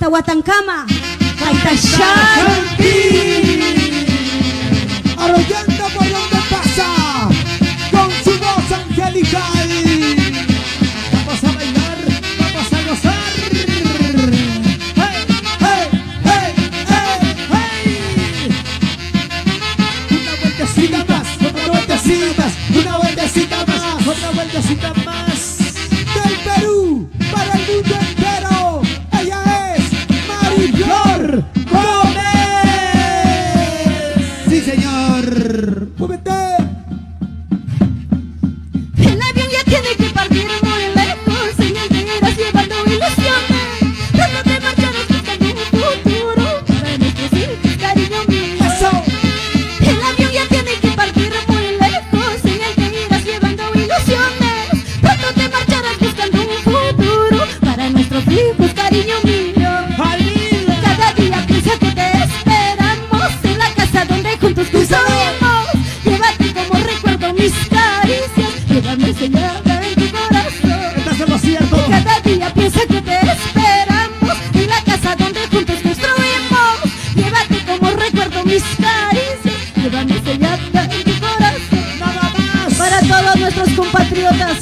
hasta Huatancama. Shanti, arrollando por donde pasa con su voz angelical. Vamos a bailar, vamos a gozar. Hey, hey, hey, hey, hey. Una vueltecita más, otra vueltecita más, una vueltecita más, otra vueltecita más. Del Perú para el mundo entero, ella es Mariflor Gómez. Sí, señor. Múvete. El avión ya tiene que partir muy lejos, señalteras llevando ilusiones. Cuando te marcharás buscando un futuro para nuestros hijos, cariño mío. Eso. El avión ya tiene que partir muy lejos, señalteras llevando ilusiones. Cuando te marcharás buscando un futuro para nuestros hijos, cariño mío. Cada día piensa que te esperamos en la casa donde juntos construimos. Llévate como recuerdo mis caricias, llévame sellada en tu corazón. Estás en lo cierto. Cada día piensa que te esperamos en la casa donde juntos construimos. Llévate como recuerdo mis caricias, llévame sellada en tu corazón. Nada más. Para todos nuestros compatriotas,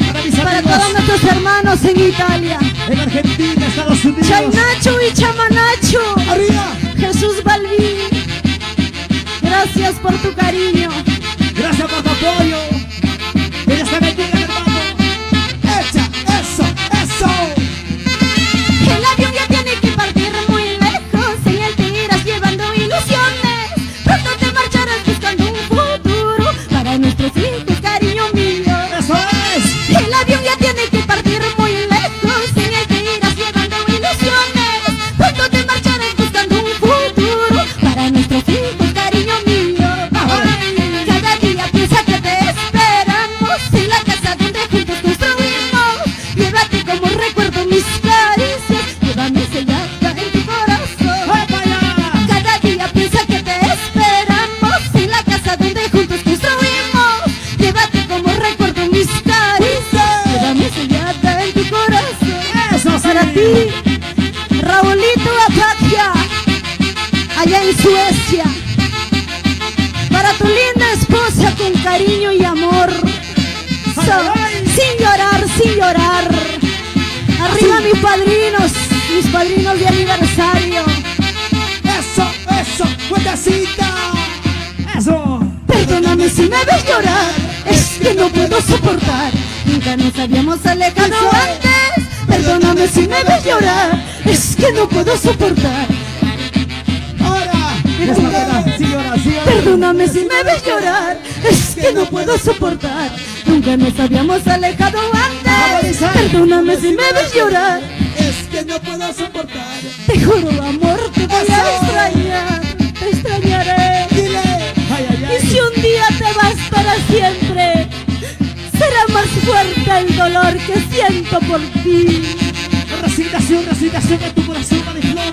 Para mis para amigos todos nuestros hermanos en Italia, en Argentina, Estados Unidos. Chainacho y Chamanacho, Arriba. Jesús Balbín, gracias por tu cariño. Gracias por tu apoyo. Que Dios te bendiga, hermano. Echa, eso, eso. El avión ya tiene que partir muy lejos, señalteras llevando ilusiones. Pronto te marcharás buscando un futuro para nuestros hijos, cariño mío. Eso es. El avión ya tiene que partir muy lejos, señalteras llevando ilusiones. Pronto te marcharás buscando un futuro para nuestros hijos, cariño mío. Cada día piensa que te esperamos en la casa donde juntos construimos. Llévate como recuerdo mis caricias, llévame sellada en tu corazón. ¡Voy para allá! Cada día piensa que te esperamos en la casa donde juntos construimos. Llévate como recuerdo mis caricias, llévame sellada en tu corazón. Eso sí. Para ti, Raulito Apatia, allá en Suecia. Para tu linda esposa con cariño y amor. Sin llorar, sin llorar. Arriba mis padrinos de aniversario. Eso, eso. Vueltecita. Eso. Perdóname si me ves llorar, es que no puedo soportar. Nunca nos habíamos alejado antes. Perdóname si me ves llorar, es que no puedo soportar. Ahora. Señora, señora. Perdóname si me ves llorar, es que no puedo soportar. Nunca nos habíamos alejado antes. Perdóname si me ves llorar, Es que no puedo soportar. te juro amor, te voy a extrañar. Te extrañaré. Dile. Ay, ay, Y si ay. un día te vas para siempre, será más fuerte el dolor que siento por ti. Resignación en tu corazón, Mariflor.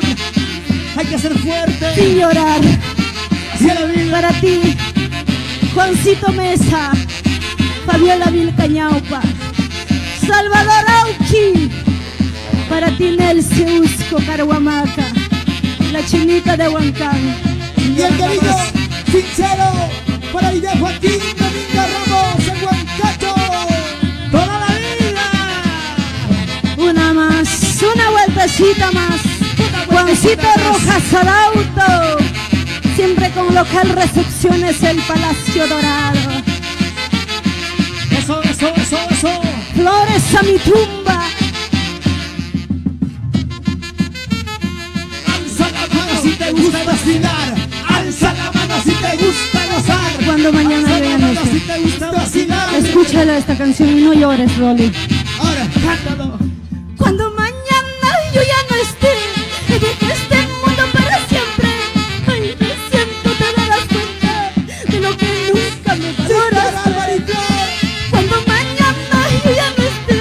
Hay que ser fuerte. Sin llorar, Hacia la vida. para ti, Juancito Mesa, Fabiola Vilcañaupa, Salvador Auchi, para ti Nelce Usco Caruamaca, la chinita de Huancán. Y el querido sincero para el de Joaquín Domingo Ramos en Huancacho. Toda la vida. Una más, una vueltecita más. Juancito Rojas al auto, siempre con local recepciones el Palacio Dorado. Eso, eso, eso, eso. Flores a mi tumba. Alza la mano si te gusta vacilar. Alza la mano si te gusta gozar. Cuando mañana Alza la vean mano esto, si te gusta vacilar. escúchala esta canción y no llores, Rolly. Ahora, cántalo. Cuando mañana yo ya no esté y deje este mundo para siempre, ay, me siento, te darás cuenta de lo que nunca me valoraste. Cuando mañana yo ya no esté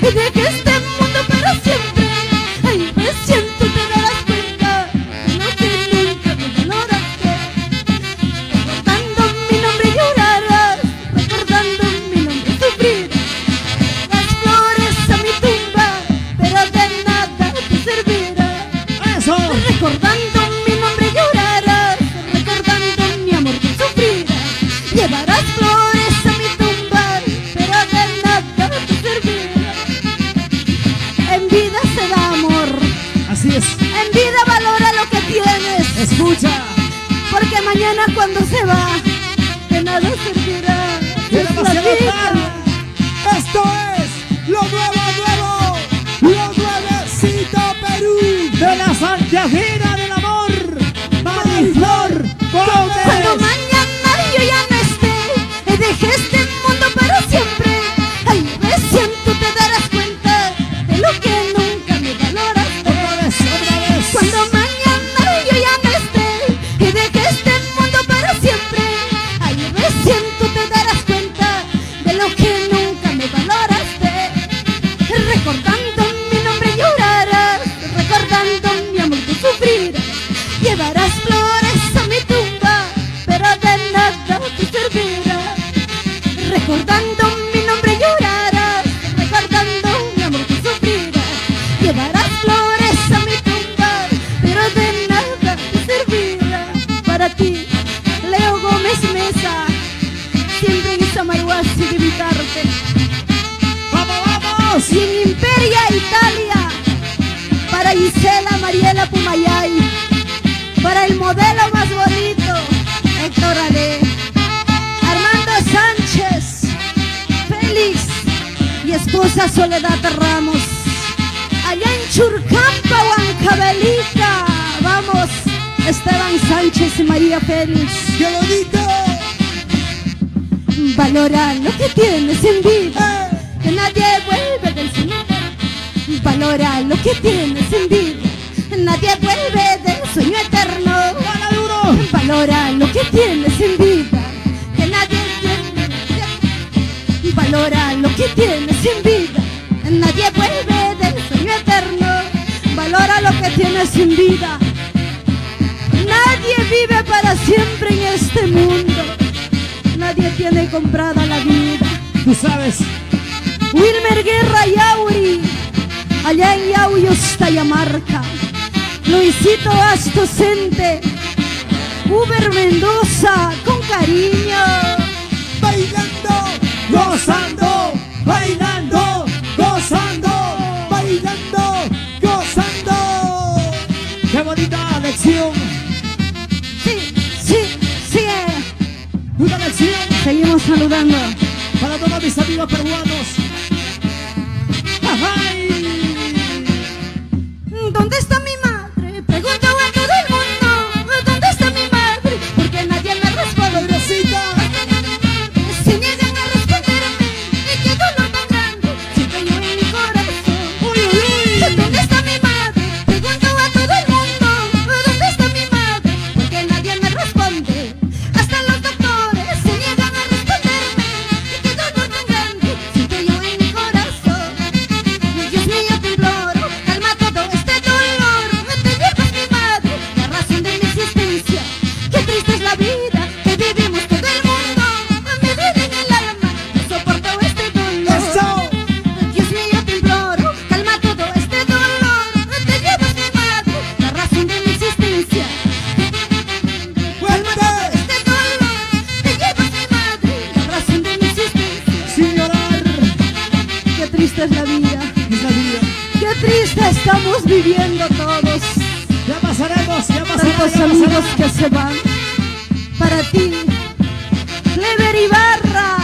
y deje este mundo para siempre, ay, me siento, te darás cuenta de lo que nunca me valoraste. Recordando mi nombre llorarás, recordando mi nombre sufrirás. Las flores a mi tumba, pero de nada te escucha. porque mañana cuando se va, de nada servirá. Que Es la demasiado vida. tarde. Esto es lo nuevo, lo nuevecito Perú de la Santiaguera del Amor, Mariflor Cuando Gómez. mañana yo ya no esté y deje este mundo para siempre, ay, recién tú te darás cuenta de lo que nunca me valoraste. Otra vez. Cuando mañana yo ya no esté y deje este mundo para siempre, ay, recién tú te darás cuenta de lo que nunca me valoraste. Recordando mi nombre llorarás, recordando mi amor tú sufrirás. Llevarás flores a mi tumba, pero de nada te servirá. Recordando mi nombre llorarás, recordando mi amor tú sufrirás. Llevarás flores a mi tumba, pero de nada te servirá. Para ti, Leo Gómez Mesa, siempre en Samaruasi de invitarte. ¡Vamos! Y en Imperia, Italia, para Gisela Mariela Pumayay, para el modelo más bonito, Héctor Ale, Armando Sánchez, Félix y esposa Soledad Ramos, allá en Churcampa, Huancavelica, vamos, Esteban Sánchez y María Félix. ¡Qué bonito! Valora lo que tienes en vida, que nadie vuelve del sueño. Valora lo que tienes en vida, nadie vuelve del sueño eterno. ¡Dale duro! Valora lo que tienes en vida, que nadie tiene. Valora lo que tienes en vida, nadie vuelve del sueño eterno. Valora lo que tienes en vida. Nadie vive para siempre en este mundo. Nadie tiene comprada la vida. Tú sabes. Wilmer Guerra Yauri, allá en Yauri, Ostayamarca. Luisito Astocente, Uber Mendoza, con cariño. Bailando, gozando, bailando, gozando, bailando, gozando. ¡Qué bonita lección! Sí, sí, sigue. Una lección Seguimos saludando. para todos mis amigos peruanos. ¡Ajay! ¿Dónde está mi madre? Pregunto a todo el mundo. ¿Dónde está mi madre? Porque nadie me responde. ¡Madrecita! Se niegan a responderme. Y qué dolor tan grande siento yo en mi corazón. ¡Uy, uy, uy! ¿Dónde está mi madre? Pregunto a todo el mundo. ¿Dónde está mi madre? Porque nadie me responde. Hasta los doctores se niegan a responderme. Y qué dolor tan grande siento yo en mi corazón. Dios mío, te imploro, calma todo este dolor. Te llevas mi madre, la razón de mi existencia. Qué triste es la vida que vivimos todo el mundo. Me duele en el alma, no soporto este dolor. ¡Eso! Dios mío, te imploro, calma todo este dolor. Te llevas mi madre, la razón de mi existencia. ¡Fuerte! Este dolor, te llevas mi madre, la razón de mi existencia. Sin llorar. Qué triste es la vida, Es la vida. qué triste estamos viviendo todos. Ya pasaremos, ya pasaremos, Tantos ya amigos pasaremos. que se van. Para ti, Clever Ibarra,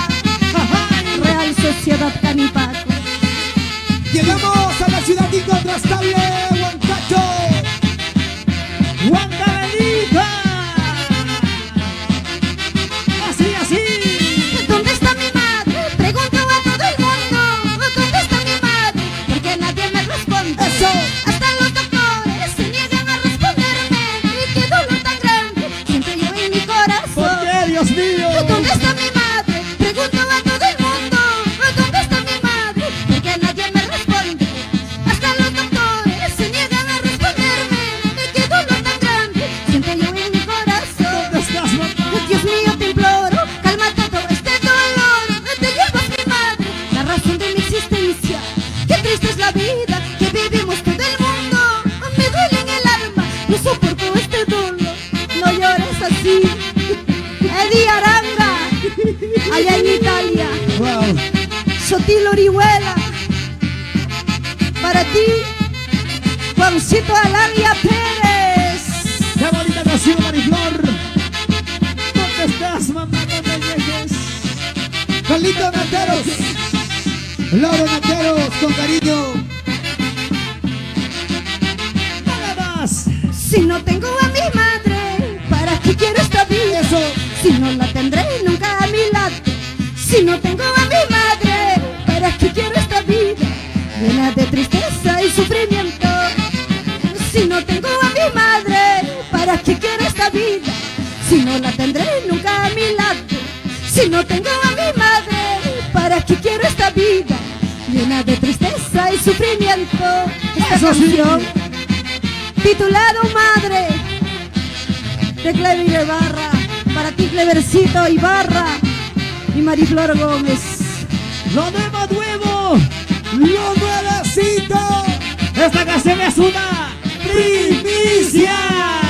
¡Ajay! Real Sociedad Canipaco. Llegamos a la ciudad incontrastable, Huancacho. ¡Huancavelica! Así, así. ¿Dónde está mi madre? Pregunto a todo el mundo. ¿Dónde está mi madre? Porque nadie me responde. ¡Eso! Hasta los doctores se niegan a responderme. Y qué dolor tan grande siento yo en mi corazón. ¿Por qué, Dios mío? ¿Dónde está mi madre? Pregunto a todo el mundo. ¿Dónde está mi madre? Porque nadie me responde. Hasta los doctores se niegan a responderme. Y qué dolor tan grande siento yo en mi corazón. ¿Dónde estás, mamá? Dios mío, te imploro, calma todo este dolor. Te llevas mi madre, la razón de mi existencia. Qué triste es la vida que vivimos todo el mundo. Me duele en el alma, no soporto este dolor. No llores así. Eddie Aranga, allá en Italia. Wow. Sotilo Orihuela. Para ti, Juancito Alaria Pérez. ¡Qué bonita canción! Carlito Nateros, Laura Nateros, con cariño. Nada más. Si no tengo a mi madre, ¿para qué quiero esta vida? Eso. Si no la tendré nunca a mi lado. Si no tengo a mi madre, ¿para qué quiero esta vida? Llena de tristeza y sufrimiento. Si no tengo a mi madre, ¿para qué quiero esta vida? Si no la tendré nunca a mi lado. Si no tengo a mi madre, ¿para qué quiero esta vida? Llena de tristeza y sufrimiento. Esta Eso sí. canción, titulado Madre, de Clever Ibarra, para ti Clevercito Ibarra y Mariflor Gómez. Lo nuevo, lo nuevecito. Esta canción es una primicia.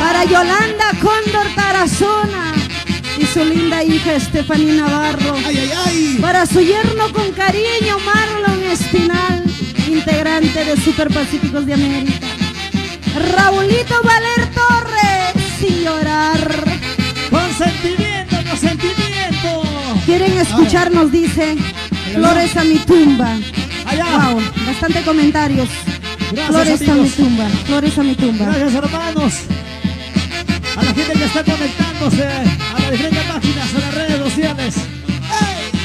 Para Yolanda Cóndor Tarazona y su linda hija Estefanía Navarro. Ay, ay, ay. Para su yerno con cariño Marlon Espinal, integrante de Super Pacíficos de América. Raulito Valer Torres, sin llorar. Con sentimiento, con sentimiento. Quieren escucharnos, dice. Flores a mi tumba. Allá. Wow, bastante comentarios. Gracias, Flores a mi amigos. tumba, flores a mi tumba. Gracias, hermanos. A la gente que está conectándose a las diferentes páginas, a las redes sociales.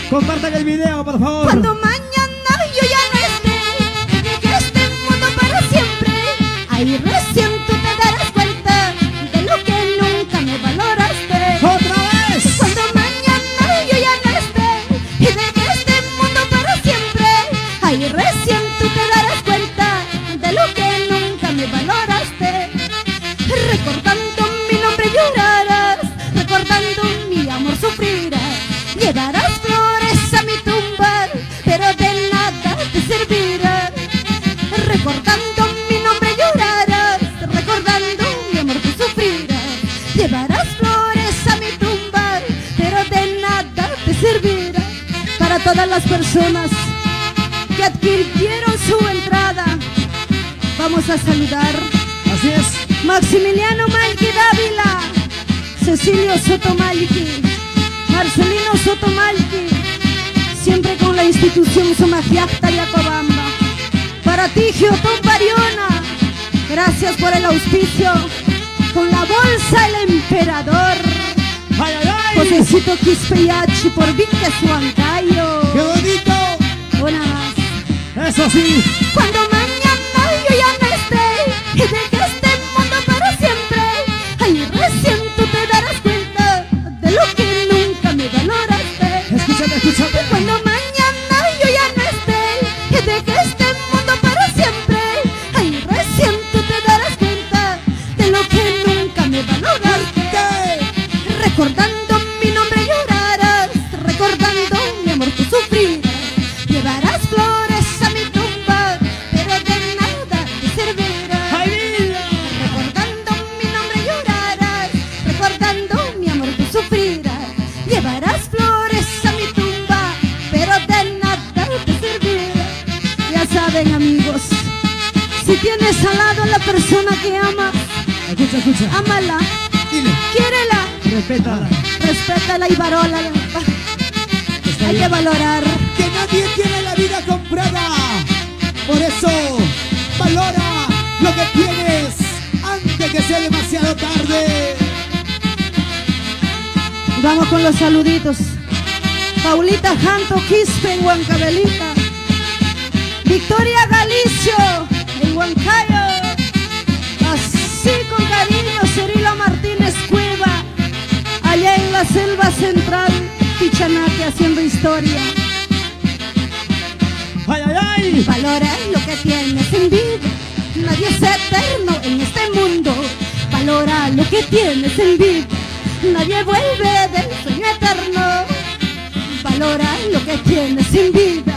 Compartan el video, por favor. Cuando mañana yo ya no esté, deje este mundo para siempre, ahí recién tú te darás cuenta de lo que nunca me valoraste. ¡Otra vez! Cuando mañana yo ya no esté y deje este mundo para siempre, ahí recién tú te darás cuenta de lo que nunca me valoraste. Recordando mi nombre llorarás, recordando mi amor sufrirás, llevarás flores a mi tumba, pero de nada te servirá. Recordando mi nombre llorarás, recordando mi amor tú sufrirás, llevarás flores a mi tumba, pero de nada te servirá. Para todas las personas que adquirieron su entrada, vamos a saludar. Así es. Maximiliano Malqui Dávila, Cecilio Soto Malqui, Marcelino Soto Malqui, siempre con la institución Somagiacta y Acobamba. Para ti, Giotón Pariona, gracias por el auspicio. Con la bolsa El Emperador, ¡Ay, ay, ay! Josecito Quispeyachi por Vinque Suancayo. ¡Qué bonito! Una más. Eso sí. Cuando mañana yo ya no esté y deje este mundo para siempre, ahí recién tú te darás cuenta de lo que nunca me valoraste. Escúchame, escúchame. Cuando mañana yo ya no esté y deje este mundo para siempre, ahí recién tú te darás cuenta de lo que nunca me valoraste. Recordando mi nombre llorarás, recordando mi amor tú sufrirás, llevarás flores a mi tumba, pero de nada te servirá. ¡Ay, vida! Recordando mi nombre llorarás, recordando mi amor tú sufrirás, llevarás flores a mi tumba, pero de nada te servirá. Ya saben, amigos, si tienes al lado a la persona que amas, Escucha, escucha. ámala, Dile. quiérela, Respétala. respétala y valórala. Está Hay que bien. valorar. Que nadie tiene la vida comprada. Por eso, valora lo que tienes antes que sea demasiado tarde. Vamos con los saluditos. Paulita Janto Quispe en Huancavelica. Victoria Galicio en Huancayo. Así con cariño Cirilo Martínez Cueva, allá en la selva central, Pichanaque haciendo historia. ¡Ay, ay, ay! Valora lo que tienes en vida, nadie es eterno en este mundo. Valora lo que tienes en vida, nadie vuelve del sueño eterno. Valora lo que tienes en vida,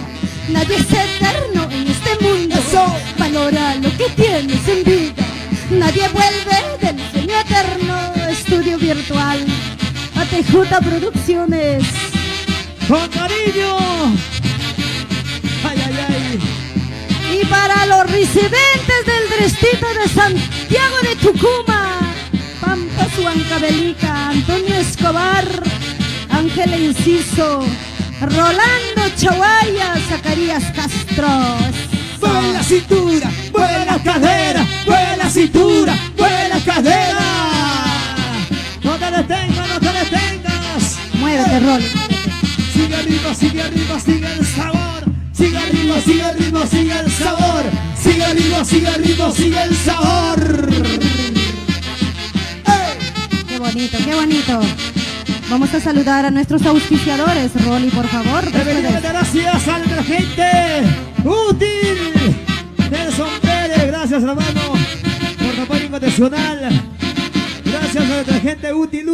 nadie es eterno en este mundo. Eso. Valora lo que tienes en vida, nadie vuelve del sueño eterno. Estudio virtual, ATJ Producciones. ¡Con cariño! ¡Ay, ay, ay! Y para los residentes del distrito de Santiago de Tucumán, Pampas, Huancavelica, Antonio Escobar, Ángel Enciso, Rolando Chaguaya, Zacarías Castro. Mueve la cintura, mueve la cadera, mueve la cintura, mueve la cadera. No te detengas, no te detengas. Muévete, Rolly. Sigue arriba, sigue arriba, sigue el sabor. Sigue arriba, sigue arriba, sigue el sabor. Sigue arriba, sigue arriba, sigue el sabor. Qué bonito, qué bonito. Vamos a saludar a nuestros auspiciadores, Rolly, por favor. Gracias al detergente útil. Nelson Pérez, gracias hermano por tu apoyo incondicional. Gracias al detergente útil.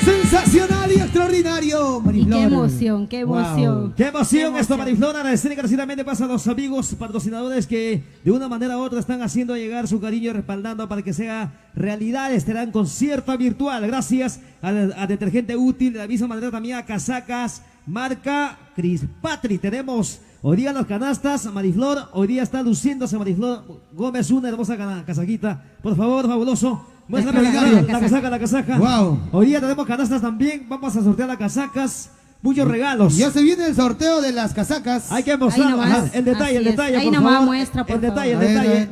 Sensacional y extraordinario, Mariflor. Y qué emoción, qué emoción. Wow. Qué emoción esto, Mariflor. Agradecer encarecidamente pasa a los amigos patrocinadores que de una manera u otra están haciendo llegar su cariño y respaldando para que sea realidad este gran concierto virtual. Gracias a Detergente Útil, de la misma manera también a Casacas, marca Cris Patri. Tenemos hoy día las canastas, Mariflor. Hoy día está luciéndose Mariflor Gómez, una hermosa casaquita. Por favor, fabuloso. Muéstrame la casaca. Wow. Hoy día tenemos canastas también. Vamos a sortear las casacas. Muchos regalos. Ya se viene el sorteo de las casacas. Hay que mostrar el detalle, Ahí por nomás favor. muestra, por favor.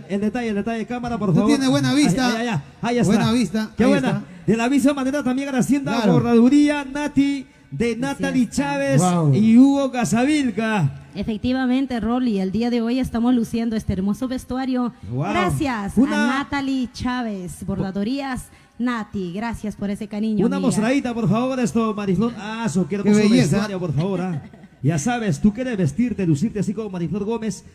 El detalle, cámara, por favor. Tú tienes buena vista. Ahí está. Buena vista. Qué ahí buena. está. De la misma manera también agradeciendo a Claro. Bordaduría Nati de Natalie Chávez Wow. y Hugo Casavilca. Efectivamente, Rolly, el día de hoy estamos luciendo este hermoso vestuario. Wow. Gracias a Natalie Chávez, Bordadorías Nati. Gracias por ese cariño. Una amiga. mostradita, por favor, esto, Mariflor. Eso quiero Qué con su belleza. vestuario, por favor. Ya sabes, tú quieres vestirte, lucirte así como Mariflor Gómez.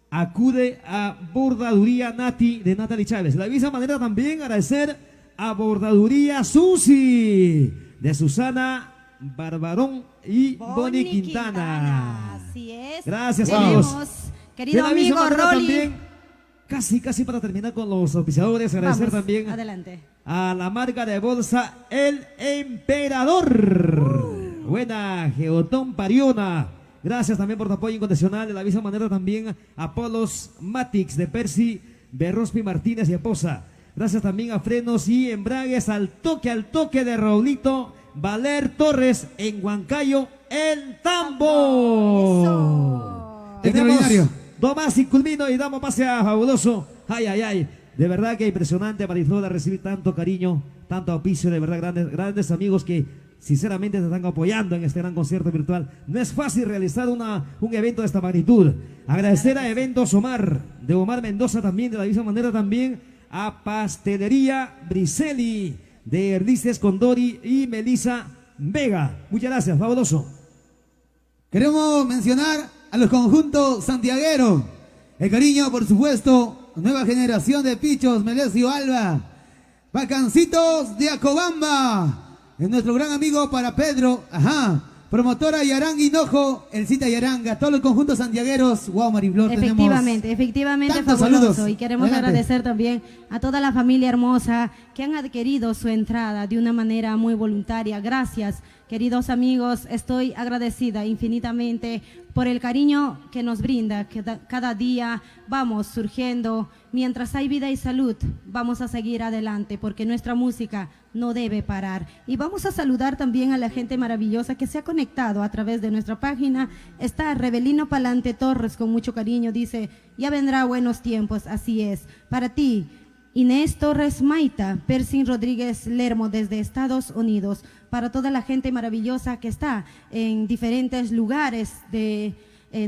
Acude a Bordaduría Nati de Natalie Chávez. De la misma manera también agradecer a Bordaduría Susi de Susana Barbarón y Bonnie Quintana. Así es. Gracias, Tenemos, amigos. querido De la misma amigo manera Rolly. también, casi para terminar con los auspiciadores, agradecer Vamos, también adelante. a la marca de bolsa El Emperador. Buena, Geotón Pariona. Gracias también por tu apoyo incondicional. De la misma manera también a Polos Matix de Percy, Berrospi Martínez y Esposa. Gracias también a Frenos y Embragues al toque de Raulito Valer Torres en Huancayo, El Tambo. Eso. Tenemos Extraordinario. dos más y culmino y damos pase a Fabuloso. Ay. De verdad que impresionante, Mariflor, recibir tanto cariño, tanto auspicio, de verdad, grandes amigos que sinceramente te están apoyando en este gran concierto virtual. No es fácil realizar un evento de esta magnitud. Agradecer a Eventos Omar, de Omar Mendoza también, de la misma manera también a Pastelería Briselli, de Erlices Condori y Melissa Vega. Muchas gracias, Fabuloso. Queremos mencionar a los conjuntos santiagueros. El cariño, por supuesto, nueva generación de Pichos, Melesio Alba. Bacancitos de Acobamba. Es nuestro gran amigo para Pedro. Promotora Yaranga Hinojo, El Cita Yaranga, todos los conjuntos santiagueros. Wow, Mariflor, Efectivamente, tantos fabuloso. saludos. Y queremos Adelante. agradecer también a toda la familia hermosa que han adquirido su entrada de una manera muy voluntaria. Gracias, queridos amigos. Estoy agradecida infinitamente por el cariño que nos brinda, que cada día vamos surgiendo. Mientras hay vida y salud, vamos a seguir adelante porque nuestra música no debe parar. Y vamos a saludar también a la gente maravillosa que se ha conectado a través de nuestra página. Está Rebelino Palante Torres con mucho cariño, dice, ya vendrá buenos tiempos, así es. Para ti, Inés Torres Maita, Percy Rodríguez Lermo desde Estados Unidos, para toda la gente maravillosa que está en diferentes lugares de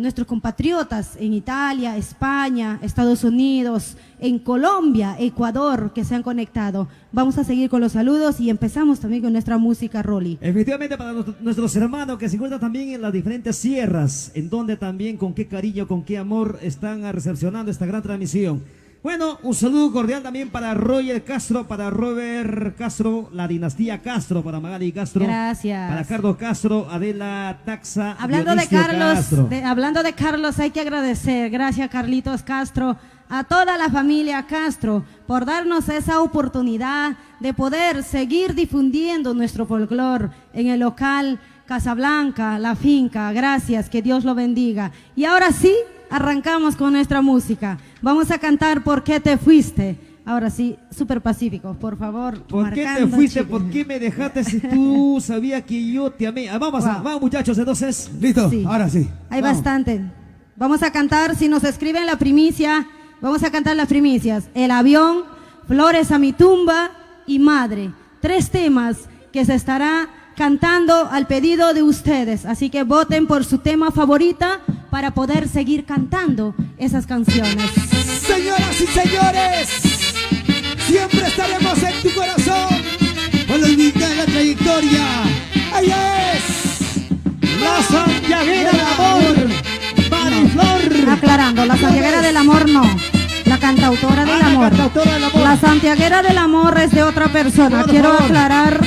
nuestros compatriotas en Italia, España, Estados Unidos, en Colombia, Ecuador, que se han conectado. Vamos a seguir con los saludos y empezamos también con nuestra música, Rolly. Efectivamente, para nuestros hermanos que se encuentran también en las diferentes sierras, en donde también con qué cariño, con qué amor están recepcionando esta gran transmisión. Bueno, un saludo cordial también para Roger Castro, para Robert Castro, la dinastía Castro, para Magali Castro. Gracias. Para Carlos Castro, Adela Taxa. Hablando de Dionisio Carlos, Castro. hablando de Carlos, hay que agradecer, gracias Carlitos Castro, a toda la familia Castro por darnos esa oportunidad de poder seguir difundiendo nuestro folclore en el local Casablanca, La Finca. Gracias, que Dios lo bendiga. Y ahora sí, arrancamos con nuestra música. Vamos a cantar ¿Por qué te fuiste? Ahora sí, súper pacíficos, por favor. ¿Por qué te marcando, fuiste? chicos. ¿Por qué me dejaste si tú sabías que yo te amé? Vamos, Wow. vamos muchachos, entonces. Listo, Sí. ahora sí. Hay Vamos. bastante. Vamos a cantar, si nos escriben la primicia, vamos a cantar las primicias. El avión, Flores a mi tumba y Madre. 3 temas que se estará cantando al pedido de ustedes. Así que voten por su tema favorita para poder seguir cantando esas canciones. Señoras y señores, siempre estaremos en tu corazón. Por olvidar la trayectoria. ¡Ahí es! La santiaguera del amor, Mariflor. Aclarando, la santiaguera del amor no. La cantautora del La amor. cantautora del amor. La santiaguera del amor es de otra persona. Por Quiero favor. aclarar.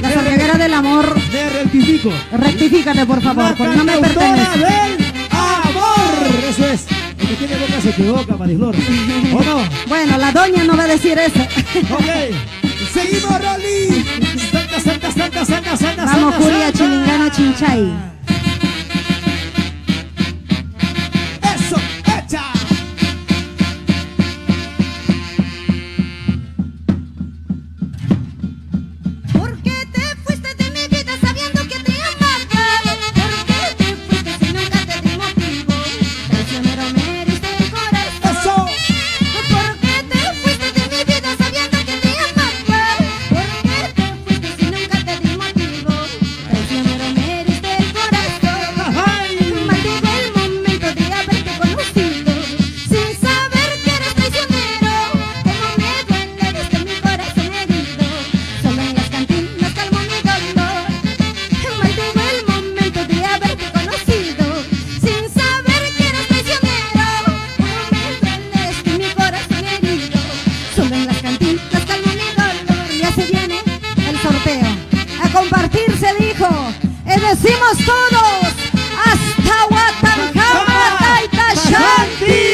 La santiaguera del amor. Me rectifico. Rectifícate, por favor, La porque no me cantautora pertenece. del amor. Eso es. El que tiene boca se equivoca, Mariflor. ¿O no? Bueno, la doña no va a decir eso. Ok. Seguimos, Rolly. Santa, santa, santa, santa, santa. Vamos, santa, Julia santa. Chilingano Chinchay. Eso, echa. ¿Por qué te fuiste de mi vida sabiendo que te amaba? ¿Por qué te fuiste si nunca te di motivo? Traicionero me heriste el corazón. Eso. ¿Por qué te fuiste de mi vida sabiendo que te amaba? ¿Por qué te fuiste si nunca te di motivo? Traicionero me heriste el corazón. Ay. Maldigo el momento de haberte conocido, sin saber que eres traicionero. Como me duele desde mi corazón herido, solo en las cantinas calmo mi dolor. Maldigo el momento de haberte conocido, sin saber que eres traicionero. Como me duele desde mi corazón herido, solo en las cantinas calmo mi dolor. Ya se viene el sorteo. A compartir se dijo, decimos todos, hasta Huatancama, Taita Shanti.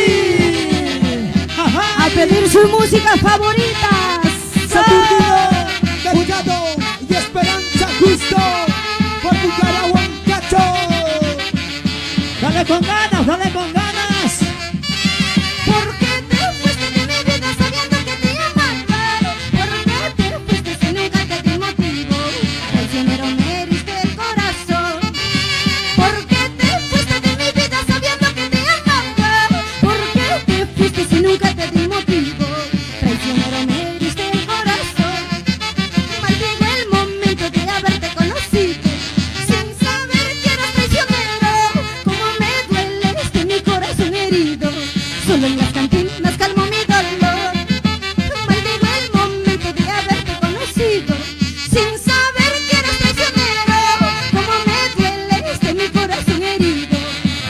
A pedir su música favorita. Saturnino, Delgado y Esperanza Justo por Bucaramanga. Dale con ganas, dale con ganas. ¿Por qué te fuiste de mi vida sabiendo que te amaba? ¿Por qué te fuiste si nunca te di motivo? Traicionero me heriste el corazón. ¿Por qué te fuiste de mi vida sabiendo que te amaba? ¿Por qué te fuiste si nunca te di motivo? Traicionero me heriste el corazón. Maldigo el momento de haberte conocido, sin saber que eras traicionero. Como me duele desde mi corazón herido, solo en las cantinas calmo mi dolor. Maldigo el momento de haberte conocido, sin saber que eras traicionero. Como me duele desde mi corazón herido,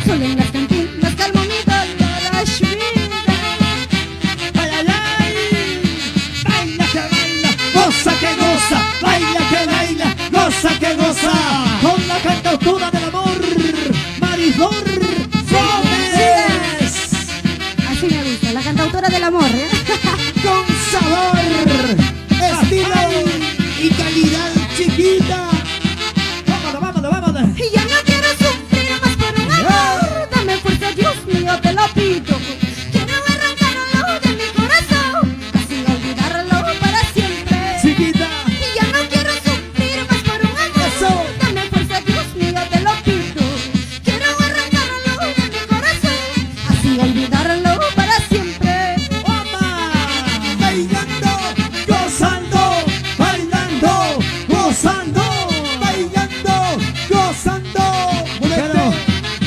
solo en las cantinas calmo mi dolor. Ashwinda. Ay, ay, ay. Baila que baila, goza que goza, baila que baila, goza que goza. Con la cantautora del amor, Mariflor Gómez. Así me gusta, la cantautora del amor, ¿eh? Con sabor, estilo y calidad chiquita. Vámonos, vámonos, vámonos. Y ya no quiero sufrir más por un amor. Dame fuerza, Dios mío, te lo pido. Quiero arrancarlo de mi corazón, así olvidarlo para siempre. Chiquita, Y ya no quiero sufrir más por un Eso. amor. Dame fuerza, Dios mío, te lo pido. Quiero arrancarlo de mi corazón, así olvidarlo para siempre. Oma. Bailando, gozando, bailando, gozando, bailando, gozando.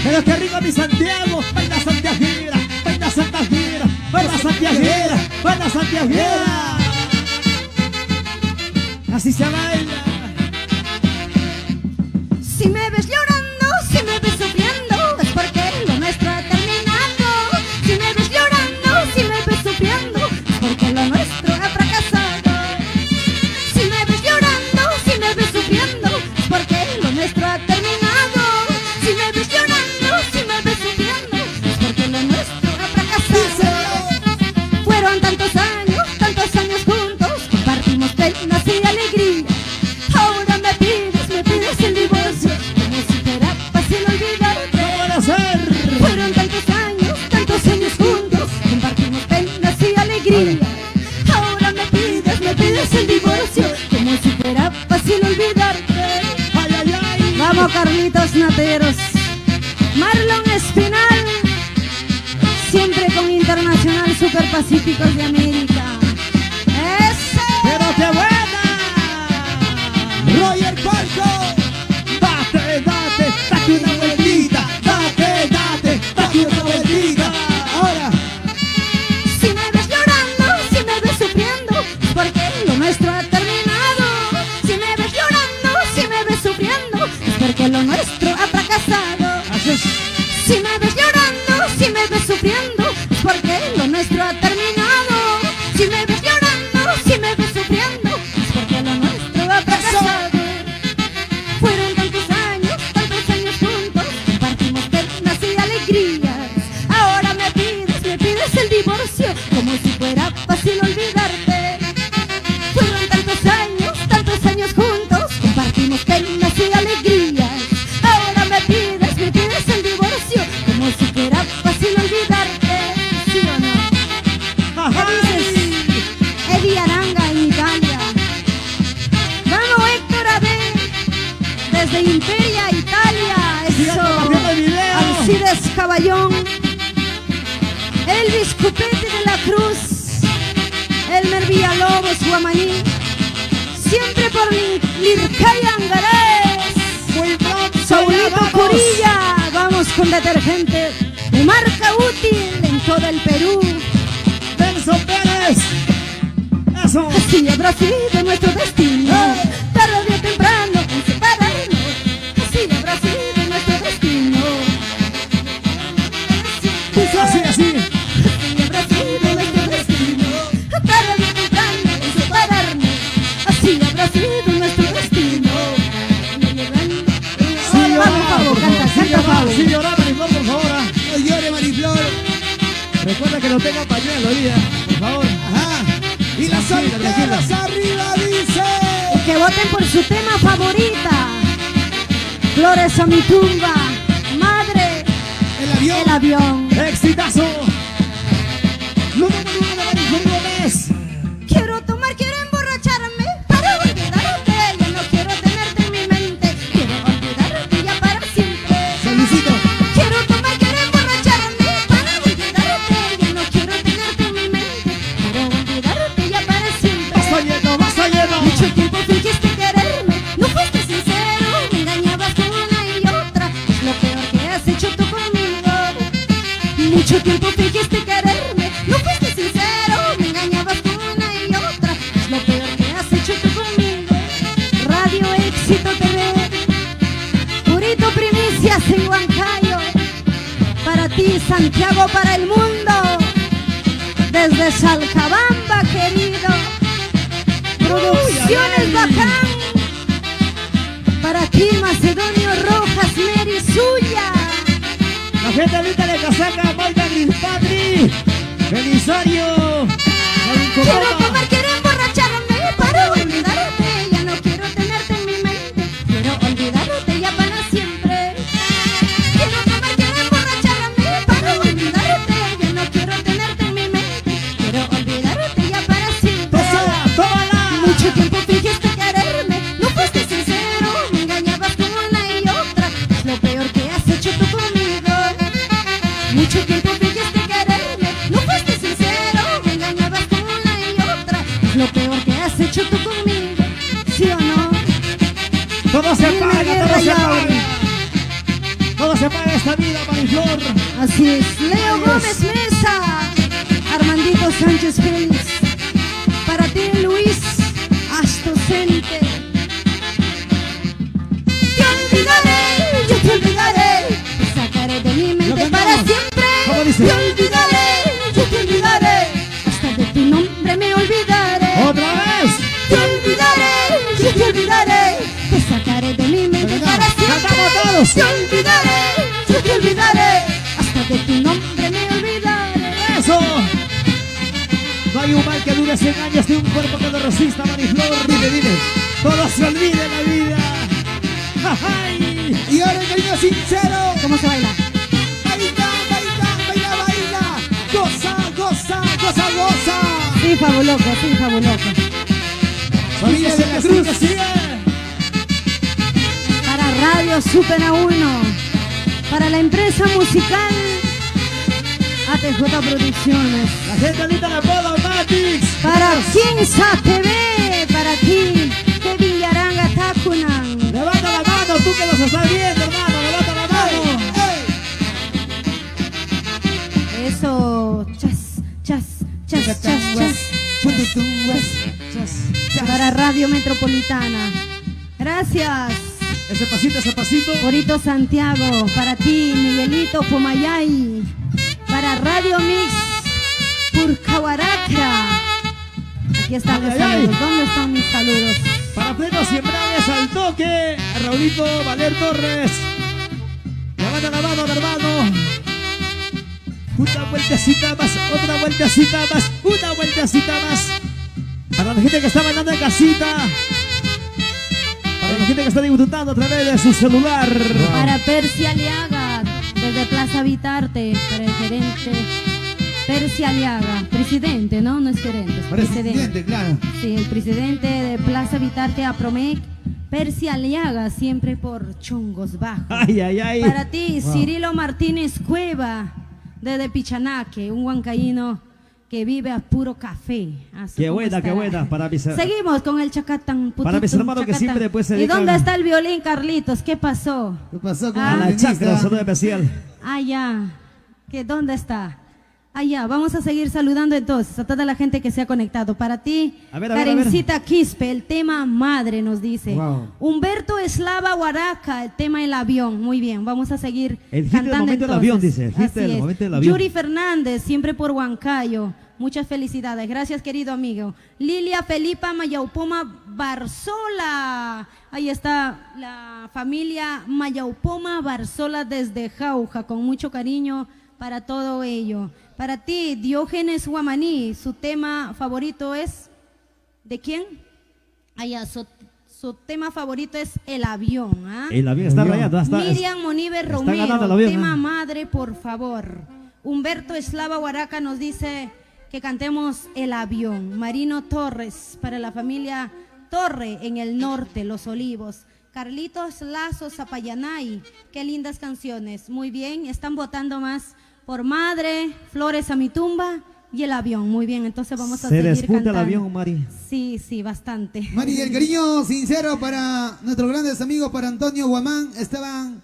Pero qué rico mi Santiago, baila santiaguera, baila santiaguera, baila santiaguera, baila santiaguera. Así se baila. Si me ves llorando, si me ves sufriendo, es porque lo nuestro ha terminado. Si me ves llorando, si me ves sufriendo, es porque lo nuestro ha fracasado. Si me ves llorando, si me ves sufriendo, es porque lo nuestro ha terminado. Si me ves llorando, si me ves sufriendo, es porque lo nuestro ha fracasado. Fueron tantos años juntos, compartimos penas y alegría. pides el divorcio, como si fuera fácil olvidarte. Ay, ay, ay. Vamos, Carlitos Nateros. Marlon Espinal, siempre con Internacional Super Pacíficos de América. ¡Ese! Pero qué buena. Roger Falco. Date, date, date una vueltita. Date, date, date una vueltita. Ahora. Si me ves llorando, si me ves sufriendo, es porque lo nuestro ha terminado. Si me ves llorando, si me ves sufriendo, es porque lo nuestro ha fracasado. Así es. Si me ves llorando, si me ves sufriendo, es porque lo nuestro ha terminado. Si me ves llorando, si me ves sufriendo, es porque lo nuestro ha fracasado. Fueron tantos años juntos, compartimos penas y alegrías. Ahora me pides el divorcio, como si fuera fácil olvidarte. Fueron tantos años juntos, compartimos penas y alegrías. Ahora me pides el divorcio, como si fuera fácil olvidarte. ¿Sí o no? ¿Qué dices? Eddie Aranga en Italia. Vamos, Héctor Ade, desde Imperia, Italia. Sigan compartiendo el video. Alcides Caballón, Elvis Cupete de la Cruz, Elmer Villalobos Guamaní, siempre por Lircay Angarés. Muy pronto. Saulito vamos. Corilla, vamos con detergente de marca útil en todo el Perú. Nelson Pérez. Eso. Así habrá sido nuestro destino, tarde o temprano en separarnos. Así habrá sido nuestro destino. Así, así. Así habrá sido nuestro destino, tarde o temprano en separarnos. Así habrá sido nuestro destino. Sí, Vamos, Pablo, canta, Pablo. Sí, llorar, Mariflor, por favor. No llore, Mariflor. Recuerda que no tenga pañuelo hoy día, por favor. Ajá. Y las Tranquila, solteras tranquila. arriba dice. Y que voten por su tema favorita. Flores a mi tumba, madre, El avión. el avión. Exitazo. Lo número uno de Mariflor Gómez. Quiero tomar, quiero emborracharme para olvidarte. Ya no quiero tenerte en mi mente. Quiero olvidarte ya para siempre. San Luisito. Quiero tomar, quiero emborracharme para olvidarte. Ya no quiero tenerte en mi mente. Quiero olvidarte ya para siempre. Basta lleno, basta lleno. Mucho tiempo fingiste quererme, no fuiste sincero, me engañabas una y otra, es lo peor que has hecho tú conmigo. Mucho tiempo fingiste quererme, no fuiste sincero, me engañabas una y otra, es lo peor que has hecho tú conmigo. Radio Éxito TV, Purito Primicias en Huancayo, para ti Santiago, para el mundo, desde Salcabamba querido. Producciones Bacán, para ti Macedonio Rojas, Mary Suya. La gente linda de Casaca, Magda Grispadri. Belisario. Quiero tomar, quiero emborracharme para olvidarte. Ya no quiero tenerte en mi mente. Quiero olvidarte ya para siempre. Quiero tomar, quiero emborracharme para olvidarte. Ya no quiero tenerte en mi mente. Quiero olvidarte ya para siempre. Tómala, tómala. Mucho tiempo fingiste quererme, no fuiste sincero, me engañabas con una y otra, es lo peor que has hecho tú conmigo. Mucho tiempo fingiste quererme, no fuiste sincero, me engañabas con una y otra, es lo peor que has hecho tú conmigo. ¿Sí o no? Todo se Dime, paga, guerra todo se ya. paga. Todo se paga esta vida, Mariflor. Así es. Leo Gómez Mesa, Armandito Sánchez Félix, para ti Luis Astocente. Te olvidaré, yo te olvidaré, te sacaré de mi Lo mente cantamos. para siempre. ¿Cómo dice? Te olvidaré, yo te olvidaré, hasta de tu nombre me olvidaré. Otra vez. Te olvidaré, yo te olvidaré, te sacaré de mi mente Venga, para siempre. cantamos todos. Te olvidaré, yo te olvidaré, hasta de tu nombre me olvidaré. Eso. No hay un mal que dure 100 años ni un cuerpo que lo resista, Mariflor. Dile, dile. Todo se olvida en la vida. ¡Ay! Y ahora el cariño sincero. ¿Cómo se baila? Baila, baila, baila, baila. Goza, goza, goza, goza. Sí, fabuloso, sí, fabuloso. Familia de la Cruz. Para Radio Super A1. Para la empresa musical ATJ Producciones. La gente linda de Apolo Matix. Para Kinsa TV. Para ti, Kevin Yaranga Takunan. Levanta la mano, tú que nos estás viendo, hermano. Levanta la mano. Eso. Chas, chas, chas, chas, chas. Para Radio Metropolitana. Gracias. Ese pasito, ese pasito. Porito Santiago, para ti, Miguelito Pumayay, para Radio Mix, Purcahuaraca. Aquí están los Ay, ay, ay. saludos. ¿Dónde están mis saludos? Para Frenos Siembrales al toque. A Raulito Valer Torres. Levanta la mano, hermano. Una vueltecita más, otra vueltecita más, una vueltecita más. Para la gente que está bailando en casita. Para la gente que está disfrutando a través de su celular. Para Persia Aliaga, desde Plaza Habitarte, para el gerente Persia Aliaga, presidente, ¿no? No es gerente, es Presidente, claro. Sí, el presidente de Plaza Habitarte Apromec, Persia Aliaga, siempre por Chongos Bajos. Ay, ay, ay. Para ti, Cirilo Martínez Cueva, desde Pichanaque, un huancaíno que vive a puro café. Así Qué como buena, estará. qué buena. Para mis, Seguimos con el chacatán. Para mis hermanos que siempre, pues, se ¿Y dedican- dónde está el violín, Carlitos? ¿Qué pasó? ¿Qué pasó con Ah, a el la violinista? chacra, saludo especial. Ah, ya. ¿Dónde está? Ah, ya. Vamos a seguir saludando entonces a toda la gente que se ha conectado. Para ti, A ver, a ver, a ver. Karencita Quispe, el tema Madre nos dice. Wow. Humberto Eslava Huaraca, el tema El Avión. Muy bien, vamos a seguir El hit del cantando momento del entonces. avión, dice, el hit Así del es. momento del avión. Yuri Fernández, siempre por Huancayo. Muchas felicidades. Gracias, querido amigo. Lilia Felipa Mayaupoma Barzola. Ahí está la familia Mayaupoma Barzola desde Jauja, con mucho cariño para todo ello. Para ti, Diógenes Guamaní, su tema favorito es ¿de quién? Allá, su tema favorito es El Avión. ¿Ah? El avión está Avión. rayando. Miriam Moniver está Romero, ganando el avión, tema ¿eh? Madre, por favor. Humberto Eslava Huaraca nos dice que cantemos El Avión. Marino Torres, para la familia Torre en el norte, Los Olivos. Carlitos Lazo Zapayanay, qué lindas canciones. Muy bien, están votando más por Madre, Flores a mi tumba y El Avión. Muy bien, entonces vamos a Se seguir despunta el cantando. avión, Mari. Sí, sí, bastante. Mari, el cariño sincero para nuestros grandes amigos, para Antonio Guamán, estaban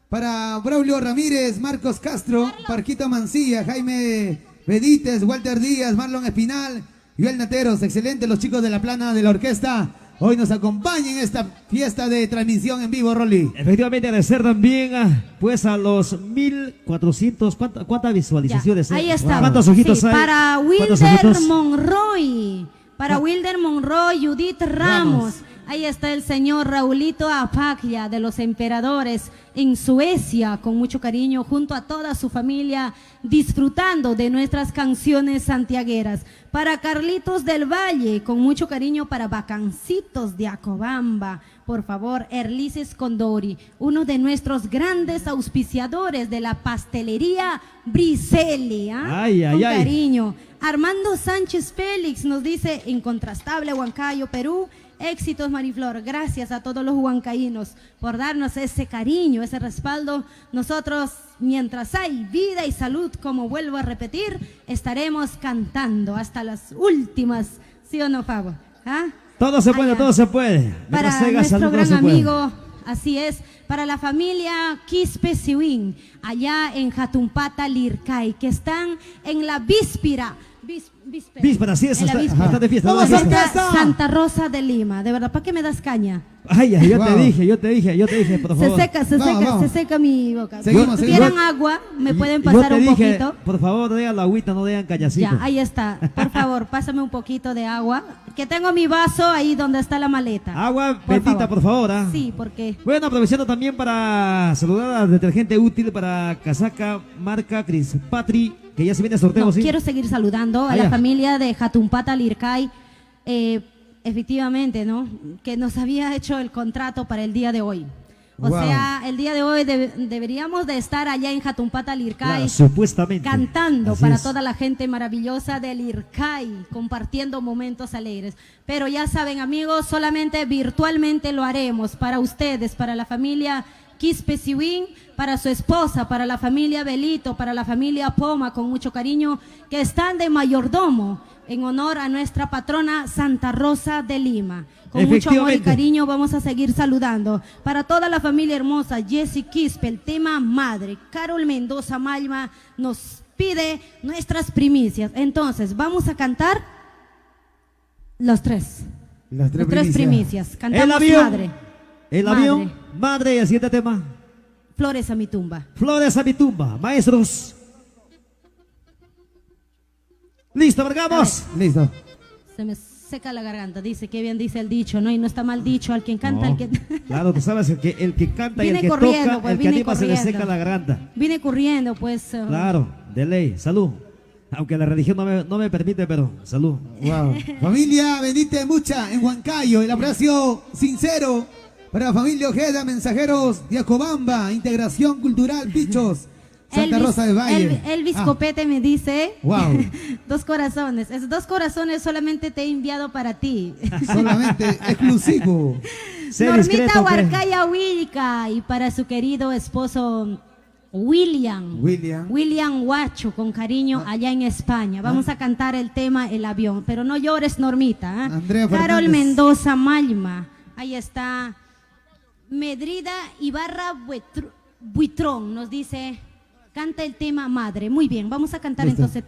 para Braulio Ramírez, Marcos Castro, Parquito Mancilla, Jaime Benítez, Walter Díaz, Marlon Espinal, Joel Nateros, excelente, los chicos de la plana de la orquesta, hoy nos acompañan en esta fiesta de transmisión en vivo, Rolly. Efectivamente, agradecer también pues a los 1400, ¿cuántas visualizaciones? Ya, ahí está. ¿Cuántos ojitos Sí, hay? Para ¿Cuántos Wilder ojitos? Monroy. Para Wilder Monroy, Judith Ramos. Ahí está el señor Raulito Apaglia de los Emperadores en Suecia, con mucho cariño, junto a toda su familia, disfrutando de nuestras canciones santiagueras. Para Carlitos del Valle, con mucho cariño para Bacancitos de Acobamba. Por favor, Erlices Condori, uno de nuestros grandes auspiciadores de la pastelería Briselli. ¿Ah? Ay, ay, Con ay. cariño. Armando Sánchez Félix nos dice, incontrastable Huancayo, Perú. Éxitos, Mariflor. Gracias a todos los huancaínos por darnos ese cariño, ese respaldo. Nosotros, mientras hay vida y salud, como vuelvo a repetir, estaremos cantando hasta las últimas, ¿sí o no, Fabo? ¿Ah? Todo se puede, Allá. todo se puede. Para Mientras haya nuestro salud, todo gran se puede. amigo, así es, para la familia Quispe Siwin, allá en Jatumpata, Lircay, que están en la víspera. Víspera, sí, eso en la está, víspera. está de fiesta. Vamos, está de fiesta. orquesta. Santa Rosa de Lima, de verdad, ¿para qué me das caña? Ay, ay, yo Wow. te dije, por favor. Vamos. Se seca mi boca. Seguimos, Si seguimos. quieren agua, me pueden Yo pasar te un dije, poquito. por favor, no digan la agüita, no digan callacito. Ya, ahí está. Por favor, pásame un poquito de agua. Que tengo mi vaso ahí donde está la maleta. Agua bendita, por favor. ¿Ah? Sí, porque Bueno, aprovechando también para saludar al detergente útil para casaca marca Chris Patri, que ya se viene sorteo, no, ¿sí? quiero seguir saludando a Ah, la ya. familia de Jatumpata Lircay. Efectivamente, ¿no? Que nos había hecho el contrato para el día de hoy. O Wow. sea, el día de hoy deberíamos de estar allá en Jatumpata, Lircay, Claro, supuestamente. cantando Así para es. toda la gente maravillosa del Lircay, compartiendo momentos alegres. Pero ya saben, amigos, solamente virtualmente lo haremos para ustedes, para la familia Quispe Siwin, para su esposa, para la familia Belito, para la familia Poma, con mucho cariño, que están de mayordomo en honor a nuestra patrona Santa Rosa de Lima. Con mucho amor y Efectivamente. cariño vamos a seguir saludando. Para toda la familia hermosa, Jessie Quispe, el tema Madre. Carol Mendoza Malma nos pide nuestras primicias. Entonces, vamos a cantar los tres. Las tres Las tres primicias. Cantamos El avión. Madre. El Madre. avión, madre, y el siguiente tema. Flores a mi tumba. Flores a mi tumba, maestros. Listo, marcamos. Listo. Se me seca la garganta. Dice, qué bien dice el dicho, ¿no? Y no está mal dicho al quien canta, No, al que... Claro, tú sabes que el que canta y el Vine que corriendo, toca, pues, el que vine anima se le corriendo. seca la garganta. Vine corriendo, pues. Claro, de ley, salud. Aunque la religión no me permite, pero salud. Wow. Familia bendita mucha en Huancayo. El abrazo sincero para la familia Ojeda, mensajeros de Acobamba, Integración Cultural Pichos, Santa Rosa del Valle. Elvis Ah, Copete me dice, Wow. 2 corazones. Esos 2 corazones solamente te he enviado para ti. solamente exclusivo. Sé Normita discreto, pues. Huarcaya Wilca y para su querido esposo William Huacho, con cariño allá en España. Vamos a cantar el tema El Avión, pero no llores, Normita. ¿Ah? Andrea Carol Fernández. Mendoza Malma, ahí está. Medrida Ibarra Buitrón nos dice, canta el tema Madre. Muy bien, vamos a cantar Listo. entonces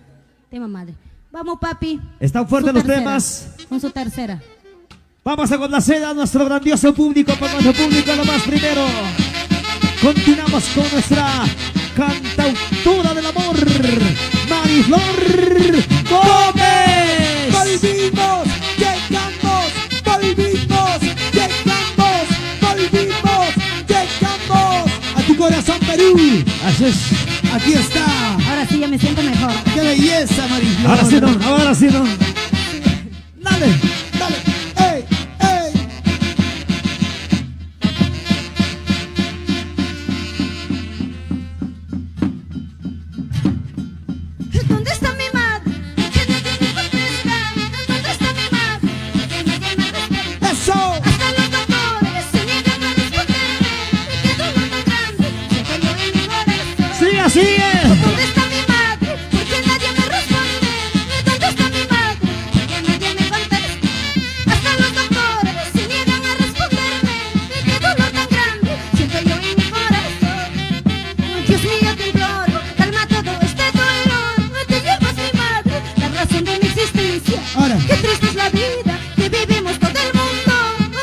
tema Madre. Vamos, papi. Están fuertes Su los tercera, temas. Con su tercera. Vamos a complacer a nuestro grandioso público, por nuestro público lo más primero. Continuamos con nuestra cantautora del amor, Mariflor Gómez. Volvimos, llegamos, volvimos, llegamos A tu corazón, Perú. Así es. Aquí está. Ahora sí ya me siento mejor. ¡Qué belleza, Mariflor! Ahora sí no, ahora sí no. Dale, dale. ¡Ey, ey! ¿Dónde está mi madre? Que nadie me contesta. ¿Dónde está mi madre? Que nadie me responde. ¡Eso! Hasta los doctores se niegan a responderme. Qué dolor tan grande siento yo en mi corazón. Sigue, sigue. ¿Dónde está mi madre? Porque nadie me responde. ¿Dónde está mi madre? Porque nadie me contesta. Hasta los doctores se niegan a responderme. Qué dolor tan grande siento yo en mi corazón. Dios mío, te imploro, calma todo este dolor. Te llevas mi madre, la razón de mi existencia. Ahora. Qué triste es la vida que vivimos todo el mundo.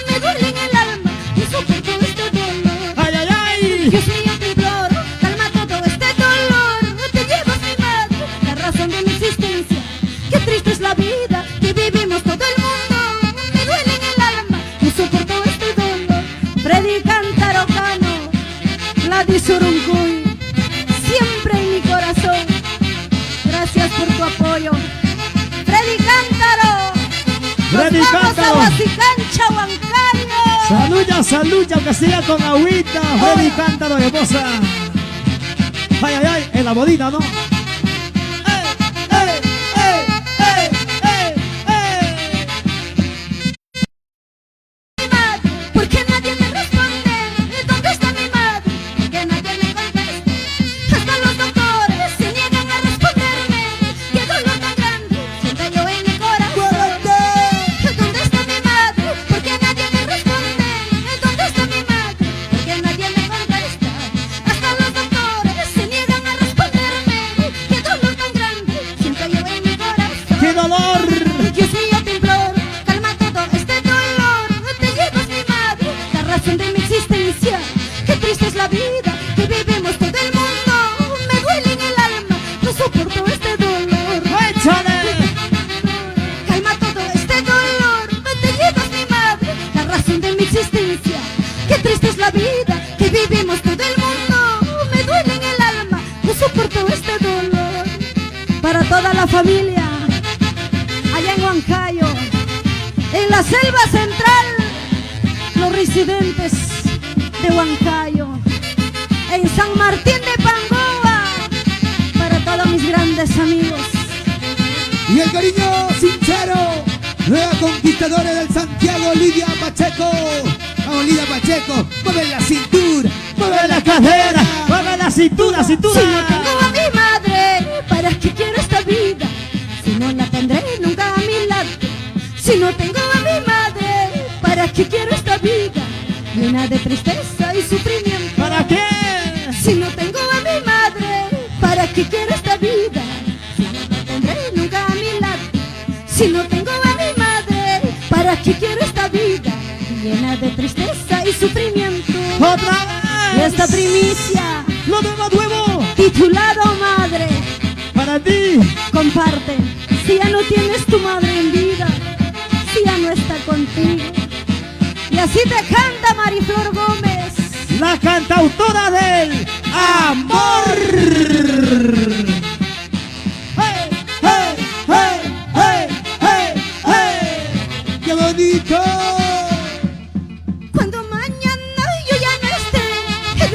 Me duele en el alma y soporto este dolor. Ay, ay, ay. Dios mío, te imploro, calma todo este dolor. Te llevas mi madre, la razón de mi existencia. Qué triste es la vida que vivimos todo el mundo. Me duele en el alma y soporto este dolor. Freddy Cántaro Cano, Gladys Uruncuy, siempre en mi corazón. Gracias por tu apoyo. Freddy Cántaro. Freddy Nos vamos Cántaro. a Huasicancha, Huancayo. Salud, ya, aunque sea con agüita. Freddy Cántaro, hermosa. Ay, ay, ay, en la bodina, ¿no? ¡Ey, ey, ey, ey, ey, ey! Mi madre, porque nadie me responde. ¿Dónde está mi madre? Porque nadie me contesta. Hasta los doctores se niegan a responderme. Qué dolor tan grande siento yo en mi corazón. ¿Dónde está mi madre? Porque nadie me responde. ¿Dónde está mi madre? Porque nadie me contesta. Hasta los doctores se niegan a responderme. Qué dolor tan grande siento yo en mi corazón. ¡Qué dolor! Dios mío, te imploro, calma todo este dolor. Te llevas mi madre, la razón de mi existencia. Qué triste es la vida que vivimos todo el mundo. Me duele en el alma, no soporto este dolor. ¡Échale! Calma todo este dolor. Te llevas mi madre, la razón de mi existencia. Qué triste es la vida que vivimos todo el mundo. Me duele en el alma, no soporto este dolor. Para toda la familia, allá en Huancayo, en la selva central, los residentes de Huancayo, en San Martín de Pangoa, para todos mis grandes amigos. Y el cariño sincero, nueva conquistadora del Santiago, Lidia Pacheco. Vamos, Lidia Pacheco, mueve la cintura, mueve la cadera, mueve la cintura, cintura. Si no tengo a mi madre, ¿para qué quiero esta vida? Si no la tendré nunca a mi lado. Si no tengo a mi madre, ¿para qué quiero esta vida? Llena de tristeza y sufrimiento. ¿Para qué? Si no tengo a mi madre, ¿para qué quiero esta vida? Si no la tendré nunca a mi lado. Si no tengo a mi madre, ¿para qué quiero esta vida? Llena de tristeza y sufrimiento. ¡Otra Y vez! esta primicia, ¡Lo nuevo! titulado Madre, ¡Para ti! comparte. Si ya no tienes tu madre en vida, si ya no está contigo. Y así te canta Mariflor Gómez. La cantautora del amor. ¡Hey, hey, hey, hey, hey, hey! ¡Qué bonito! Cuando mañana yo ya no esté,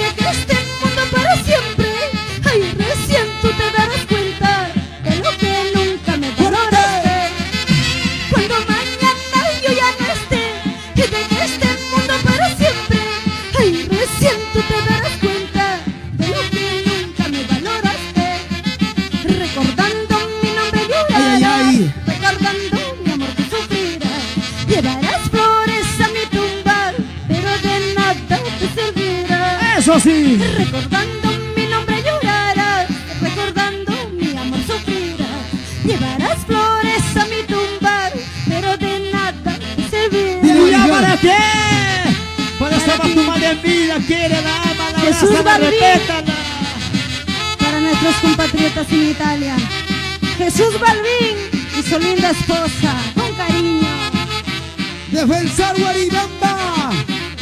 de que este mundo para siempre, ay, recién tú te darás cuenta de lo que nunca me valoraste. Cuando mañana yo ya no esté, de que este mundo para siempre, ay, recién tú te darás cuenta de lo que nunca me valoraste. Recordando mi nombre llorarás, Ay, ay, ay. recordando mi amor que sufrirás. Llevarás flores a mi tumba, pero de nada te servirá. ¡Eso sí! Recordando mi nombre llorarás, recordando mi amor sufrirás. Llevarás flores a mi tumba, pero de nada te servirá. ¿Y ya para qué? Por eso Para más ti. tu madre en vida, quiere la ama, la Jesús abraza, la Balbín. respétala. Para nuestros compatriotas en Italia, Jesús Balbín y su linda esposa, con cariño. Defensor Guaribamba.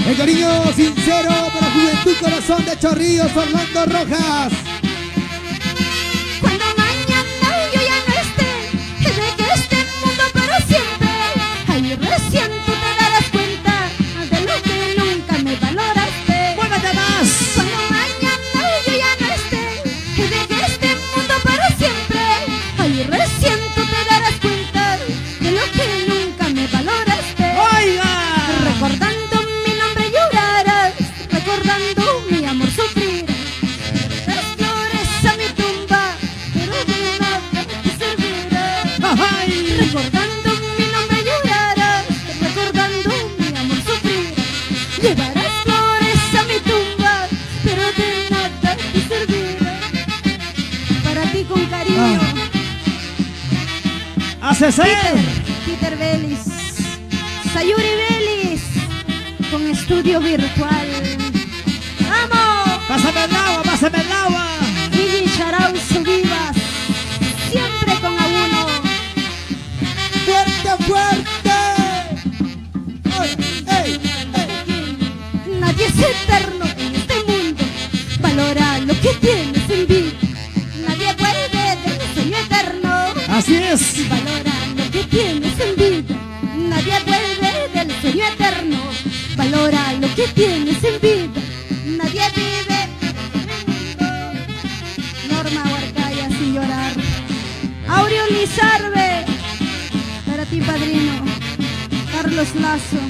El cariño sincero para Juventud Corazón de Chorrillos, Orlando Rojas. Cuando mañana yo ya no esté, de que este mundo para siempre, ahí recién tú te darás cuenta de lo que nunca me valoraste. ¡Muévete más! Cuando mañana yo ya no esté, de que este mundo para siempre, ahí recién tú te darás cuenta de lo que nunca me valoraste. ¡Oiga! Recordando mi nombre llorarás, recordando mi amor sufrirás. Las flores a mi tumba, pero de nada te servirá. ¡Ay! Recordando mi nombre llorarás, recordando mi amor sufrirás. Llevarás flores a mi tumba, pero de nada te servirá. Para ti con cariño, ¡Hace ser! Peter Vélez, Sayuri Vélez, con estudio virtual. ¡Vamos! ¡Pásame el agua, pásame el agua! Gigi Charauzo Vivas, siempre con a uno. ¡Fuerte, fuerte! ¡Ay, ey, ey! Nadie es eterno en este mundo. Valora lo que tienes en vida. Nadie vuelve del sueño eterno. ¡Así es! Valora lo que tienes en vida. Nadie vuelve del sueño eterno. Valora lo que tienes en vida. Nadie vive en el mundo. Norma Huarcaya sin llorar. Aureo Lizarbe, para ti padrino. Carlos Lazo,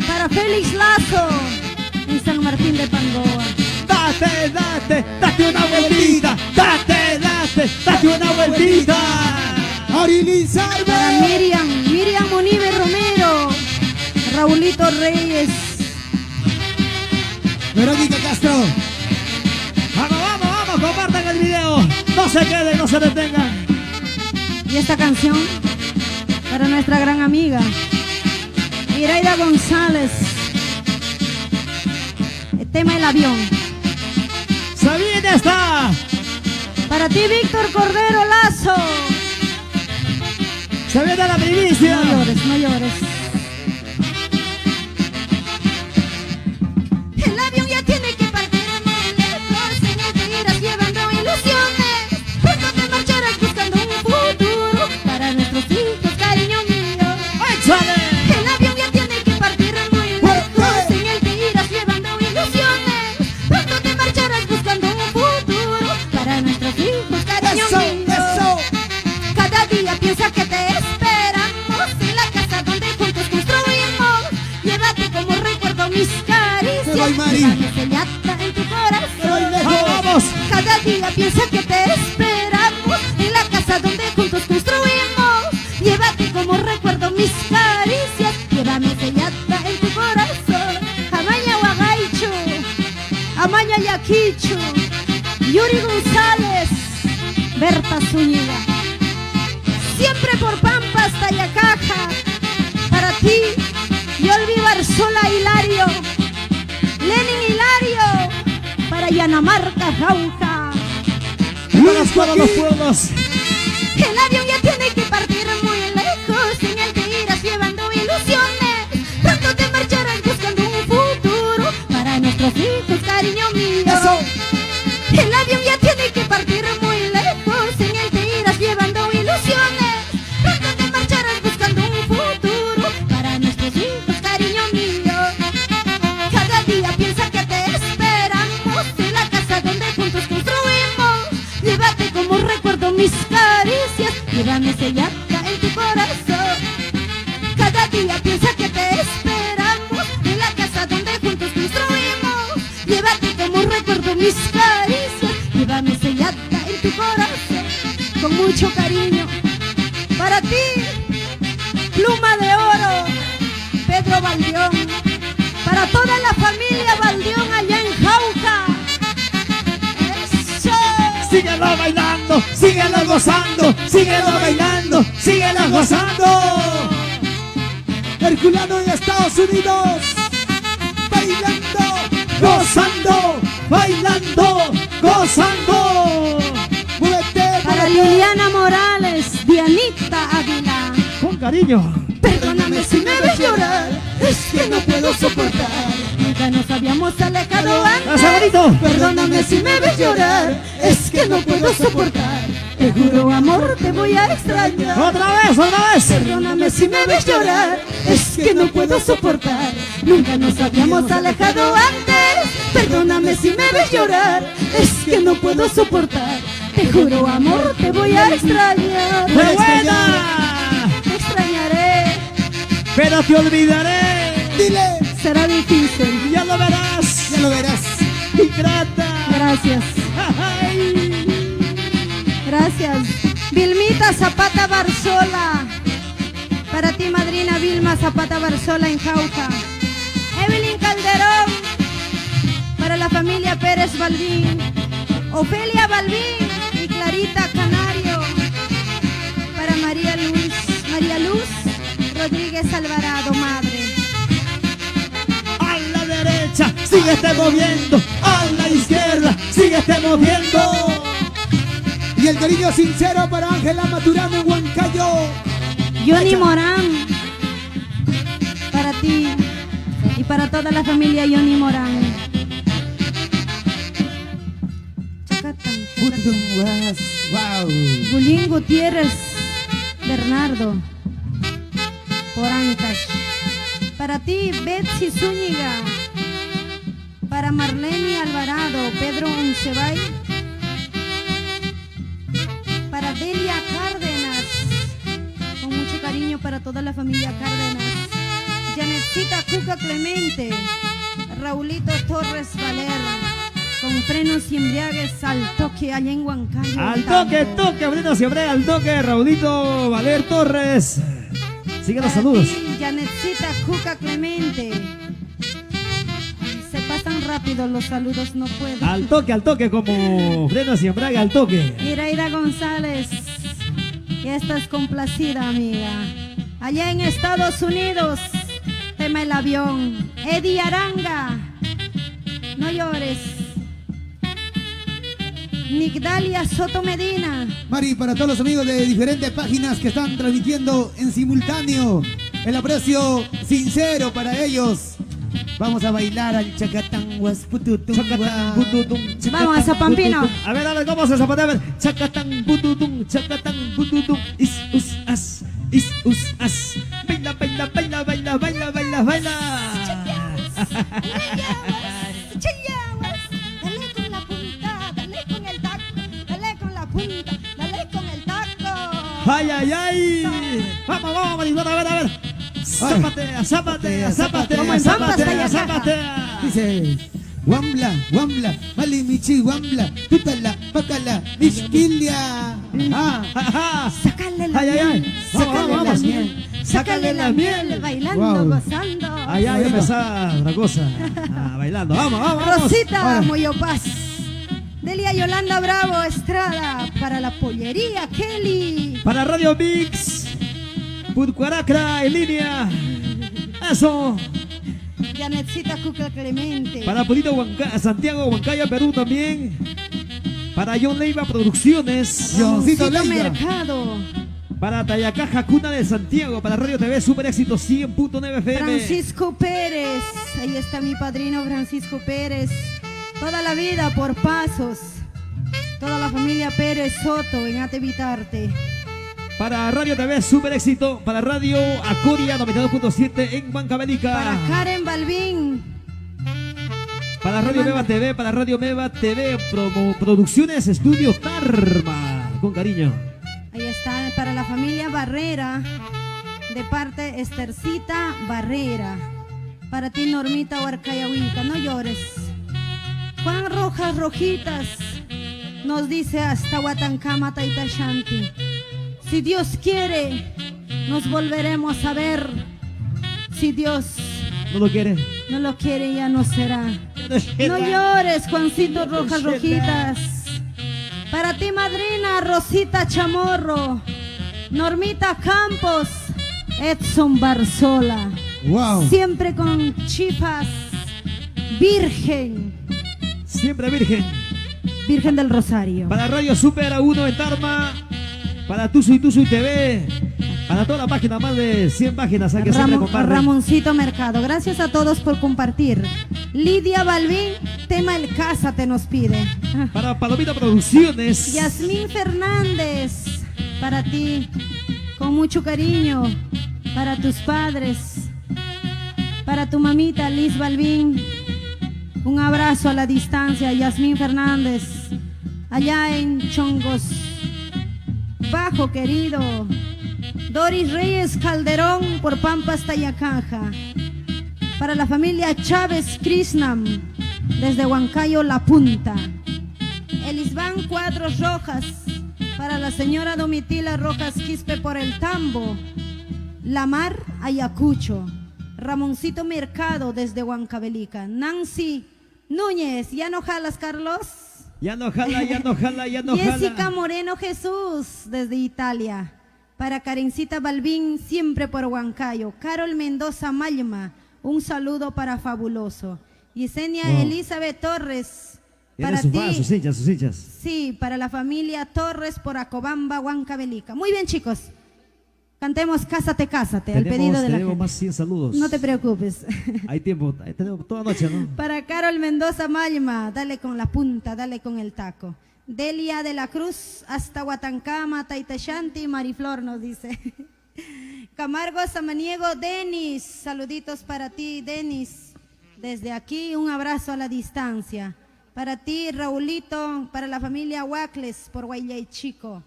para Félix Lazo, en San Martín de Pangoa. ¡Date, date! ¡Date una vueltita! ¡Date, date! ¡Date una vueltita! Aurili Para Sarbe. Miriam Monive Romero, Raulito Reyes. Verónica Castro. ¡Vamos, vamos, vamos! ¡Compartan el video! ¡No se queden, no se detengan! Y esta canción para nuestra gran amiga Iraida González. El tema El Avión. ¡Se viene esta! Para ti Víctor Cordero Lazo. ¡Se viene la primicia! No llores, no llores. El avión ya tiene que partir muy lejos, en el que irás llevando ilusiones. Pronto te marcharás buscando un futuro para nuestros hijos, cariño mío. ¡Échale! El avión ya tiene que partir muy lejos, en el que irás llevando ilusiones. Guaymari. Llévame sellada en tu corazón. ¡Vamos! Cada día piensa que te esperamos en la casa donde juntos construimos. Llévate como recuerdo mis caricias. Llévame sellada en tu corazón. Amaya Wagaichu, Amaya Yaquichu, Yuri González, Berta Zúñiga. Siempre por Pampas, Tayacaja. Para ti, Yolvi Barzola Hilario, Lenin Hilario. Para Yanamarca, Jauja. Para los pueblos. El avión ya tiene que partir muy lejos. En él te irás llevando ilusiones. Pronto te marcharás buscando un futuro para nuestros hijos, cariño mío. Eso. El avión ya tiene que partir muy lejos. En él te irás llevando ilusiones. Pronto te marcharás buscando un futuro para nuestros hijos, cariño mío. Cada día piensa que te esperamos en la casa donde juntos construimos. Llévate como recuerdo mis caricias. Llévame sellada en tu corazón. Cada día piensa que te esperamos en la casa donde juntos construimos. Llévate como recuerdo mis caricias. Llévame sellada en tu corazón. Con mucho cariño para ti, Pluma de Oro, Pedro Valdión. Para toda la familia Valdión allá en Jauja. ¡Eso! Síguelo bailando, síguelo gozando, síguelo bailando, síguelo gozando. Herculano en Estados Unidos, bailando, gozando, bailando, gozando. Muévete, Para muévete. Liliana Morales, Dianita Águila. Con cariño. Perdóname si me ves llorar, es que no puedo soportar. Nunca nos habíamos alejado ¡Más antes. bonito! Perdóname si me ves llorar, es que no puedo soportar. Te juro, amor, te voy a extrañar. Otra vez, otra vez. Perdóname si me ves llorar, es que no puedo soportar. Nunca nos habíamos alejado antes. Perdóname si me ves llorar, es que no puedo soportar. Te juro, amor, te voy a extrañar. ¡Qué buena! Te extrañaré, Pero te olvidaré. Dile, será difícil. Ya lo verás. ya lo verás. Ingrata. Gracias, Ay. gracias. Vilmita Zapata Barzola. Para ti, madrina Vilma Zapata Barzola en Jauja. Evelyn Calderón. Para la familia Pérez Balbín. Ofelia Balbín y Clarita Canario. Para María Luz Rodríguez Alvarado, madre. A la derecha, síguete moviendo. A la izquierda, síguete moviendo. Y el cariño sincero para Ángela Maturano en Huancayo. Johnny Morán. Para ti y para toda la familia Johnny Morán. Chacatán, chacatán. Wow. Bulín Gutiérrez Bernardo por Ancash. Para ti, Betsy Zúñiga. Para Marlene Alvarado, Pedro Oncebay. Para Delia Cárdenas, con mucho cariño para toda la familia Cárdenas. Janetcita Cuca Clemente. Raulito Torres Valera, con frenos y embriagues al toque allá en Huancayo. Al toque, toque, Brito siempre al toque. Raulito Valer Torres. Sigue los saludos. Janetcita Cuca Clemente. Se pasan rápido los saludos, no puedo. Al toque, como frenos y embrague, al toque. Iraida González, ya estás complacida, amiga. Allá en Estados Unidos, tema el avión. Eddie Aranga, no llores. Nigdalia Soto Medina. Mari, para todos los amigos de diferentes páginas que están transmitiendo en simultáneo, el aprecio sincero para ellos. Vamos a bailar al chacatán guaspututum. Chacatán, bututum, chacatán, Vamos a Zapampino. bututum. A ver, ¿cómo se zapatea? A ver, chacatán, bututum, chacatán, bututum. Is, us, as, is, us, as. Baila, baila, baila, baila, baila, baila, baila. Chillaguas, dale con la punta, dale con el taco, dale con la punta, dale con el taco. Ay, ay, ay. Vamos, vamos, Maribel, a ver, a ver. Zapatea, zapatea, zapatea, Como en Pampas, zapatea, Tayacaja. zapatea. Dice, Wambla, Wambla, Malimichi, Wambla, Tutala, Pacala, Mishkilia. Ah, Ajá. Sácale la Ay, ay, ay. miel, Vamos, sácale vamos, la vamos. miel, sácale la miel, bailando, Wow. gozando. Allá ya empezaba otra cosa. Ah, bailando. Vamos, vamos, vamos. Rosita Ahora. Moyopaz, Delia Yolanda Bravo Estrada, para la pollería Kelly. Para Radio Mix. Putcuaracra en línea. Eso. Janetcita Cuca Clemente. Para Purito Santiago, Huancaya, Perú también. Para John Leiva Producciones. Johncito Ramoncito Leiva. Mercado. Para Tayacaja, Cuna de Santiago. Para Radio TV, Super Éxito 100.9 FM. Francisco Pérez. Ahí está mi padrino Francisco Pérez. Toda la vida por pasos. Toda la familia Pérez Soto en Atevitarte. Para Radio TV, Super Éxito. Para Radio Acoria 92.7 en Huancavelica. Para Karen Balvin. Para Radio Meva TV, para Radio Meva TV, Producciones Estudio Tarma. Con cariño. Ahí está para la familia Barrera. De parte Estercita Barrera. Para ti Normita Huarcayahuica, no llores. Juan Rojas Rojitas nos dice hasta Huatancama Taitashanti. Si Dios quiere, nos volveremos a ver. Si Dios ¿No lo quiere? no lo quiere, ya no será. No llores, Juancito Rojas Rojitas. Para ti, madrina Rosita Chamorro, Normita Campos, Edson Barzola. Wow. Siempre con chifas, Virgen, Siempre virgen. Virgen del Rosario. Para Radio Super A1 en Tarma. Para Tuzu y TV. Para toda la página, más de 100 páginas. Hay que siempre comparten. Ramoncito Mercado, gracias a todos por compartir. Lidia Balvin, tema El Cásate nos pide. Para Palomita Producciones. Yasmín Fernández, para ti, con mucho cariño, para tus padres, para tu mamita Liz Balvin, un abrazo a la distancia, Yasmín Fernández, allá en Chongos Bajo, querido. Doris Reyes Calderón, por Pampas, Tayacaja. Para la familia Chávez Krishnam, desde Huancayo La Punta. Elisbán Cuadros Rojas, para la señora Domitila Rojas Quispe por el Tambo. Lamar Ayacucho. Ramoncito Mercado desde Huancavelica. Nancy Núñez, ¿ya no jalas, Carlos? Ya no jala, ya no jala, ya no Jessica jala. Moreno Jesús desde Italia. Para Karencita Balvin, siempre por Huancayo. Carol Mendoza Malma, un saludo para Fabuloso. Yesenia Wow. Elizabeth Torres, Tiene para sus ti. fans, sus hinchas, sus hinchas. Sí, para la familia Torres por Acobamba, Huancavelica. Muy bien, chicos. Cantemos Cásate, Cásate, al pedido de la tenemos gente. más 100 saludos. No te preocupes. Hay tiempo, tenemos toda noche, ¿no? Para Carol Mendoza Malma, dale con la punta, dale con el taco. Delia de la Cruz, hasta Huatancama, Taitashanti, Mariflor nos dice. Camargo Samaniego, Denis, saluditos para ti, Denis. Desde aquí, un abrazo a la distancia. Para ti, Raulito, para la familia Huacles, por Guaylay Chico.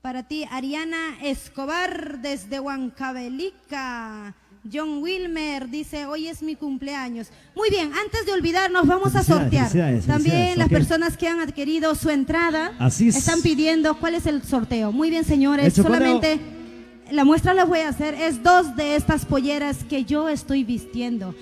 Para ti, Ariana Escobar, desde Huancavelica. John Wilmer dice, hoy es mi cumpleaños. Muy bien, antes de olvidarnos, vamos a Felicidades, sortear. felicidades, También felicidades, las ok. personas que han adquirido su entrada Así es. están pidiendo cuál es el sorteo. Muy bien, señores, El chocolate. solamente la muestra la voy a hacer. Es 2 de estas polleras que yo estoy vistiendo.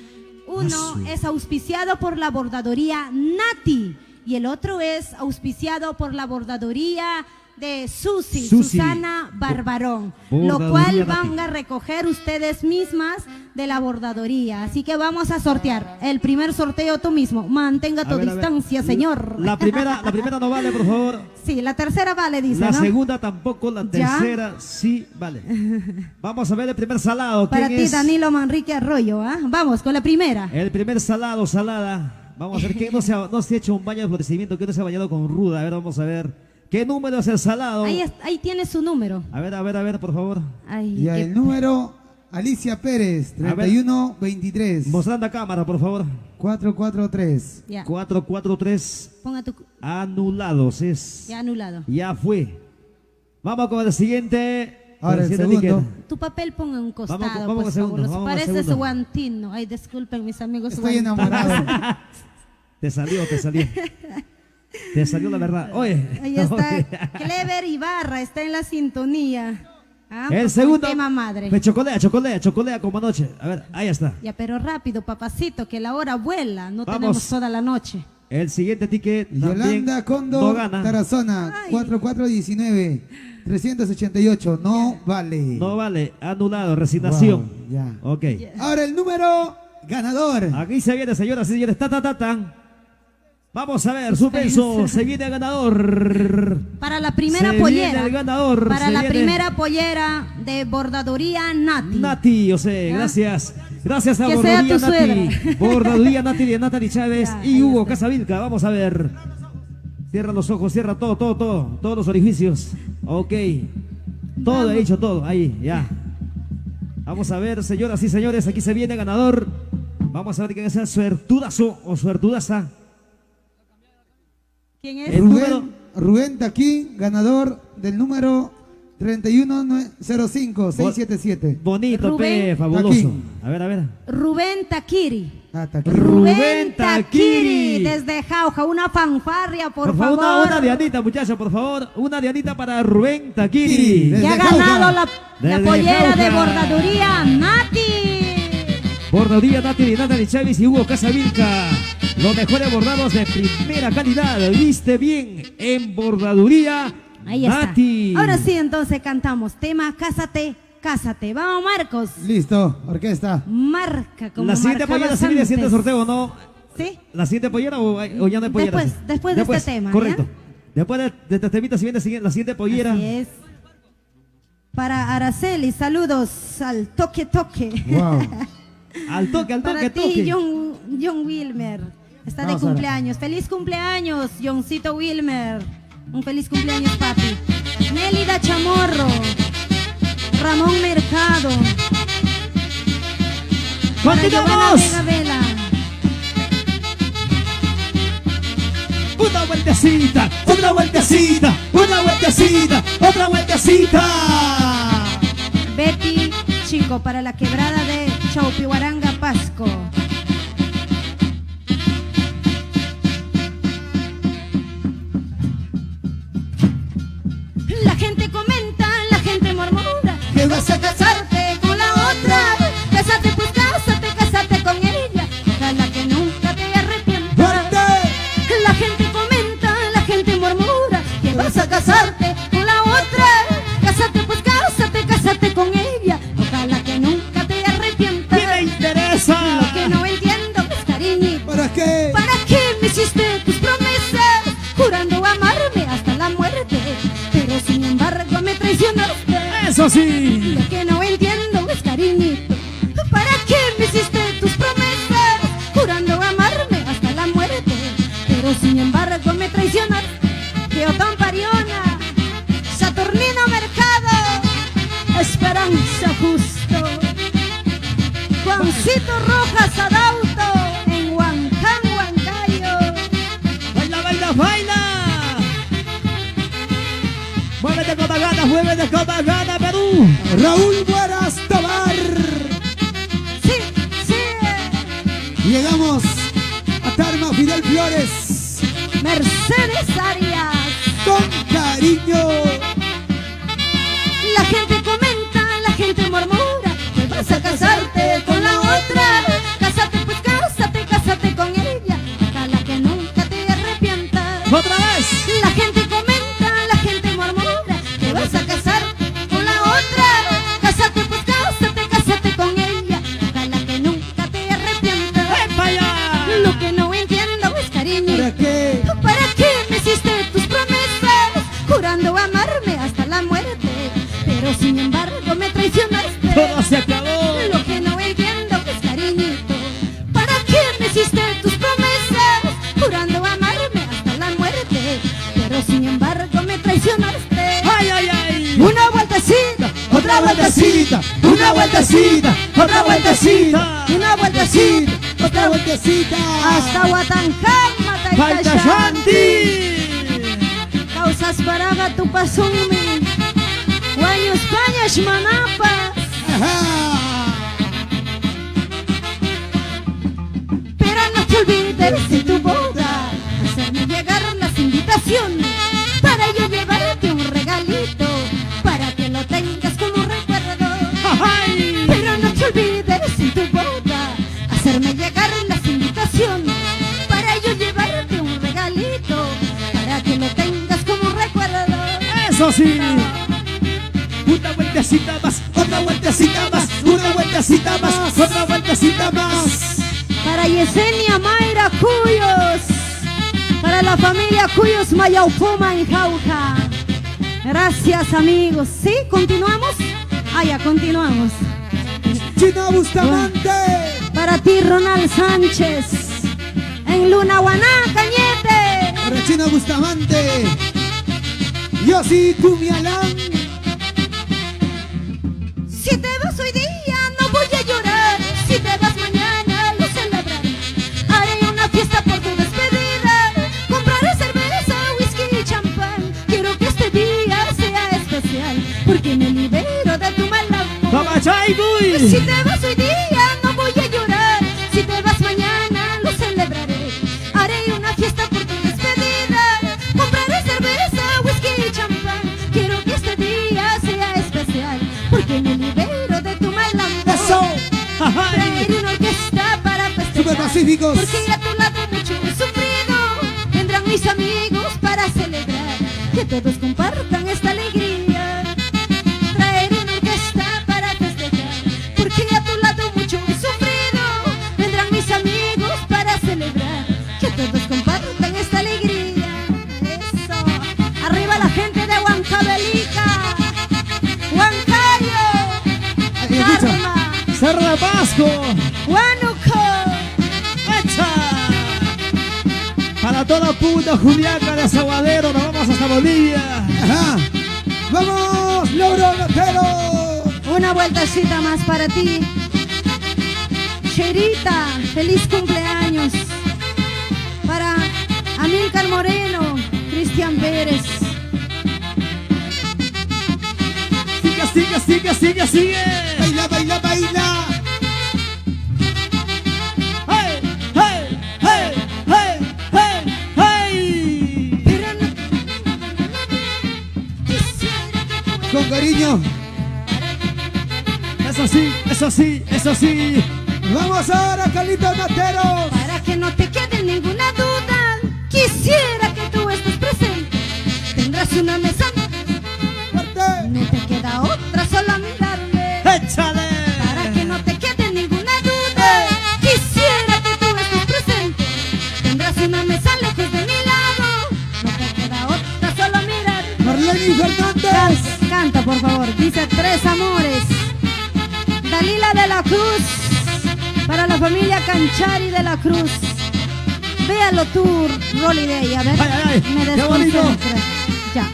Uno Asu. es auspiciado por la bordadoría Nati y el otro es auspiciado por la bordadoría de Susi. Susana Barbarón, lo Bordadoría cual Nati. van a recoger ustedes mismas de la bordadoría. Así que vamos a sortear. El primer sorteo tú mismo. Mantenga tu A ver, a ver. distancia, señor. La primera no vale, por favor. Sí, la tercera vale, dice, La ¿no? segunda tampoco, la ¿Ya? tercera sí vale. Vamos a ver el primer salado. Para ¿Quién ti, es? Danilo Manrique Arroyo, ¿ah? Vamos con la primera. El primer salado, salada. Vamos a ver quién no se ha hecho un baño de florecimiento, quién no se ha bañado con ruda. A ver, vamos a ver. ¿Qué número es el salado? Ahí tiene su número. A ver, por favor. Ay, Y qué- el número, Alicia Pérez, A ver. 3123 Mostrando a cámara, por favor. 443. Ya, 443 ponga tu... anulados. Es. Ya anulado. Ya fue. Vamos con el siguiente. Ahora el Siguiente segundo. etiqueta. Tu papel ponga un costado, Vamos con pues, segundo, fabuloso. vamos con Pareces segundo. guantino. Ay, disculpen mis amigos Estoy guantinos. enamorado. Te salió. Te salió la verdad. Oye. Ahí está Oye. Clever Ibarra, está en la sintonía. Ah, El pues, segundo. tema madre. Me chocolea como anoche. A ver, ahí está. Ya, pero rápido, papacito, que la hora vuela. No Vamos. tenemos toda la noche. El siguiente ticket también Yolanda Condo, no gana. Tarazona, Ay. 4419, 388. No vale. No vale, anulado, resignación. Wow, ya. Ok. Ahora el número ganador. Aquí se viene, señoras y señores. Tan. Vamos a ver, suspenso. Se viene el ganador. Para la primera Se pollera. viene el ganador. Para se la viene primera pollera de bordaduría Nati. Nati, gracias. Gracias a Que sea Bordaduría tu Nati. suegra. Bordaduría Nati de Natalie Chávez Ya, y ahí Hugo está. Casavilca. Vamos a ver. Cierra los ojos, cierra todo. Todos los orificios. Ok. Todo, he dicho todo. Ahí, ya. Vamos a ver, señoras y señores. Aquí se viene ganador. Vamos a ver quién es el suertudazo o suertudaza. ¿Quién es? El número. Rubén Taquín, ganador del número 3105677. Bonito, Rubén. pe, fabuloso. Aquí. A ver. Rubén Takiri. Ah, Taquín. Rubén Takiri. Desde Jauja, una fanfarria, por favor, favor. una dianita, muchachos, por favor. Una dianita para Rubén Takiri. Sí, Que ha desde ganado Jauja. la Desde pollera de Jauja. bordaduría Nati. Bordaduría Nati de Natalie Chávez y Hugo Casavilca. Los mejores bordados de primera calidad. Viste bien en bordaduría Ahí está. Nati. Ahora sí, entonces cantamos. Tema Cásate, Cásate. Vamos, Marcos. Listo, orquesta. Marca como La siguiente marcabas pollera se viene haciendo el antes. sorteo, ¿no? ¿Sí? ¿La siguiente pollera o ya no hay pollera? Después de este tema, Correcto. Después de este temita se viene la siguiente pollera. Así es. Para Araceli, saludos al toque. Wow. Al toque, Para ti, John Wilmer. Está de Vamos, Sara. cumpleaños. Feliz cumpleaños, Johncito Wilmer. Un feliz cumpleaños, papi. Nélida Chamorro. Ramón Mercado. Para Giovanna ¡Continuamos! Vega Vela. Una vueltecita, otra vueltecita, otra vueltecita. Betty Chico para la quebrada de Chaupihuaranga, Pasco. La gente comenta, la gente murmura que vas a casarte con la otra. Cásate pues cásate con ella. Ojalá que nunca te arrepientas. ¡Fuerte! La gente comenta, la gente murmura que vas a casarte con la otra. Cásate pues cásate con ella. Ojalá que nunca te arrepientas. ¿Qué me interesa? Lo que no entiendo es cariñito. ¿Para qué? ¿Para qué me hiciste tus promesas? Jurando amarme hasta la muerte. Pero sin embargo me traicionaste. Eso sí. Lo que no entiendo es cariñito. ¿Para qué me hiciste tus promesas? Jurando amarme hasta la muerte. Pero sin embargo me traicionaste. Teotón Pariona, Saturnino Mercado, Esperanza Justo, Juancito Rojas Adauto, en Huancán, Huancayo. Baila. Muévete con más ganas, Perú. Raúl Buenas Tobar. Sí, Llegamos a Tarma Fidel Flores. Mercedes Arias. Con cariño. La gente comenta, la gente murmura que vas a casarte con la otra. Cásate pues cásate con ella. Ojalá que nunca te arrepientas. Otra vez. La gente comenta, la gente murmura que vas a casarte con la otra. Cásate pues cásate con ella. Ojalá que nunca te arrepientas. ¡Ven para allá! Lo que no entiendo es cariño. ¿Para qué? ¿Para qué me hiciste tus promesas? Jurando amarme hasta la muerte. Pero sin embargo me traicionaste. Todo se acabó. Lo que no entiendo es cariñito. ¿Para qué me hiciste tus promesas? Jurando amarme hasta la muerte. Pero sin embargo me traicionaste. ¡Ay! Una vueltecita, Otra vueltecita. Una vueltecita. Otra vueltecita. Una vueltecita. Otra vueltecita. hasta Huatancán, ¡Falta Mataitachanti. Shanti! Causas paraga tu pasumi. Guayos España, Xmanapas. Ajá. Pero no te olvides de tu boda, hacerme llegar las invitaciones, para yo llevarte un regalito, para que lo tengas como recuerdo. ¡Ay! Pero no te olvides de tu boda, hacerme llegar las invitaciones, para yo llevarte un regalito, para que lo tengas como recuerdo. ¡Eso sí! Una vueltecita más, otra vueltecita más, una vueltecita más, otra vueltecita más. Para Yesenia Mayra Cuyos, para la familia Cuyos Mayaupoma en Jauja. Gracias, amigos. ¿Sí? ¿Continuamos? Ah, ya, continuamos. Chino Bustamante. Para ti, Ronald Sánchez, en Lunahuaná, Cañete. Para Chino Bustamante. Yossi Tumialán. Si te vas hoy día, no voy a llorar. Si te vas mañana, lo celebraré. Haré una fiesta por tu despedida. Compraré cerveza, whisky y champán. Quiero que este día sea especial, porque me libero de tu mal amor. ¡Toma, Chaibuy! Si te vas hoy día, no voy a llorar. Si te vas mañana, lo celebraré. Haré una fiesta por tu despedida. Compraré cerveza, whisky y champán. Quiero que este día sea especial, porque me libero de tu mal amor. Eso. Traeré una orquesta para festejar, Super Pacíficos. porque a tu lado mucho he sufrido. Vendrán mis amigos para celebrar, que todos compartan esta alegría. Traeré una orquesta para festejar, porque a tu lado mucho he sufrido. Vendrán mis amigos para celebrar, que todos compartan esta alegría. Eso. Arriba la gente de Huancavelica, Huancayo, Ahí escucha. Carma, ¡Cerro de Pasco! Huánuco. ¡Echa! Para toda puta Juliaca de Aguadero, nos vamos hasta Bolivia. Ajá. Vamos, Logro Lotero. Una vueltecita más para ti. Cherita, feliz cumpleaños. Para Amílcar Moreno, Cristian Pérez. Sigue, sigue, sigue, sigue, sigue. Baila, baila, baila. ¡Hey, hey, hey, hey, hey, hey! Pero no quisiera que tú Con cariño. Eso sí, eso sí, eso sí. Vamos ahora, Carlitos Lotero. para que no te quede ninguna duda, quisiera que tú estés presente. Tendrás una mesa, Fuerte. no te queda otra, solo mirarme. ¡Échale! Para que no te quede ninguna duda, quisiera que tú estés presente. Tendrás una mesa lejos de mi lado, no te queda otra, solo mirar. Marlene Fernández. Canta, por favor. Dice Tres Amores. Dalila de la Cruz, para la familia Canchari de la Cruz. Véalo tú, Rolly Day, a ver. Ay, ay, ay, Me qué bonito. desconcentra. Ya,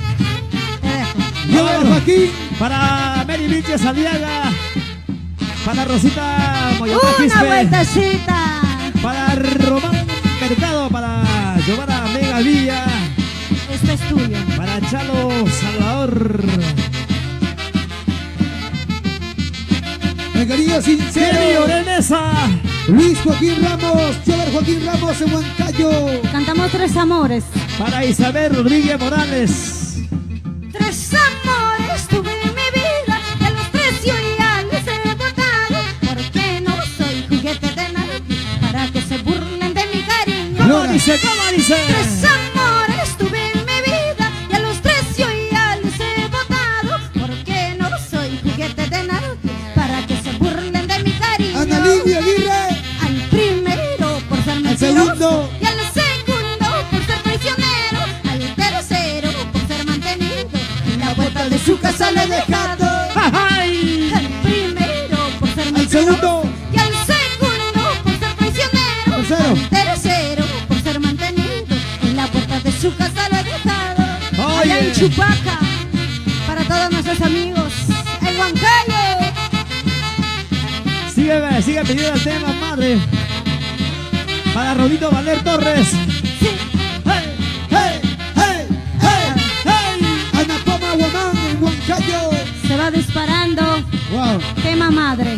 te dejo. Yo, Joaquín. Para Mary Vilches Aliaga. Para Rosita Moyana Una Quispe. vueltecita. Para Román Mercado. Para Giovanna Mega Villa. Este es tuyo. Para Chalo Salvador. El cariño Jenny sincero. Orenesa. Luis Joaquín Ramos. Chover Joaquín Ramos en Huancayo. Cantamos Tres Amores. Para Isabel Rodríguez Morales. Tres amores tuve en mi vida, y a los tres yo ya les he votado, porque no soy juguete de nadie, para que se burlen de mi cariño. ¿Cómo Lora. dice? ¿Cómo dice? Tres amores tuve en mi vida, y a los tres yo ya les he votado, porque no soy juguete de nadie, para que se burlen de mi cariño. Ana Lidia Aguirre. Al primero por ser Al mentiroso, segundo. y al segundo por ser traicionero, al tercero por ser mantenido, en la puerta de su casa le he dejado. ¡Ay! Al primero por ser Al mentiroso, segundo. y al segundo por ser traicionero, Tercero. al tercero por ser mantenido, en la puerta de su casa le he dejado. Oye. Allá en Chupaca, para todos nuestros amigos, en Huancayo. Sigue pidiendo el tema, madre. Para Rodito Valer Torres. Sí. ¡Hey! ¡Hey! ¡Hey! ¡Hey! ¡Hey! Ana Poma Guamán en Huancayo. Se va está disparando. Wow. Tema madre.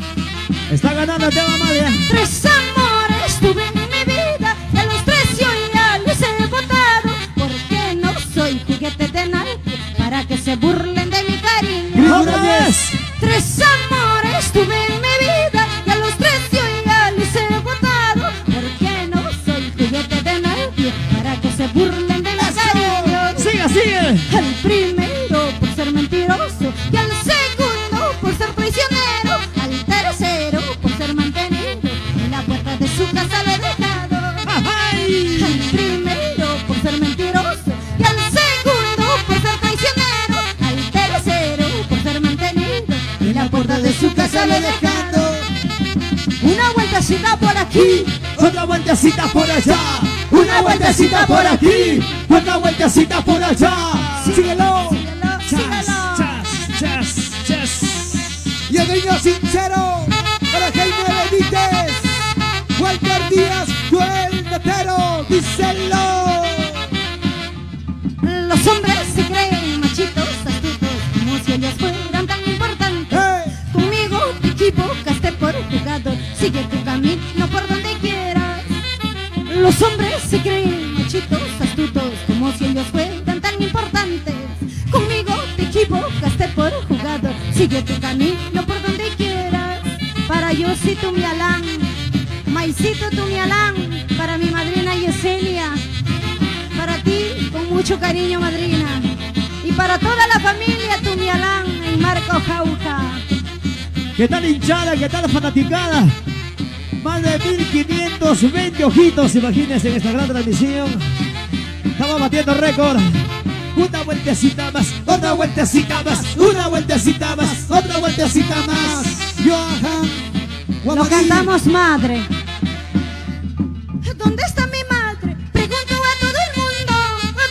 Está ganando el tema, madre. 3 amores tuve en mi vida y a los 3 yo ya les he votado. Porque no soy juguete de nadie para que se burlen de mi cariño. ¡Otra vez! 3 amores tuve en mi vida y a los 3 yo ya les he votado. Porque no soy juguete de nadie para que se burlen de mi cariño. ¡Sigue, sigue! Al primero por ser mentiroso y al segundo por ser traicionero, al tercero por ser mantenido, en la puerta de su casa lo he dejado. ¡Ay! Al primero por ser mentiroso y al segundo por ser traicionero, al tercero por ser mantenido, en la puerta de su casa lo he dejado. Una vueltecita por aquí, Otra vueltecita por allá, una vueltecita por aquí, otra vueltecita por allá. Síguelo. síguelo, síguelo. Chas, chas. Y el cariño sincero para Jaime Benítez, Walter Díaz, Joel Natero, díselo. Los hombres se creen machitos astutos, como si ellos fueran tan importantes. ¡Hey! Conmigo te equivocaste por jugador, sigue tu camino por donde quieras. Los hombres se creen machitos astutos, como si ellos fueran tan importantes. Conmigo te equivocaste por jugador, sigue tu camino por donde quieras. Para yo sí tu mi Alán, Maicito tu mi Alán, para mi madrina Yesenia. Para ti, con mucho cariño, madrina. Y para toda la familia, tu mi Alán y Marco Jauja. ¿Qué tal hinchada? ¿Qué tal fanaticada? Más de 1520 ojitos, imagínense, en esta gran transmisión. Estamos batiendo récord. Una vueltecita más, otra vueltecita más, una vueltecita más, otra vueltecita más. Johan Lo Guamarí. cantamos, madre. ¿Dónde está mi madre? Pregunto a todo el mundo.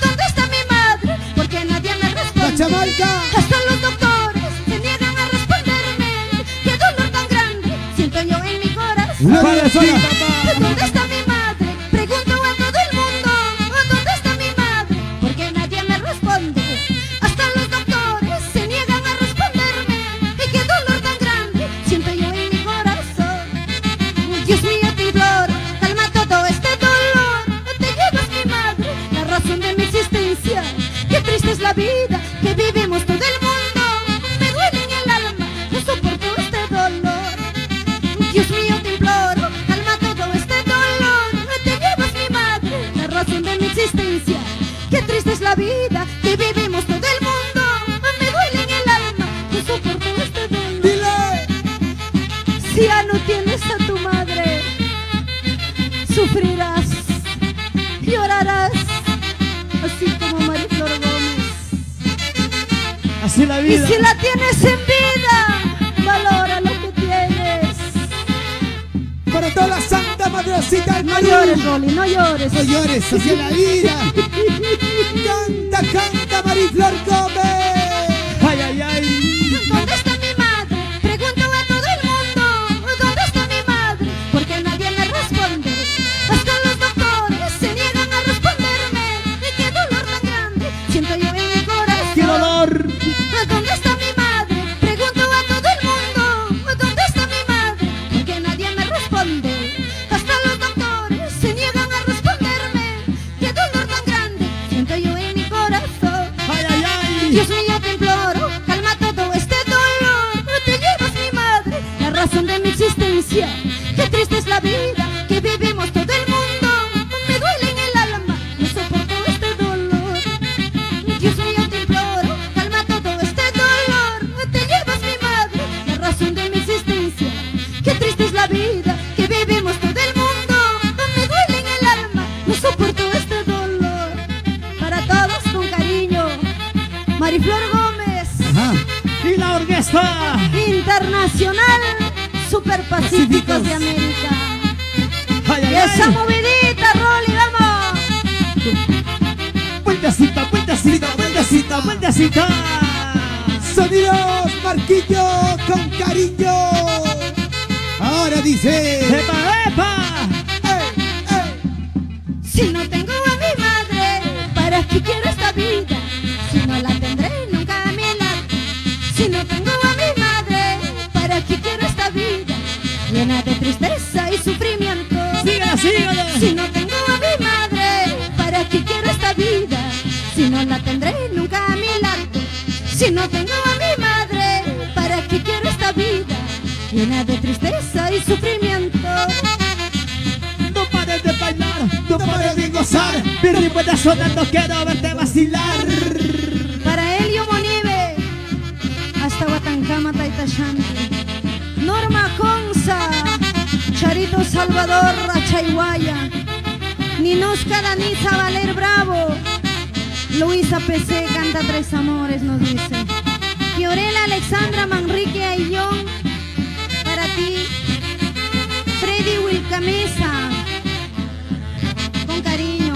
¿Dónde está mi madre? Porque nadie me La responde. Chamalca. Hasta los doctores se niegan a responderme. Qué dolor tan grande siento yo en mi corazón. La Padrecita, Virgencita. ¿Dónde está mi madre? Pregunto a todo el mundo. ¿Dónde está mi madre? Porque nadie me responde. Hasta los doctores se niegan a responderme. Y qué dolor tan grande siento yo en mi corazón. Dios mío, te imploro, calma todo este dolor. Te llevas mi madre, la razón de mi existencia. Qué triste es la vida que vivimos todo el mundo. Me duele en el alma, no soporto este dolor. Dios mío, te imploro, calma todo este dolor. Te llevas mi madre, la razón de mi existencia. Qué triste es la vida que vivimos todo el mundo. Me duele en el alma, no soporto este dolor. Dile. Si ya no tienes a tu madre, sufrirás, llorarás, así como Mariflor Gómez. así la Y vida. si la tienes en vida, valora lo que tienes. Para toda la Santa Madrecita del No Perú. llores, Rolly, no llores. No llores, así es la vida. Canta, canta, Mariflor Gómez. Ay, ay, ay. ¿Dónde está mi madre? Pregunto a todo el mundo. ¿Dónde está mi madre? Porque nadie me responde. Hasta los doctores se niegan a responderme. Y qué dolor tan grande siento yo en mi corazón. ¡Qué dolor! ¿Dónde está mi madre? Pregunto a todo el mundo. ¿Dónde está mi madre? Porque nadie me responde. Hasta los doctores se niegan a responderme. Qué dolor tan grande siento yo en mi corazón. ¡Ay, ay, ay! Dios mío, te imploro, calma todo este dolor. Te llevas mi madre, la razón de mi existencia. Qué triste es la vida que vivimos todo el mundo. Me duele en el alma, no soporto este dolor. Dios mío, te imploro, calma todo este dolor. Te llevas mi madre, la razón de mi existencia. Qué triste es la vida que vivimos todo el mundo. Me duele en el alma, no soporto este dolor. Para todos con cariño, Mariflor Gómez, Ajá. ¡Y la orquesta! Internacional Super Pacíficos de América. ¡Ay, Y ay, esa ay! movidita, Rolly, vamos. ¡Vueltecita, vueltecita, vueltecita, vueltecita! Sonidos Marquillo con cariño. Ahora dice. ¡Epa, epa! ¡Ey, ey! Si no tengo a mi madre, ¿para qué quiero esta vida? Si no la tendré nunca a mi lado. Si no tengo a Si no tengo a mi madre, ¿para qué quiero esta vida llena de tristeza y sufrimiento? No pares de bailar, no pares de gozar. Mi ritmo está sonando, quiero verte vacilar. Para Elio Monive, hasta Huatancama, Taitashanti, Norma Conza, Charito Salvador, Achaiguaya, Ninosca Danisa Valer Bravo, Luisa PC canta Tres Amores, nos dice. Fiorella Alexandra Manrique Ayllón, para ti. Freddy Wilcamesa, con cariño,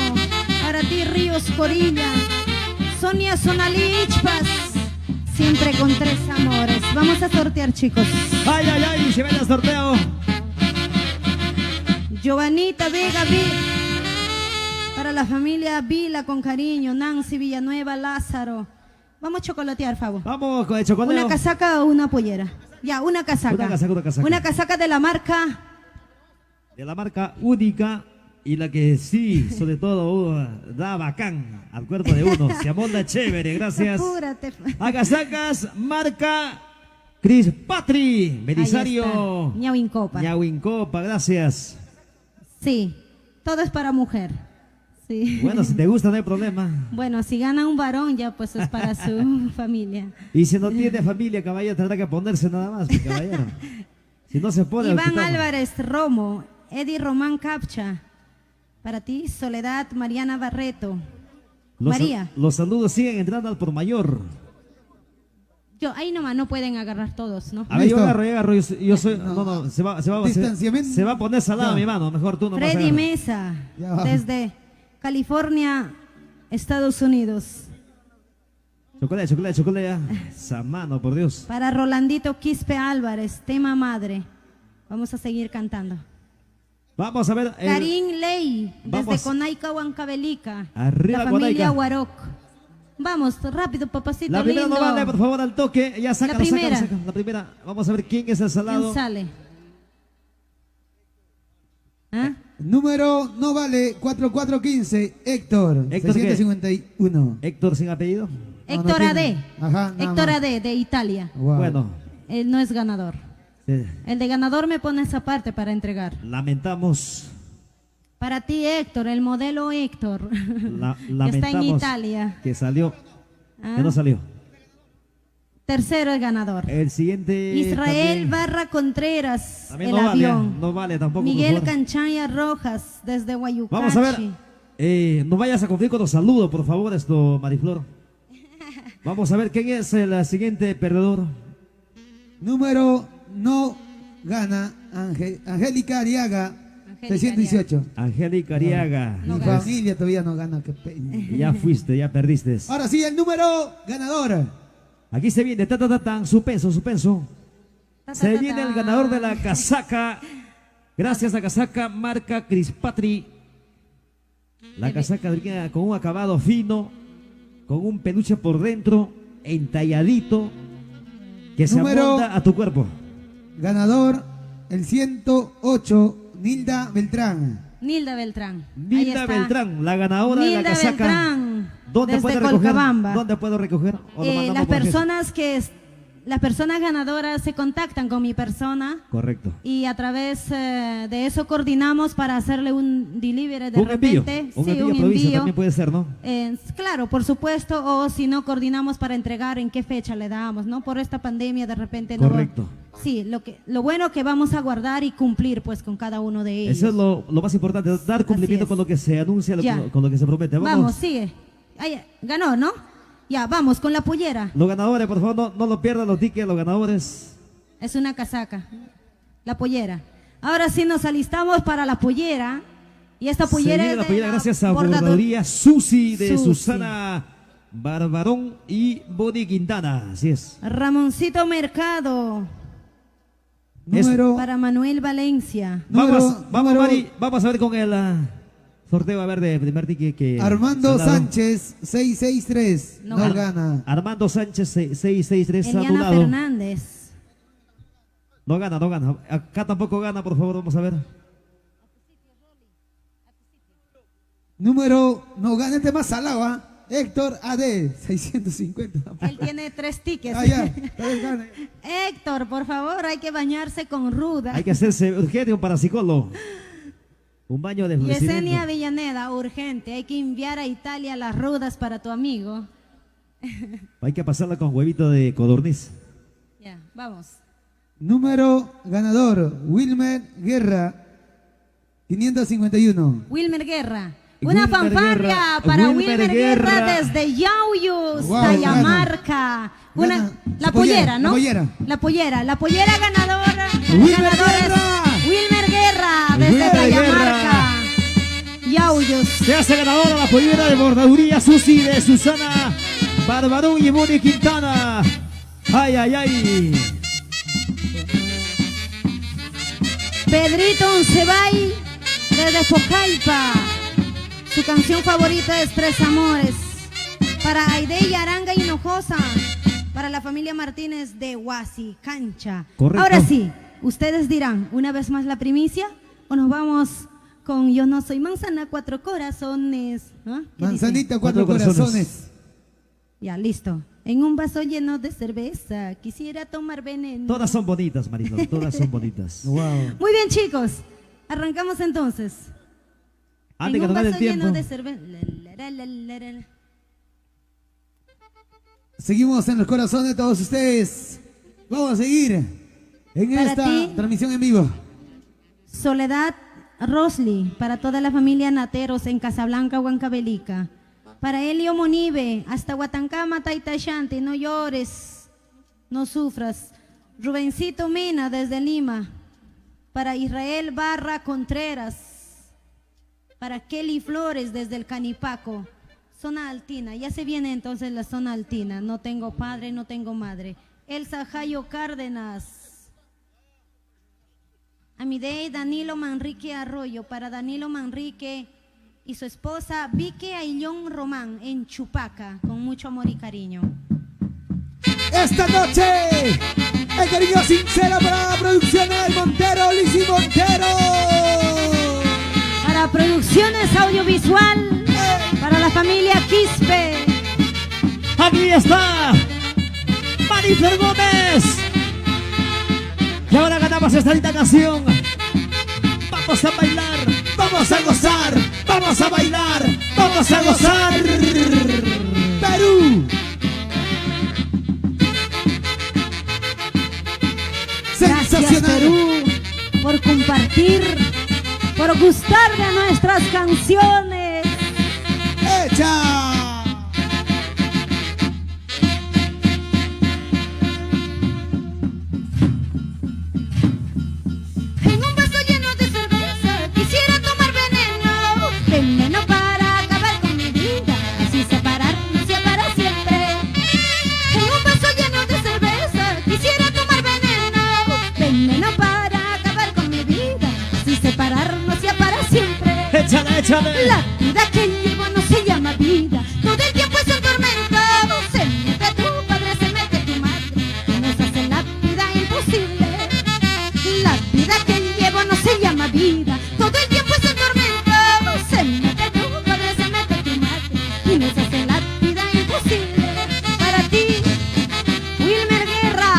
para ti. Ríos Corilla, Sonia Sonalí Ichpas, siempre con Tres Amores. Vamos a sortear, chicos. Ay, ay, ay, se viene el sorteo. Giovanita Vega Vil, para la familia Vila con cariño. Nancy Villanueva Lázaro. Vamos a chocolatear, Fabo. Vamos con el chocolate. ¿Una casaca o una pollera? Ya, una casaca. Una casaca, una casaca. Una casaca de la marca. De la marca única y la que sí, sobre todo, da bacán al cuerpo de uno. Se amolda chévere, gracias. Apúrate. Agasacas, marca Cris Patri, Belisario. Ñauincopa. Ñauincopa, gracias. Sí, todo es para mujer. Sí. Bueno, si te gusta no hay problema. Bueno, si gana un varón ya pues es para su familia. Y si no tiene familia, caballero, tendrá que ponerse nada más, caballero. Si no se pone, lo Iván quitamos. Álvarez Romo, Eddie Román Capcha. Para ti, Soledad Mariana Barreto. María. Los saludos siguen entrando al por mayor. Ahí nomás no pueden agarrar todos, ¿no? A ver, yo Listo. agarro, yo soy, no, se va Distanciamiento. se va a poner salada Ya. mi mano, mejor tú no vas a Freddy agarrar. Mesa, Ya va. desde California, Estados Unidos. Chocolate, esa mano, por Dios. Para Rolandito Quispe Álvarez, tema madre. Vamos a seguir cantando. Vamos a ver. Karim Ley, desde vamos. Conaica, Huancavelica. Arriba, la familia Conaica. Huaroc. Vamos, rápido, papacito La primera lindo. no vale, por favor, al toque. Ya saca, La primera. La primera. Vamos a ver quién es el salado. ¿Quién sale? ¿Ah? Número no vale 4415, Héctor. Héctor, ¿qué? 651. Héctor sin apellido. Héctor tiene. AD. Ajá, nada Héctor más. AD, de Italia. Wow. Bueno, Él no es ganador. eh, El de ganador me pone esa parte para entregar. lamentamos. Para ti, Héctor, el modelo Héctor. que está en Lamentamos Italia. que salió. ¿Ah? Que no salió. Tercero el ganador. El siguiente. Israel también- Barra Contreras, también el no vale, avión. no vale tampoco. por Miguel favor. Canchaya Rojas, desde Guayucachi. Vamos a ver. No vayas a cumplir con los saludos, por favor, Mariflor. Vamos a ver quién es el siguiente perdedor. Número no gana Angélica Ariaga, Angélica 618. Angélica Ariaga. No Mi gana. familia todavía no gana. Qué pena. Ya fuiste, ya perdiste. Ahora sí, el número ganador. Aquí se viene, tan, suspenso. Ta, ta, Se ta, viene ta. el ganador de la casaca. Gracias a casaca marca Cris Patri. La casaca viene con un acabado fino, con un peluche por dentro, entalladito, que se Número- amolda a tu cuerpo. Ganador, el 108, Nilda Beltrán. Nilda Beltrán. Ahí Nilda está. Beltrán, la ganadora de la Nilda casaca. Beltrán, ¿Dónde desde puedo recoger? Colcabamba. ¿Dónde puedo recoger? ¿O lo mandamos Las por Facebook? personas las personas ganadoras se contactan con mi persona Correcto. y a través de eso coordinamos para hacerle un delivery de Un envío. repente. Un Sí, envío un a provincia envío. también puede ser, ¿no? Claro, por supuesto, o si no coordinamos para entregar en qué fecha le damos, ¿no? Por esta pandemia de repente no. Correcto. Sí, lo bueno que vamos a guardar y cumplir pues con cada uno de ellos. Eso es lo más importante, dar cumplimiento es. con lo que se anuncia, Ya. con lo que se promete. Vamos, sigue. Ahí, ganó, ¿no? Ya, vamos con la pollera. Los ganadores, por favor, no lo pierdan los tickets, los ganadores. Es una casaca. La pollera. Ahora sí nos alistamos para la pollera. Y esta Se pollera viene es la de pollera la gracias a bordador- Bordaduría Susi de Susi. Susana Barbarón y Body Quintana. Así es. Ramoncito Mercado. Número, Para Manuel Valencia. número, Vamos, número- Mari, vamos a ver con el sorteo a ver de primer ticket que Armando salado. Sánchez, 663. No No, gana. gana. Armando Sánchez 663 Eliana saludado. Fernández. No gana. Acá tampoco gana, por favor, vamos a ver. Número no gana, este más salado, ¿ah? Héctor AD, 650. Él tiene 3 tickets. Ah, ya. Está bien, gana. Héctor, por favor, hay que bañarse con ruda. Hay que hacerse urgente un parapsicólogo. Un baño de Yesenia florecimiento. Villaneda, urgente. Hay que enviar a Italia las rudas para tu amigo. Hay que pasarla con huevito de codorniz. Ya, vamos. Número ganador, Wilmer Guerra, 551. Wilmer Guerra. Una Wilmer fanfarria Guerra. para Wilmer Wilmer Guerra, Guerra. desde Yauyos, Wow, Cayamarca. Gana La su pollera, ¿no? la pollera. La pollera ganadora. Wilmer ganadora es Guerra. Wilmer Guerra, desde Wilmer Cayamarca. Yauyos. Se hace ganadora la pollera de bordaduría Susi de Susana Barbarú y Moni Quintana. Ay, ay, ay. Pedrito Oncebay, desde Pocaipa. Su canción favorita es Tres Amores. Para Aide Aranga Hinojosa. Para la familia Martínez de Huasi, Cancha. Correcto. Ahora sí, ustedes dirán, una vez más la primicia, o nos vamos con Yo no soy manzana, 4 corazones. ¿Ah? ¿Qué dice? Manzanita, 4 Cuatro corazones. corazones. Ya, listo. En un vaso lleno de cerveza, quisiera tomar veneno. Todas son bonitas, Marisol. Todas son bonitas. Wow. Muy bien, chicos. Arrancamos entonces. Antes En que un tomar el vaso lleno tiempo. de cerveza. La. Seguimos en los corazones de todos ustedes. Vamos a seguir en Para esta ti. transmisión en vivo. Soledad Rosli, para toda la familia Nateros en Casablanca, Huancavelica. Para Elio Monive, hasta Huatancama, Taitachante, no llores, no sufras. Rubencito Mena, desde Lima. Para Israel Barra Contreras. Para Kelly Flores, desde el Canipaco. Zona Altina, ya se viene entonces la zona altina. No tengo padre, no tengo madre. Elsa Jayo Cárdenas. Amidei Danilo Manrique Arroyo, para Danilo Manrique y su esposa Vicky Aillón Román en Chupaca, con mucho amor y cariño. Esta noche, el cariño sincero para Producciones Montero, Lizzy Montero. Para Producciones Audiovisual, para la familia Quispe. Aquí está Marifer Gómez. Y ahora ganamos esta linda canción. Vamos a bailar, vamos a gozar, vamos a bailar, vamos a gozar. Perú. Gracias, Sensacional. Perú, por compartir, por gustar de nuestras canciones. Hecha. En un vaso lleno de cerveza quisiera tomar veneno, veneno para acabar con mi vida, así separarnos ya para siempre. En un vaso lleno de cerveza quisiera tomar veneno, veneno para acabar con mi vida, así separarnos ya para siempre. Échale, échale. La vida que llevo no se llama vida, todo el tiempo es un tormento. Se mete tu padre, se mete tu madre, y nos hace la vida imposible. La vida que llevo no se llama vida, todo el tiempo es un tormento. Se mete tu padre, se mete tu madre, y nos hace la vida imposible. Para ti, Wilmer Guerra,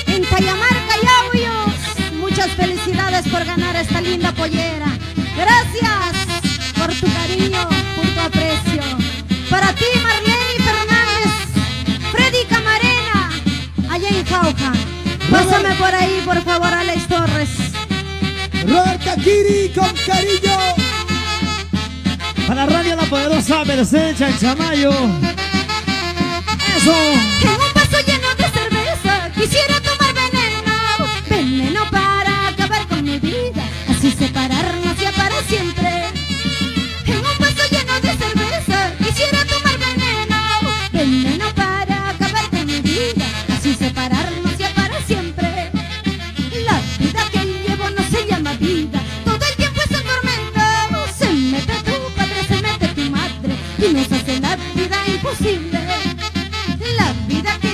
en Cayamarca y Auyos, muchas felicidades por ganar esta linda pollera. Gracias por tu cariño, por tu aprecio. Para ti, Marlene Fernández, Freddy Camarena, allá en Jauja. Pásame por ahí, por favor, Alex Torres. Roberta Kiri con cariño. Para Radio La Poderosa Mercedes Chanchamayo. Eso. En un vaso lleno de cerveza quisiera tomar veneno, veneno para acabar con mi vida, así separarnos ya para siempre. En un vaso lleno de cerveza quisiera tomar veneno, veneno para acabar con mi vida, así separarnos ya para siempre. La vida que llevo no se llama vida, todo el tiempo es un tormento. Se mete tu padre, se mete tu madre, y nos hace la vida imposible. La vida que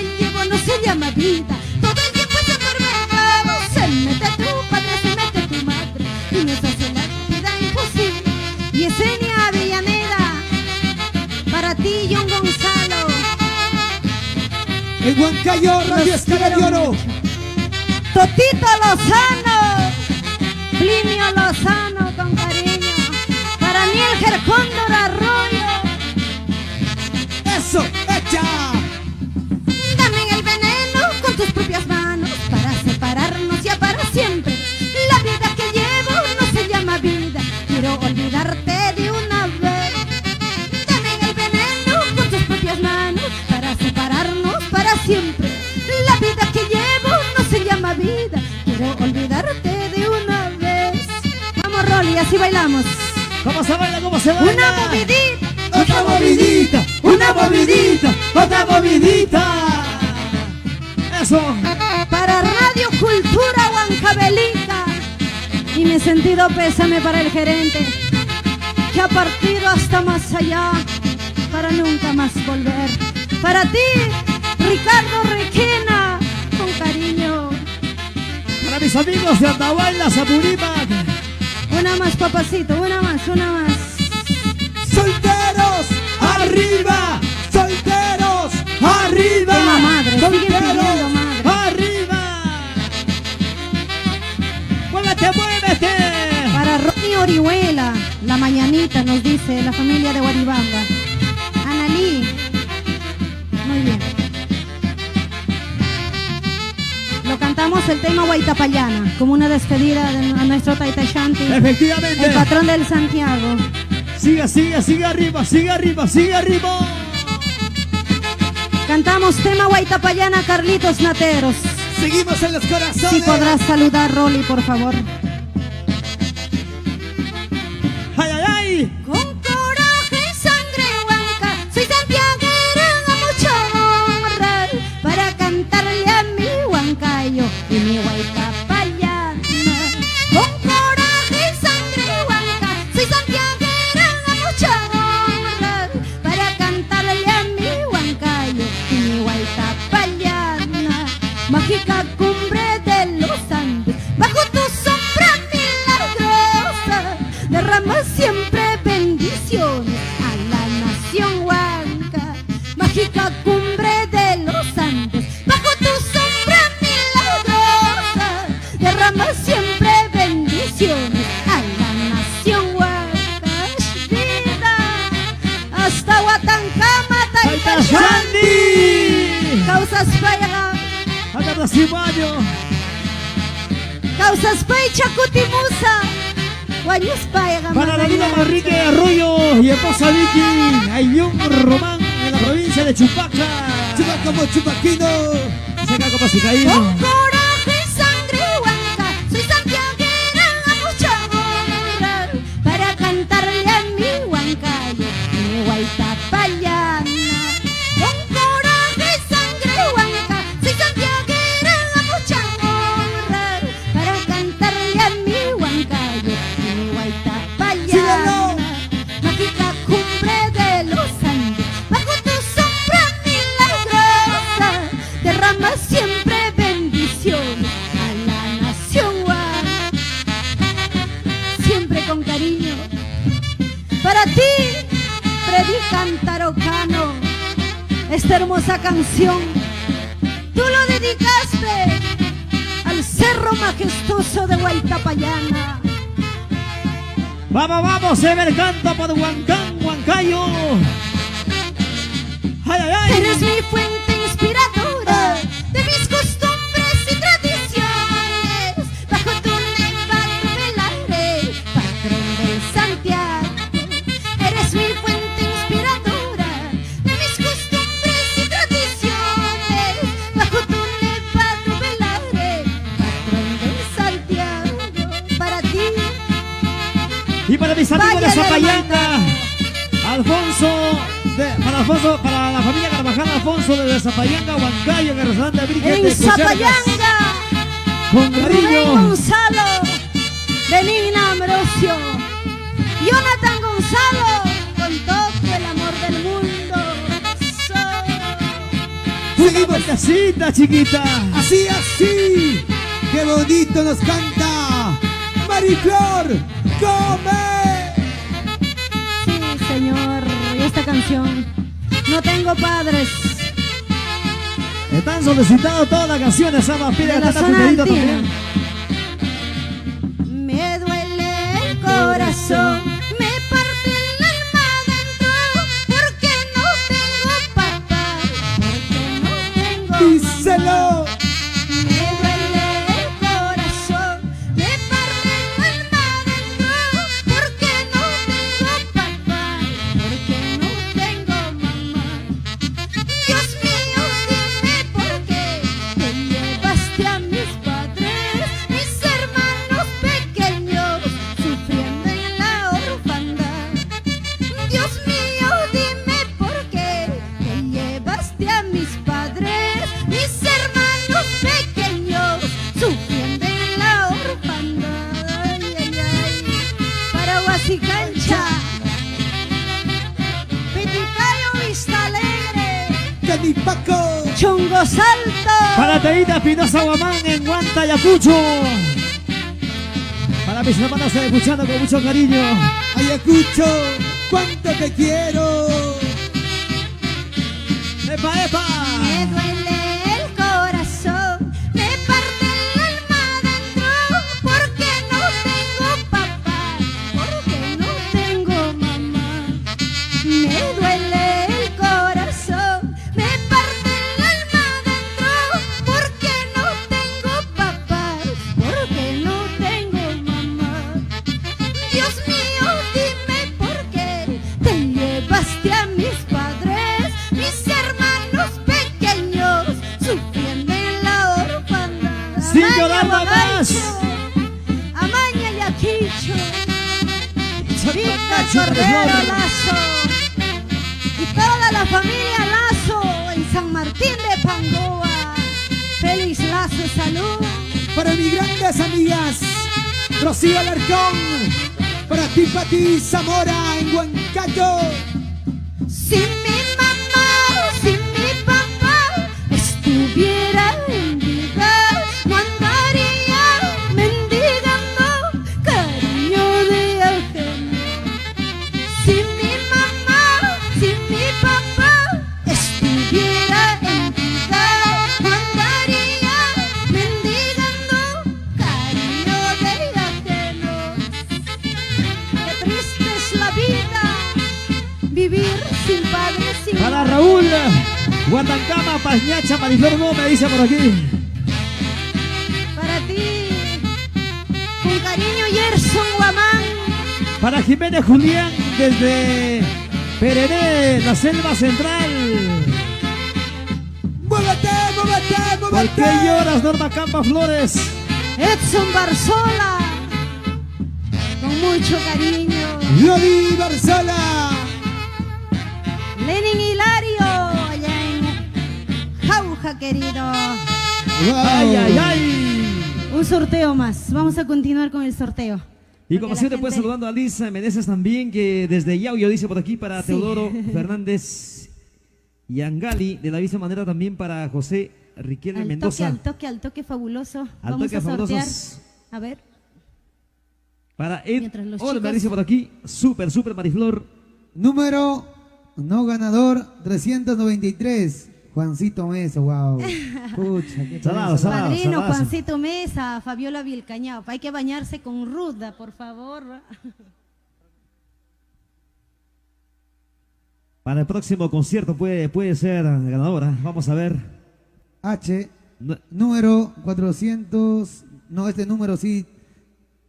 En Huancayo, Radio Los Escala de quiero Oro. mucho. Totito Lozano, Plinio Lozano con cariño, para Níger Cóndor Arroyo. Eso, echa. Dame el veneno con tus propias manos para separarnos ya para siempre. La vida que llevo no se llama vida, quiero olvidarte de una vez. Dame el veneno con tus propias manos para separarnos para siempre. La vida que llevo no se llama vida, quiero olvidarte de una vez. Vamos, Rolly, así bailamos. ¿Cómo se baila? ¿Cómo se baila? Una movidita. Otra movidita, una movidita, otra movidita. Eso. Para Radio Cultura Huancavelica. Y mi sentido pésame para el gerente, que ha partido hasta más allá para nunca más volver. Para ti, Ricardo Requena, con cariño. Para mis amigos de Andahuayla, Zapurímac. Una más, papacito, una más, una más. Solteros, arriba. Solteros, arriba. Tema madre, siguen Solteros, pidiendo madre. arriba. Muévete, muévete. Para Ronnie Orihuela, la mañanita nos dice la familia de Guaribamba. Analí, muy bien. Lo cantamos el tema Guaitapayana, como una despedida a nuestro Taita Shanti, Efectivamente. el patrón del Santiago. Sigue, sigue, sigue arriba, sigue arriba, sigue arriba. Cantamos tema Guaitapayana, Carlitos Nateros. Seguimos en los corazones. Si podrás saludar, Rolly, por favor. ¡Ay, ay, ay! Con coraje y sangre huanca, soy santiaguera a mucho honrar, para cantarle a mi huancayo y mi Guaitapayana. Con coraje y sangre huanca, soy santiaguera a mucho honrar, para cantarle a mi huancayo y mi Guaitapayana. Mágica cumbre de los Andes, bajo tu sombra milagrosa, derrama siempre bendiciones a la nación huanca. Mágica cumbre de los Andes, bajo tu sombra milagrosa, derrama siempre bendiciones a la nación huanca. Vida hasta Huatancama, ¡Taita Taita Shanti! causas paya, ¡Agarra Cimaño! causas pay Chacutimusa, guayus paya. Para la vida Manrique Arroyo y esposa Vicky Ayun Román en la provincia de Chupaca. Chupa como chupaquino. Seca como si caído. Con coraje y sangre huanca, soy santiaguera a mucho honrar, para cantarle a mi huancayo y mi Guaitapayana. Con coraje y sangre huanca, soy santiaguera a mucho honrar, para cantarle a mi huancayo y mi Guaitapayana. Mágica cumbre de los Andes, bajo tu sombra milagrosa, derrama siempre bendiciones a la nación huanca. Siempre con cariño para ti, Freddy Cantarocano, esta hermosa canción tú lo dedicaste al cerro majestuoso de Guaitapayana. Vamos, vamos, Ever canta por Huancán, Huancayo. ¡Ay, ay, ay! Eres mi fuente inspiradora de mis costumbres y tradiciones. Bajo tu nevado velaré, patrón del Santiago. Eres mi fuente inspiradora de mis costumbres y tradiciones. Bajo tu nevado velaré, patrón del Santiago. Para ti, Y para mis amigos de Valle del Zapayanga, Alfonso, para la familia Carvajal, Alfonso de Zapayanga, Huancayo, que nos dan de Virgen en Zapayanga, con Rubén cariño. Gonzalo, Benigna Ambrosio, Jonathan Gonzalo, con todo el amor del mundo. Una vueltecita, chiquita. Así, así. Qué bonito nos canta Mariflor Gómez. Sí, señor, y esta canción, no tengo padres, Están solicitando todas las canciones, Ama. Pide De que la está zona cumplidito andina. también. Me duele el corazón, me parte el alma dentro, porque no tengo papá, porque no tengo mamá. Díselo. Me duele el corazón, me parte el alma dentro, porque no tengo papá, porque no tengo mamá. Dios mío, dime por qué te llevaste a mis padres, mis hermanos pequeños, sufriendo en la orfandad. Dios mío, dime por qué te llevaste a mis padres, mis hermanos pequeños, sufriendo en la orfandad. Ay, ay, ay. Para Huasicancha, Piticayo, Vista Alegre, Canipaco. Chongo Salto. Para Teíta Pinoza Guamán en Guanta, Ayacucho. Para mis hermanos escuchando con mucho cariño. Ayacucho, cuánto te quiero. ¡Epa, epa! Me duele el corazón, me parte el alma dentro, porque no tengo papá, porque no tengo mamá. Me duele el corazón, me parte el alma dentro, porque no tengo papá, porque no tengo mamá. Dios mío, dime por qué te llevaste a mis padres, mis hermanos pequeños, sufriendo en la orfandad. Sin Amaña, llorar nada más. Guagancho, Amaña y Aquicho, Víctor Nacho Cordero Redor. Lazo y toda la familia Lazo en San Martín de Pangoa. Félix Lazo, salud. Para mis grandes amigas, Rocío Alarcón. Para ti, Pati Zamora en Huancayo. Si mi mamá, si mi papá estuviera en vida, no andaría mendigando cariño de ajeno. Si mi mamá, si mi papá estuviera en vida, no andaría mendigando cariño de ajeno. Qué triste es la vida, vivir sin padre, sin Para madre. Raúl, Guatancama, Pañacha, Mariflor Gómez, dice por aquí. Para ti, con cariño, Gerson Guamán. Para Jiménez Julián, desde Perené, la selva central. ¡Muévete, muévete, muévete! ¿Por qué lloras, Norma Campa Flores? Edson Barzola, con mucho cariño. Loli Barzola. Lenin Hilario, allá en Jauja, querido. ¡Ay, ay, ay! Un sorteo más. Vamos a continuar con el sorteo. Y Porque como la siempre, pues gente- saludando a Lisa Meneses también, que desde Yauyos dice por aquí, para Sí. Teodoro Fernández y Angali, de la misma manera también para José Riquelme Al Mendoza. al toque fabuloso. Al Vamos toque a sortear. fabulosos. A ver. Para Ed Mientras los Olmer chicos- dice por aquí, súper, súper Mariflor. Número no ganador 393. Juancito Mesa, wow. Pucha, qué Salado, prensa. salado. Padrino salazo. Juancito Mesa, Fabiola Vilcañao. Hay que bañarse con ruda, por favor. Para el próximo concierto puede ser ganadora. Vamos a ver. H, No- número 400. No, este número sí.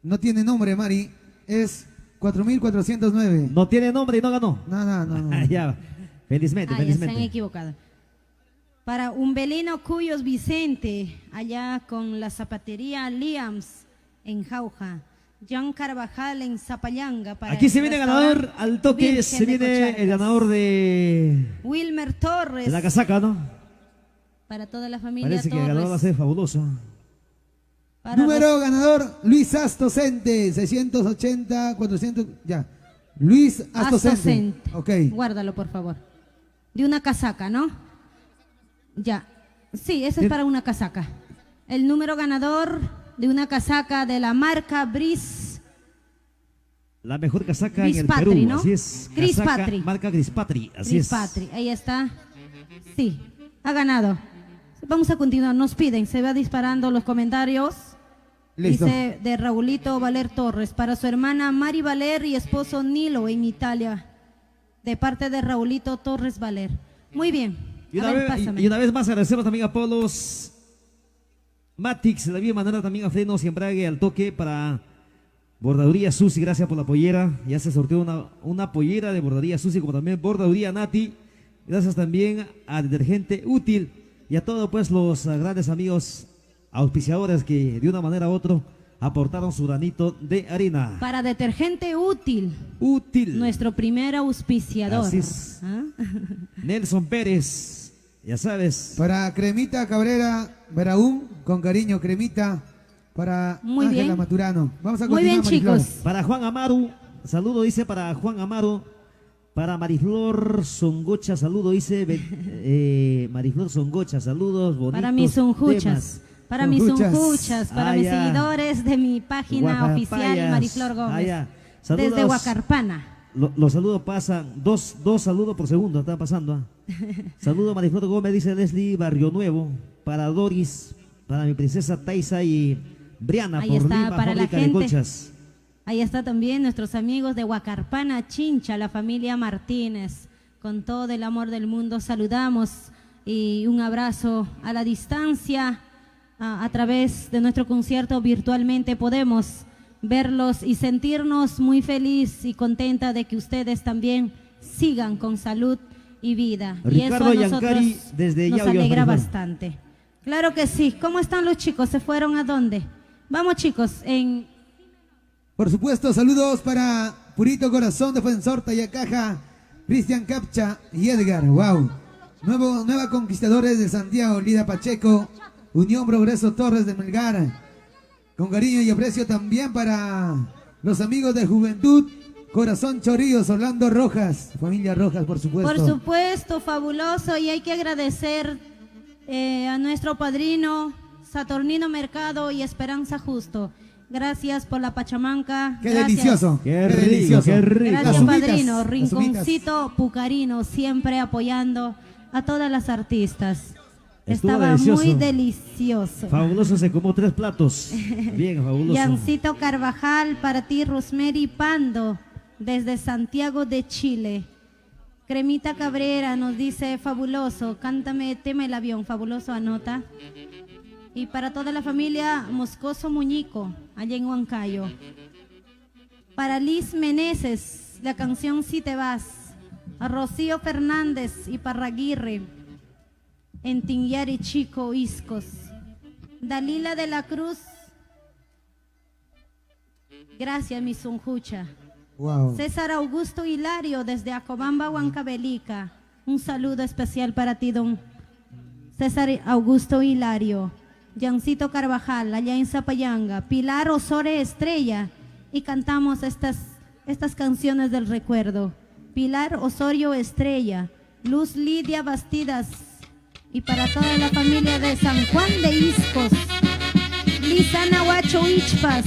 No tiene nombre, Mari. Es 4409. No tiene nombre y no ganó. No, no, no. no. Ya, felizmente, Ah, ya se han felizmente. equivocado. Para Umbelino Cuyos Vicente, allá con la zapatería Liams en Jauja. John Carvajal en Zapallanga. Para Aquí se el viene restaurante ganador al toque, Virgen se de viene Cocharcas. el ganador de Wilmer Torres. la casaca, ¿no? Para toda la familia Parece que el Torres. ganador va a ser fabuloso. Para Número ganador, Luis Astocente. 680, 400. Ya. Luis Astocente. Astocente. Ok. Guárdalo, por favor. De una casaca, ¿no? Ya. Sí, ese es Bien. para una casaca. El número ganador de una casaca de la marca Briz. La mejor casaca Gris en el Patri, Perú, ¿no? así es. Gris Casaca, Patri. marca Gris Patri, así Briz es. Patri. Ahí está. Sí, ha ganado. Vamos a continuar, nos piden, se va disparando los comentarios. Listo. Dice de Raulito Valer Torres, para su hermana Mari Valer y esposo Nilo en Italia, de parte de Raulito Torres Valer. Muy bien. Y A ver, pásame. una vez más agradecemos también a Polos Matix, de la misma manera también a frenos y embrague al toque para bordaduría Susi, gracias por la pollera. Ya se sorteó una pollera de bordaduría Susi, como también bordaduría Nati. Gracias también a Detergente Útil y a todos pues los grandes amigos auspiciadores que de una manera u otra aportaron su granito de arena. Para Detergente Útil, Útil. nuestro primer auspiciador. Así es. ¿Ah? Nelson Pérez, ya sabes. Para Cremita Cabrera Veraún, con cariño, Cremita. Para Muy Ángela bien. Maturano. Vamos a Muy bien, continuar, Mariflor. chicos. Para Juan Amaru, saludo dice para Juan Amaru. Para Mariflor Songocha, saludo dice Mariflor Songocha, saludos bonitos. Para mis sunjuchas. temas. Para mis Sunjuchas. sunjuchas, para mis ya. seguidores de mi página Guacapayas. oficial Mariflor Gómez. Ya. Saludos. Desde Huacarpana. Los saludos pasan, dos saludos por segundo, está pasando. Saludo a Mariflor Gómez, dice Leslie Barrio Nuevo. Para Doris, para mi princesa Taisa y Briana, Ahí por está, Lima, para la fábrica de gente. colchas. Ahí está también nuestros amigos de Huacarpana, Chincha, la familia Martínez. Con todo el amor del mundo saludamos y un abrazo a la distancia. A través de nuestro concierto virtualmente podemos verlos y sentirnos muy feliz y contenta de que ustedes también sigan con salud y vida. Ricardo y eso a Yancari, nosotros desde nos Yauyos, alegra Mariflor. bastante. Claro que sí. ¿Cómo están los chicos? ¿Se fueron a dónde? Vamos, chicos, Por supuesto, saludos para Purito Corazón, Defensor Tayacaja, Cristian Capcha y Edgar. Wow. Nueva Conquistadores de Santiago, Lida Pacheco, Unión Progreso Torres de Melgar. Con cariño y aprecio también para los amigos de Juventud, Corazón Chorillos, Orlando Rojas, familia Rojas, por supuesto. Por supuesto, fabuloso, y hay que agradecer a nuestro padrino Saturnino Mercado y Esperanza Justo. Gracias por la pachamanca. Qué Gracias. delicioso. Qué rico, qué rico. Gracias, Las humitas, padrino. las humitas. Rinconcito Pucarino, siempre apoyando a todas las artistas. Estuvo Estaba delicioso. muy delicioso. Fabuloso, se comió 3 platos. Bien, fabuloso. Yancito Carvajal, para ti, Rosemary Pando, desde Santiago de Chile. Cremita Cabrera nos dice, fabuloso, cántame tema el avión, fabuloso, anota. Y para toda la familia Moscoso Muñico, allá en Huancayo. Para Liz Meneses, la canción Si te vas. A Rocío Fernández y Parraguirre, en Tinyari Chico, Iscos. Dalila de la Cruz, gracias, mi sunjucha. Wow. César Augusto Hilario, desde Acobamba, Huancavelica. Un saludo especial para ti, don César Augusto Hilario. Yancito Carvajal, allá en Zapayanga. Pilar Osore Estrella. Y cantamos estas canciones del recuerdo. Pilar Osorio Estrella. Luz Lidia Bastidas. Y para toda la familia de San Juan de Iscos. Lisana Huacho Ichpas.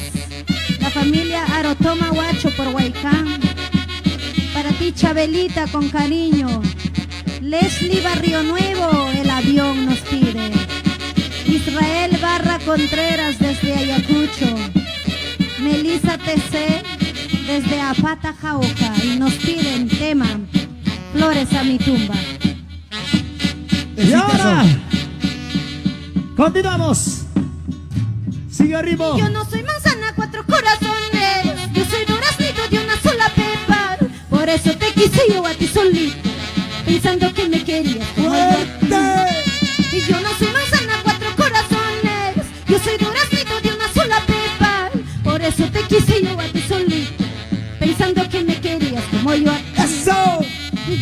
La familia Arotoma Huacho por Huaycán. Para ti, Chabelita, con cariño. Leslie Barrio Nuevo, el avión nos pide. Israel Barra Contreras desde Ayacucho. Melissa TC desde Apata, Jauja. Y nos piden tema Flores a mi tumba. Y ahora, continuamos. Sigue el ritmo. Yo no soy manzana, 4 corazones. Yo soy duraznito de una sola pepa. Por eso te quise yo a ti solito, pensando que me querías como yo. Y yo no soy manzana, 4 corazones. Yo soy duraznito de una sola pepa. Por eso te quise yo a ti solito, pensando que me querías como yo. ¡Eso!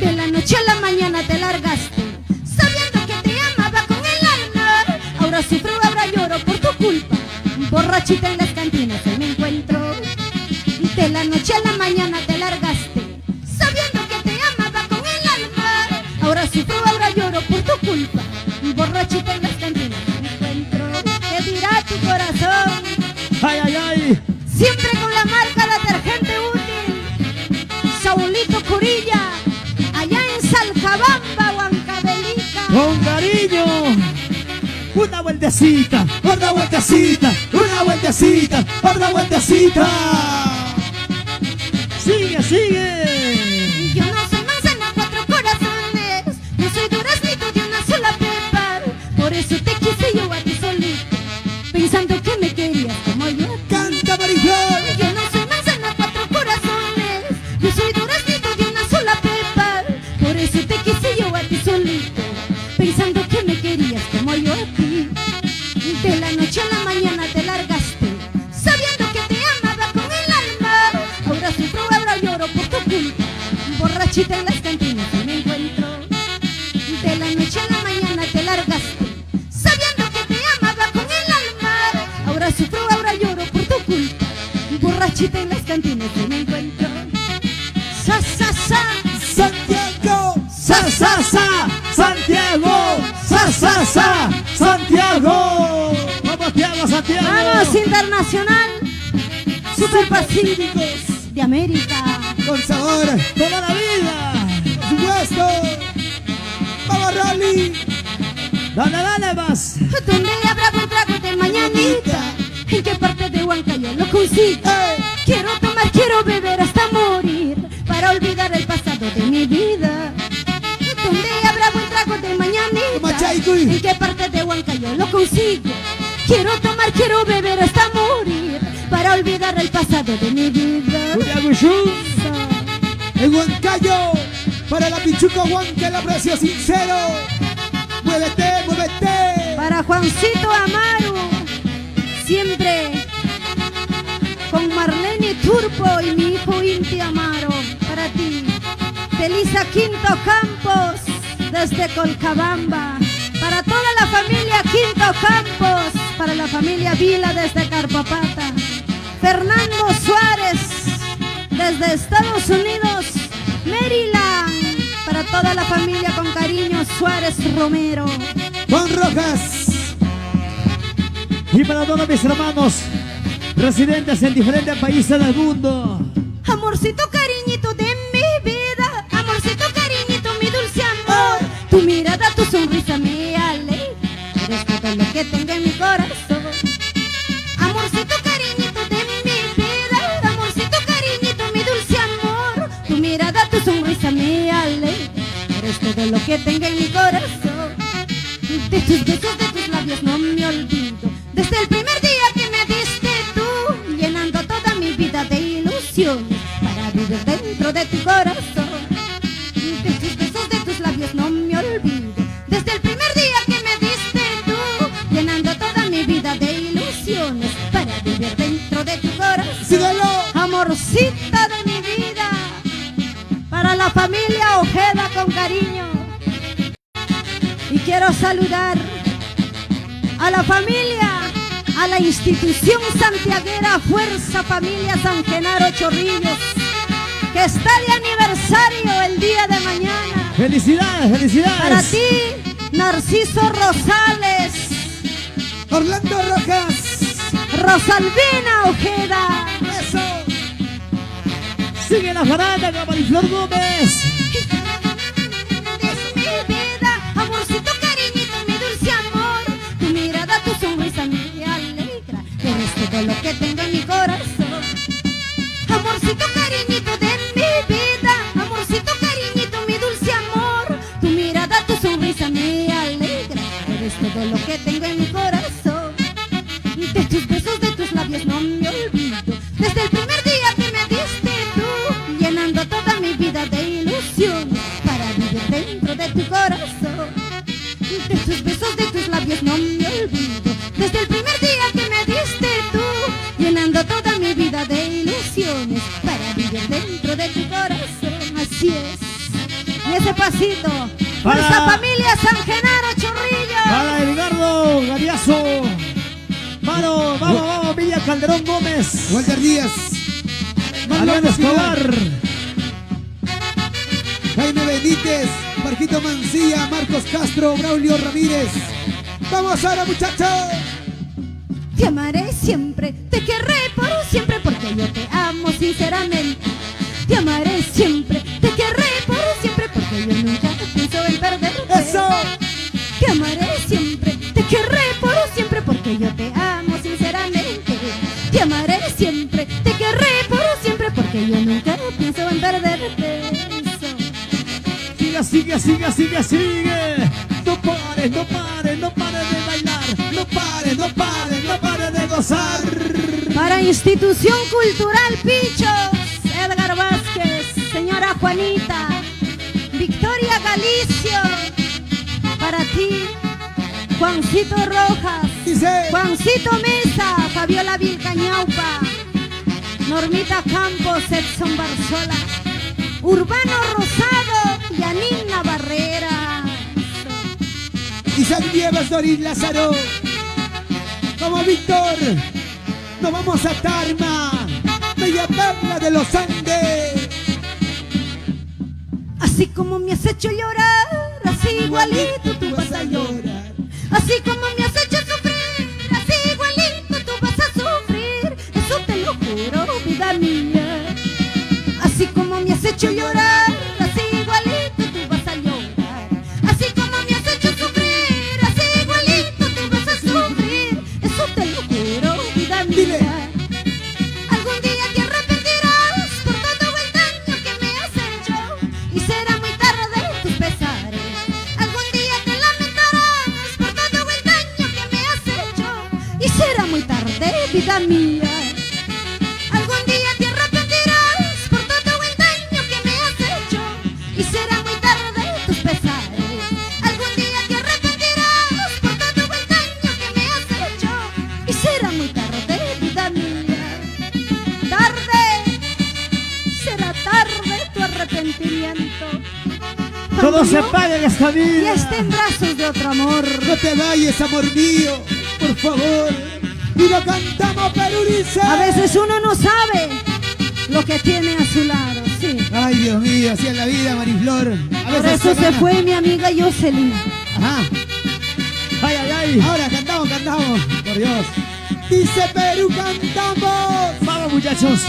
De la noche a la mañana te largaste, sabiendo que te amaba con el alma. Ahora sufro, ahora lloro por tu culpa. Borrachita en las cantinas hoy me encuentro. De la noche a la mañana te largaste, sabiendo que te amaba con el alma. Ahora sufro, ahora lloro por tu culpa. Borrachita en las cantinas hoy me encuentro. ¿Qué dirá tu corazón? Ay, ay, ay. Siempre con la marca Detergente Útil. Saulito Curilla, allá en Salcabamba, Huancavelica. Con cariño. una vueltecita, otra vueltecita, una vueltecita, otra vueltecita. Sigue, sigue. Yo no soy manzana, cuatro corazones. No soy duraznito de una sola pepa. Por eso te quise yo a ti solito, pensando que me querías como yo. Canta Mariflor. Yo no soy manzana, cuatro corazones. Yo soy duraznito de una sola pepa. Por eso te quise yo a ti solito, pensando que me querías como yo a ti. De la noche a la mañana te largaste, sabiendo que te amaba con el alma. Ahora sufro, ahora lloro por tu culpa. Borrachita en las cantinas y me encuentro. De la noche a la mañana te largaste, sabiendo que te amaba con el alma. Ahora sufro, ahora lloro por tu culpa. Borrachita en las cantinas y me encuentro. Sa, sa, sa. Santiago, sa, sa, sa, Santiago, sa, sa, sa, Santiago. Vamos, Tiago, Santiago. Vamos, internacional. Super Pacíficos de América. Con sabor. Toda la vida. Por supuesto. Vamos, Rolly. Dale, dale más. ¿Dónde habrá buen trago de mañanita? ¿En qué parte de Huancayo lo consigo? Quiero tomar, quiero beber hasta morir, para olvidar el pasado de mi vida. ¿Dónde habrá buen trago de mañanita? Machaicuy. ¿En qué parte de Huancayo lo consigo? Quiero tomar, quiero beber hasta morir, para olvidar el pasado de mi vida. En Huancayo, para la Pichuca Huanca, el aprecio sincero. Muévete, muévete. Para Juancito Amaru, siempre con Marlene Turpo y mi hijo Inti Amaro. Para ti, Felisa Quinto Campos, desde Colcabamba. Para toda la familia Quinto Campos, para la familia Vila desde Carpapata. Fernando Suárez, desde Estados Unidos, Maryland. Para toda la familia con cariño, Suárez Romero. Juan Rojas. Y para todos mis hermanos residentes en diferentes países del mundo. Amorcito, cariñito de mi vida, amorcito, cariñito, mi dulce amor. Tu mirada, tu sonrisa me alegra, eres todo lo que tengo en mi corazón. Amorcito, cariñito de mi vida, amorcito, cariñito, mi dulce amor. Tu mirada, tu sonrisa me alegra, eres todo lo que tengo en mi corazón. De tus besos, de tus labios no me olvido, desde el primer día que me diste tú, llenando toda mi vida de ilusiones, para vivir dentro de tu corazón. De tus besos, de tus labios no me olvido, desde el primer día que me diste tú, llenando toda mi vida de ilusiones, para vivir dentro de tu corazón. Síguelo. Amorcita de mi vida, para la familia Ojeda con cariño. Y quiero saludar a la familia, a la institución santiaguera Fuerza Familia San Genaro Chorrillos, que está de aniversario el día de mañana. Felicidades, felicidades. Para ti, Narciso Rosales, Orlando Rojas. Rosalvina Ojeda. Eso. Sigue la jarana con Mariflor Gómez. Es mi vida, amorcito, cariñito, mi dulce amor. Tu mirada, tu sonrisa me alegra, eres todo lo que tengo en mi corazón. Amorcito, cariñito de mi vida, amorcito, cariñito, mi dulce amor. Tu mirada, tu sonrisa me alegra, eres todo lo que tengo en mi corazón. De tus besos, de tus labios no me olvido, desde el primer día que me diste tú, llenando toda mi vida de ilusiones, para vivir dentro de tu corazón. De tus besos, de tus labios no me olvido, desde el primer día que me diste tú, llenando toda mi vida de ilusiones, para vivir dentro de tu corazón. Así es. Y ese pasito, Fuerza Para- Familia San Genaro Chorrillo. Para Edgardo Gadiazo. Vamos, vamos, vamos, Villa Calderón Gómez. Walter Díaz. Adrián Escobar. Jaime Benítez. Marquito Mancilla. Marcos Castro. Braulio Ramírez. Vamos ahora, muchachos. Te amaré siempre, te querré por siempre, porque yo te amo sinceramente. Te amaré siempre, te querré por siempre, porque yo nunca pienso en perderte. Eso. Te amaré siempre, te querré sigue, sigue, sigue, sigue. No pares, no pares, no pares de bailar. No pares, no pares, no pares de gozar. Para Institución Cultural Pichos, Edgar Vázquez, señora Juanita, Victoria Galicio, para ti, Juancito Rojas, Dice. Juancito Mesa, Fabiola Vilcañaupa, Normita Campos, Edson Barzola, Urbano Rosado, Yanina Barrera. Isaac Nieves, Doris Lázaro. Como Víctor. Nos vamos a Tarma. Bella Perla de los Andes. Así como me has hecho llorar, así igualito tú vas a llorar. Así como me has hecho sufrir, así igualito tú vas a sufrir. Eso te lo juro, vida mía. Así como me has hecho llorar, así igualito tú vas a llorar. Así como me has hecho sufrir, así igualito tú vas a sufrir. Eso te lo juro, vida Dile. mía. Algún día te arrepentirás por todo el daño que me has hecho y será muy tarde tus pesares. Algún día te lamentarás por todo el daño que me has hecho y será muy tarde, vida mía. Algún día te arrepentirás por todo el daño que me has hecho y será muy tarde tus pesares. Algún día te arrepentirás por todo el daño que me has hecho y será muy tarde, vida mía. Tarde, será tarde tu arrepentimiento. Todo Cuando se yo paga en esta ya vida. esté en brazos de otro amor. No te vayas, amor mío, por favor. Y lo cantamos, Perú dice. A veces uno no sabe lo que tiene a su lado, sí. Ay, Dios mío, así es la vida, Mariflor. A Por veces eso se gana. fue mi amiga Jocelyn. Ajá. Ay, ay, ay. Ahora cantamos, cantamos. Por Dios. Dice Perú, cantamos. Vamos, muchachos.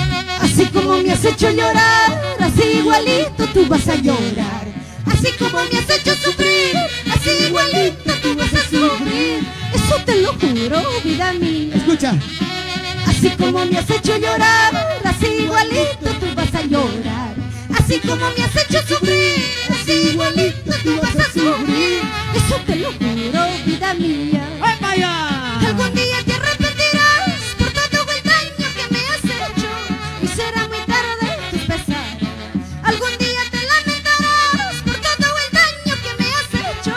Así como me has hecho llorar, así igualito tú vas a llorar. Así como me has hecho sufrir, así igualito tú vas a sufrir. Eso te lo juro, vida mía. Escucha. Así como me has hecho llorar, así igualito tú vas a llorar. Así como me has hecho sufrir, así igualito tú vas a sufrir. Eso te lo juro, vida mía. ¡Ay, vaya! Algún día te arrepentirás por todo el daño que me has hecho y será muy tarde tus pesares. Algún día te lamentarás por todo el daño que me has hecho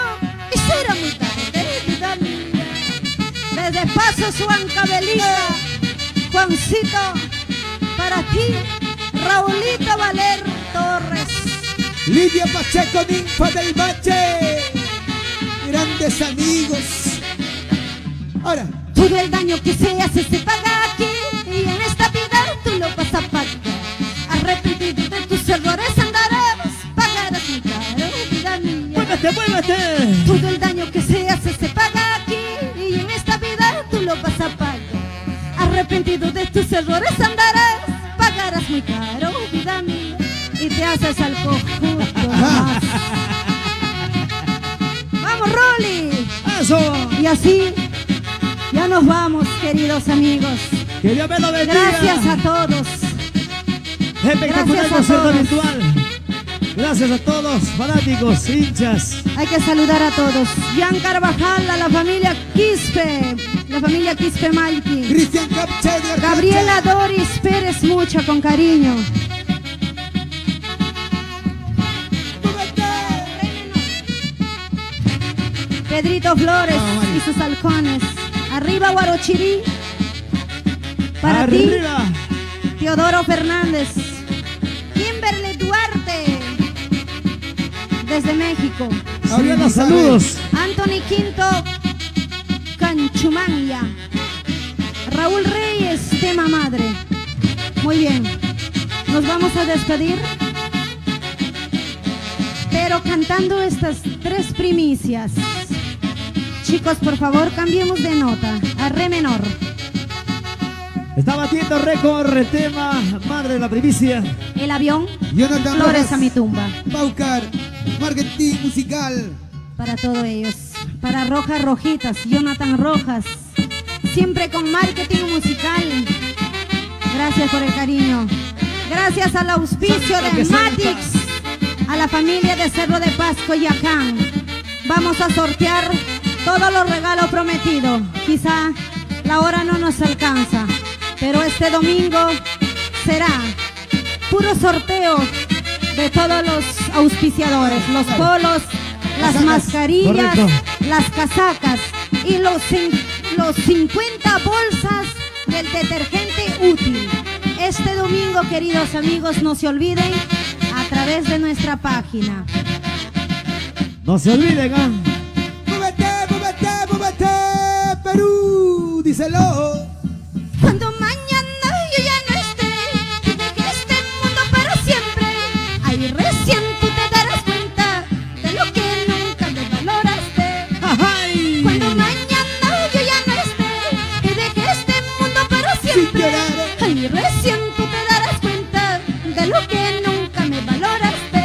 y será muy tarde, vida mía. Desde Pasos Huancavelica, Juancito, para ti, Raulito Valer Torres. Lidia Pacheco, ninfa del Bache. Grandes amigos. Ahora. Todo el daño que se hace se paga aquí y en esta vida tú lo vas a pagar. Arrepentido de tus errores andarás, pagarás muy caro, vida mía. Muévete, muévete. Todo el daño que se hace se paga aquí y en esta vida tú lo vas a pagar. Arrepentido de tus errores andarás, pagarás muy caro, vida mía. Y te haces al conjunto más. ¡Vamos, Rolly! Eso. Y así ya nos vamos, queridos amigos. Que Dios me lo bendiga. Gracias a todos. Espectacular Gracias a concierto todos. virtual. Gracias a todos, fanáticos, hinchas. Hay que saludar a todos. Jan Carvajal, a la familia Quispe, la familia Quispe Malki. Cristian Capche de Arcacha. Gabriela Doris Pérez Mucha, con cariño. Pedrito Flores y sus halcones. Arriba Guarochirí. Para ti, Arriba. Teodoro Fernández. Kimberly Duarte. Desde México. Abriendo saludos. Anthony Quinto Canchumania. Raúl Reyes, tema madre. Muy bien. Nos vamos a despedir, pero cantando estas tres primicias. Chicos, por favor, cambiemos de nota a re menor. Está batiendo récord, tema, madre de la primicia. El avión, Jonathan flores Rojas, a mi tumba. Paucar, marketing musical. Para todos ellos. Para Rojas Rojitas, Jonathan Rojas. Siempre con marketing musical. Gracias por el cariño. Gracias al auspicio Santa de que santa. Matix, a la familia de Cerro de Pasco y Acán. Vamos a sortear todos los regalos prometidos. Quizá la hora no nos alcanza, pero este domingo será puro sorteo de todos los auspiciadores, los polos, las mascarillas, correcto. las casacas y los 50 bolsas del detergente útil. Este domingo, queridos amigos, no se olviden, a través de nuestra página. No se olviden, ¿ah? ¡Múvete, múvete, múvete, Perú! Díselo. Cuando mañana yo ya no esté y deje este mundo para siempre, ahí recién tú te darás cuenta de lo que nunca me valoraste. ¡Ay! Cuando mañana yo ya no esté y deje este mundo para siempre, llorar. ahí recién tú te darás cuenta de lo que nunca me valoraste.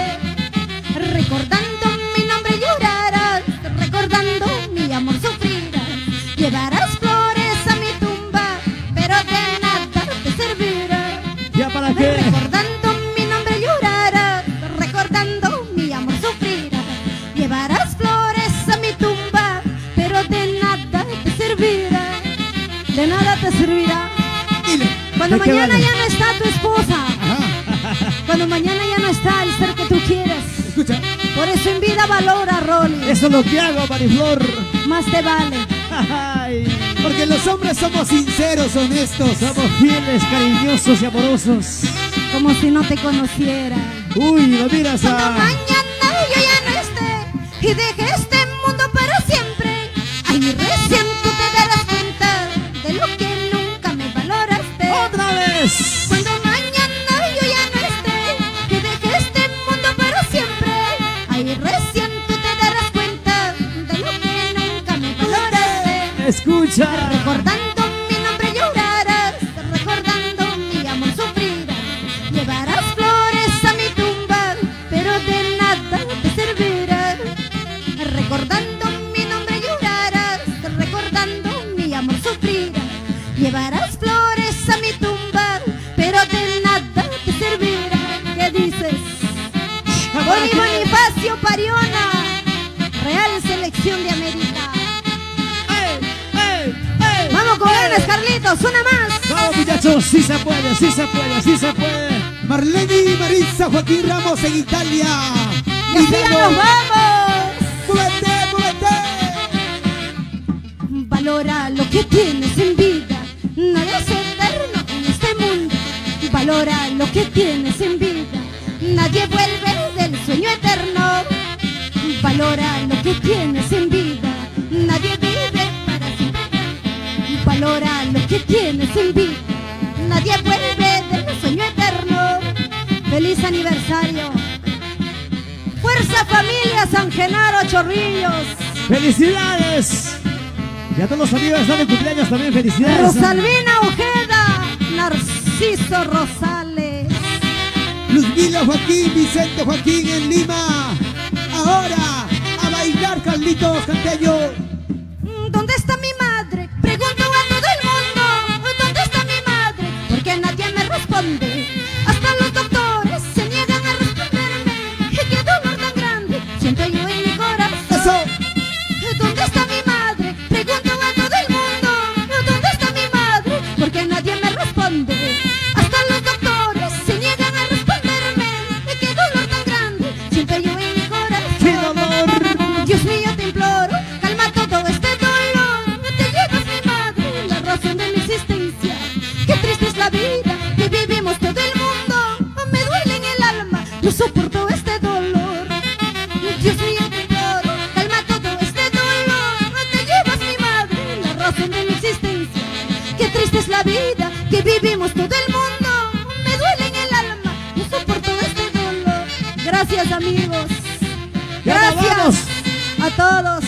Recordando mi nombre llorarás, recordando mi amor sufrirás, llevarás flores a mi tumba, pero de nada te servirá. ¿Ya para qué? Recordando mi nombre llorarás, recordando mi amor sufrirás, llevarás flores a mi tumba, pero de nada te servirá. De nada te servirá. Dile. Cuando ¿De qué mañana vale? ya no está tu esposa, Ajá. cuando mañana ya no está el ser que tú quieres, Escucha. por eso en vida valora, Rolly. Eso es lo que hago, Mariflor. Más te vale. ¡Ay! Porque los hombres somos sinceros, honestos. Somos fieles, cariñosos y amorosos. Como si no te conociera. Uy, lo miras Cuando a... mañana yo ya no esté y deje este mundo para siempre, ahí recién tú te darás cuenta de lo que nunca me valoraste. ¡Otra vez! Cuando mañana yo ya no esté y deje este mundo para siempre, ahí recién tú te darás cuenta de lo que nunca me valoraste. Escucha. Recordando mi nombre llorarás, recordando mi amor sufrirás, llevarás flores a mi tumba, pero de nada te servirá. Recordando mi nombre llorarás, recordando mi amor sufrirás, llevarás flores a mi tumba, pero de nada te servirá. ¿Qué dices? Boni Bonifacio Pariona, Real Selección de América. ¡Ey! ¡Ey! ¡Ey! Vamos con ¡Ey! ganas, Carlitos, una más. Vamos, muchachos, sí se puede, sí se puede, sí se puede. Marlene y Marisa Joaquín Ramos en Italia. Y así ya nos vamos. ¡Múvete, múvete! Valora lo que tienes en vida, nada es eterno en este mundo. Valora lo que tienes en vida, nadie vuelve del sueño eterno. Valora lo que tienes en vida, nadie vive para siempre. Valora lo que tienes en vida, nadie vuelve del sueño eterno. Feliz aniversario. Fuerza Familia San Genaro Chorrillos. ¡Felicidades! Y a todos los amigos que están de cumpleaños también, felicidades. Rosalvina Ojeda, Narciso Rosales. Luzmila Joaquín, Vicente Joaquín en Lima. Ahora, a bailar, Carlitos Canteño. ¿Dónde está mi madre? Pregunto a todo el mundo. ¿Dónde está mi madre? Porque nadie me responde. Hasta los doctores se niegan a responderme. ¡Qué dolor tan grande siento yo en mi corazón! Eso. ¿Dónde está mi madre? Pregunto a todo el mundo. ¿Dónde está mi madre? Porque nadie me responde. Hasta los doctores se niegan a responderme. ¡Qué dolor tan grande siento yo en mi corazón! ¡Qué dolor! Dios mío, te imploro, calma todo este dolor. Te llevas, mi madre, la razón de mi existencia. Qué triste es la vida que vivimos todo el mundo. Me duele en el alma, no soporto este dolor. Dios mío, te imploro, calma todo este dolor. Te llevas, mi madre, la razón de mi existencia. Qué triste es la vida que vivimos todo el mundo. Me duele en el alma, no soporto este dolor. Gracias, amigos. ¡Ya nos Gracias vamos! a todos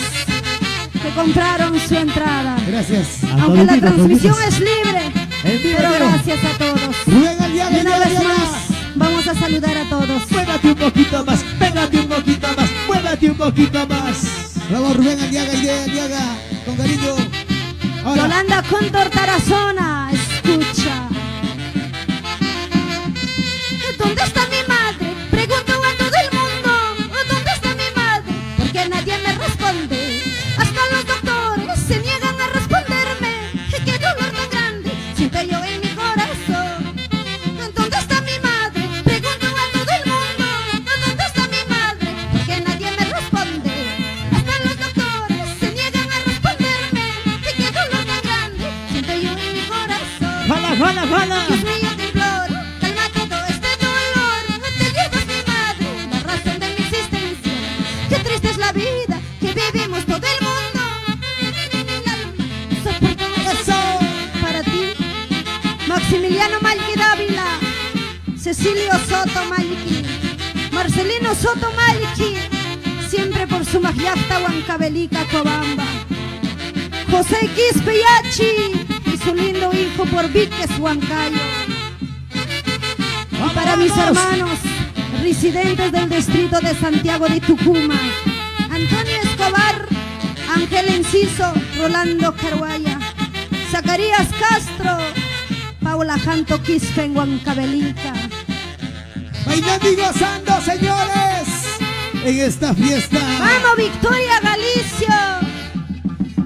que compraron su entrada. Gracias. Aunque la transmisión es libre, En vivo, pero en vivo. gracias a todos. Rubén Aliaga, Y una Aliaga, vez Aliaga. más, vamos a saludar a todos. Muévate un poquito más, pégate un poquito más, muévate un poquito más. Bravo, Rubén Aliaga, Aliaga, con cariño. Ahora, Yolanda Cóndor Tarazona, escucha. ¿Dónde está mi madre? Pregunto a todo el mundo. jala, jala. Dios mío, te imploro, calma todo este dolor. Te llevas mi madre, la razón de mi existencia. Qué triste es la vida que vivimos todo el mundo. Soporto Eso. para ti, Maximiliano Malqui Dávila, Cecilio Soto Malqui, Marcelino Soto Malqui, siempre por su magyacta Huancavelica Cobamba, José Quispe Yachi y su lindo hijo por Víquez Huancayo. Y para mis hermanos residentes del distrito de Santiago de Tucumán, Antonio Escobar, Ángel Enciso, Rolando Carguaya, Zacarías Castro, Paula Janto Quispe en Huancavelica. Bailando y gozando, señores. En esta fiesta. ¡Vamos, Victoria Galicia!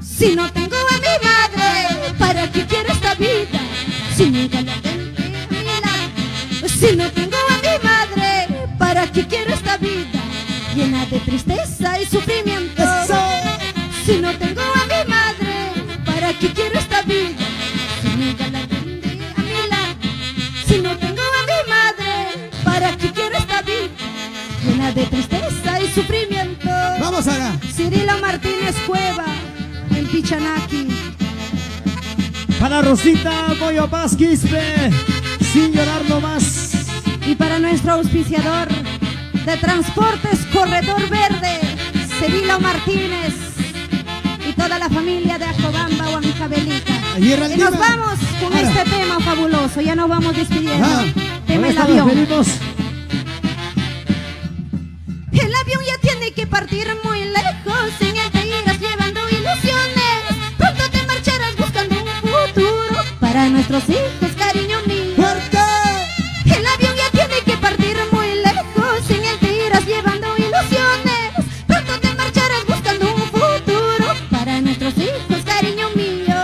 Si no tengo a mi madre, ¿para qué quiero esta vida? Si nunca la tendré a mi lado. Si no tengo a mi madre, ¿para qué quiero esta vida? Llena de tristeza y sufrimiento. Eso. Si no tengo a mi madre, ¿para qué quiero esta vida? Si nunca la tendré a mi lado. Si no tengo a mi madre, ¿para qué quiero esta vida? Llena de tristeza y sufrimiento. Vamos ahora. Cirilo Martínez Cueva, en Pichanaki. Para Rosita Moyo Paz Quispe, sin llorar nomás. Y para nuestro auspiciador de Transportes Corredor Verde, Cirilo Martínez. Y toda la familia de Acobamba, Huancavelica. Ayer al Y nos día. vamos con Ahora. este tema fabuloso. Ya nos vamos despidiendo. Ajá. Tema el Con esto nos avión. despedimos. El avión ya tiene que partir muy lejos. En él te irás llevando ilusiones. Pronto te marcharás buscando un futuro para nuestros hijos, cariño mío. ¡Fuerte! El avión ya tiene que partir muy lejos. En él te irás llevando ilusiones. Pronto te marcharás buscando un futuro para nuestros hijos, cariño mío.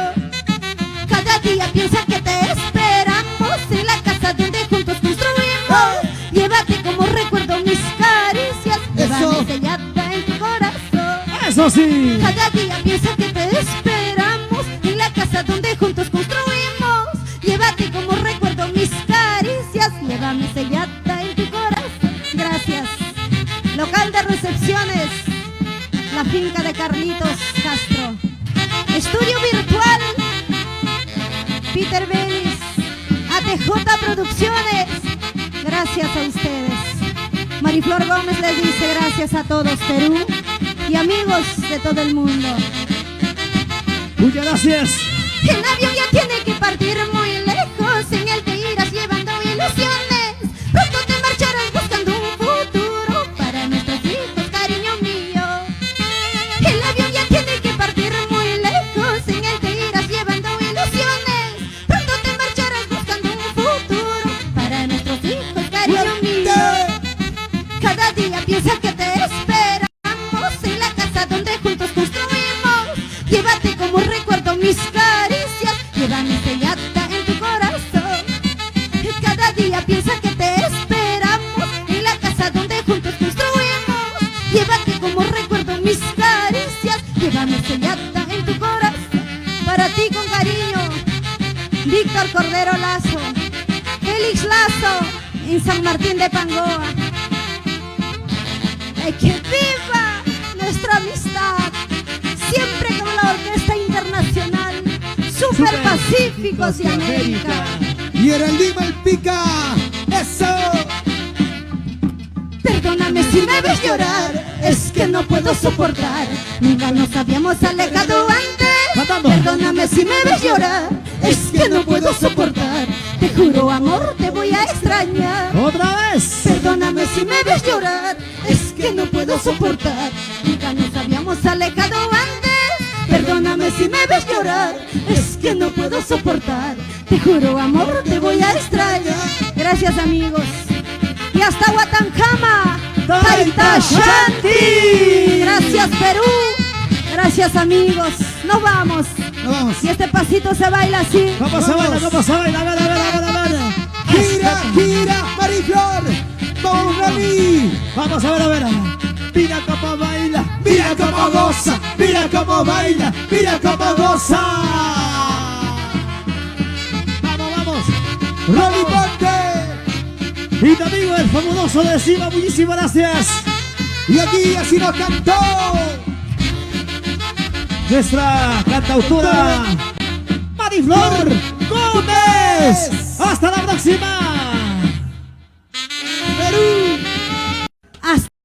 Cada día piensa que te esperamos en la casa donde juntos construimos. Llévate como recuerdo mis caricias. Llévame sellada en tu corazón. ¡Eso sí! Cada día piensa que te esperamos en la casa donde juntos construimos. Llévate como recuerdo mis caricias. Llévame sellada en tu corazón. Gracias. Local de recepciones, la finca de Carlitos Castro. Estudio virtual, Peter Vélez, ATJ Producciones. Gracias a ustedes. Mariflor Gómez les dice gracias a todos, Perú y amigos de todo el mundo. Muchas gracias. El avión ya tiene que partir muy lejos. En él te irás llevando ilusiones. Pronto te marcharás buscando un futuro para nuestros hijos, cariño mío. El avión ya tiene que partir muy lejos. En él te irás llevando ilusiones. Pronto te marcharás buscando un futuro para nuestros hijos, cariño mío. Cada día piensa que te esperamos en la casa donde juntos construimos. Llévate como recuerdo mis caricias. Llévame sellada en tu corazón. Cada día piensa que te esperamos en la casa donde juntos construimos. Llévate como recuerdo mis caricias. Llévame sellada en tu corazón. Para ti con cariño, Víctor Cordero Lazo, Félix Lazo, en San Martín de Pangoa. ¡Que viva nuestra amistad! Siempre con la Orquesta Internacional Super Pacíficos de América. Y Geraldine Malpica. Eso. Perdóname si me ves llorar, es que no puedo soportar. Nunca nos habíamos alejado antes. Matando. Perdóname si me ves llorar, es que no puedo soportar. Te juro, amor, te voy a extrañar. ¡Otra vez! Perdóname si me ves llorar, es que no puedo soportar. Nunca nos habíamos alejado antes. Perdóname si me ves llorar, es que no puedo soportar. Te juro, amor, te voy a extrañar. Gracias, amigos. Y hasta Huatancama, Taitashati. Gracias, Perú. Gracias, amigos. Nos vamos. Nos vamos. Y este pasito se baila así. ¿Cómo se baila? ¿Cómo se baila? A ver, a ver, a ver, a ver. Gira, gira, Mariflor. Vamos, Rami. Vamos a ver, a ver. Mira cómo baila, Mira cómo goza, mira cómo baila, mira cómo goza. Vamos, vamos. Rolly Ponte. Y tu amigo el fabuloso de Cima, muchísimas gracias. Y aquí así nos cantó nuestra cantautora Mariflor Gómez. Hasta la próxima.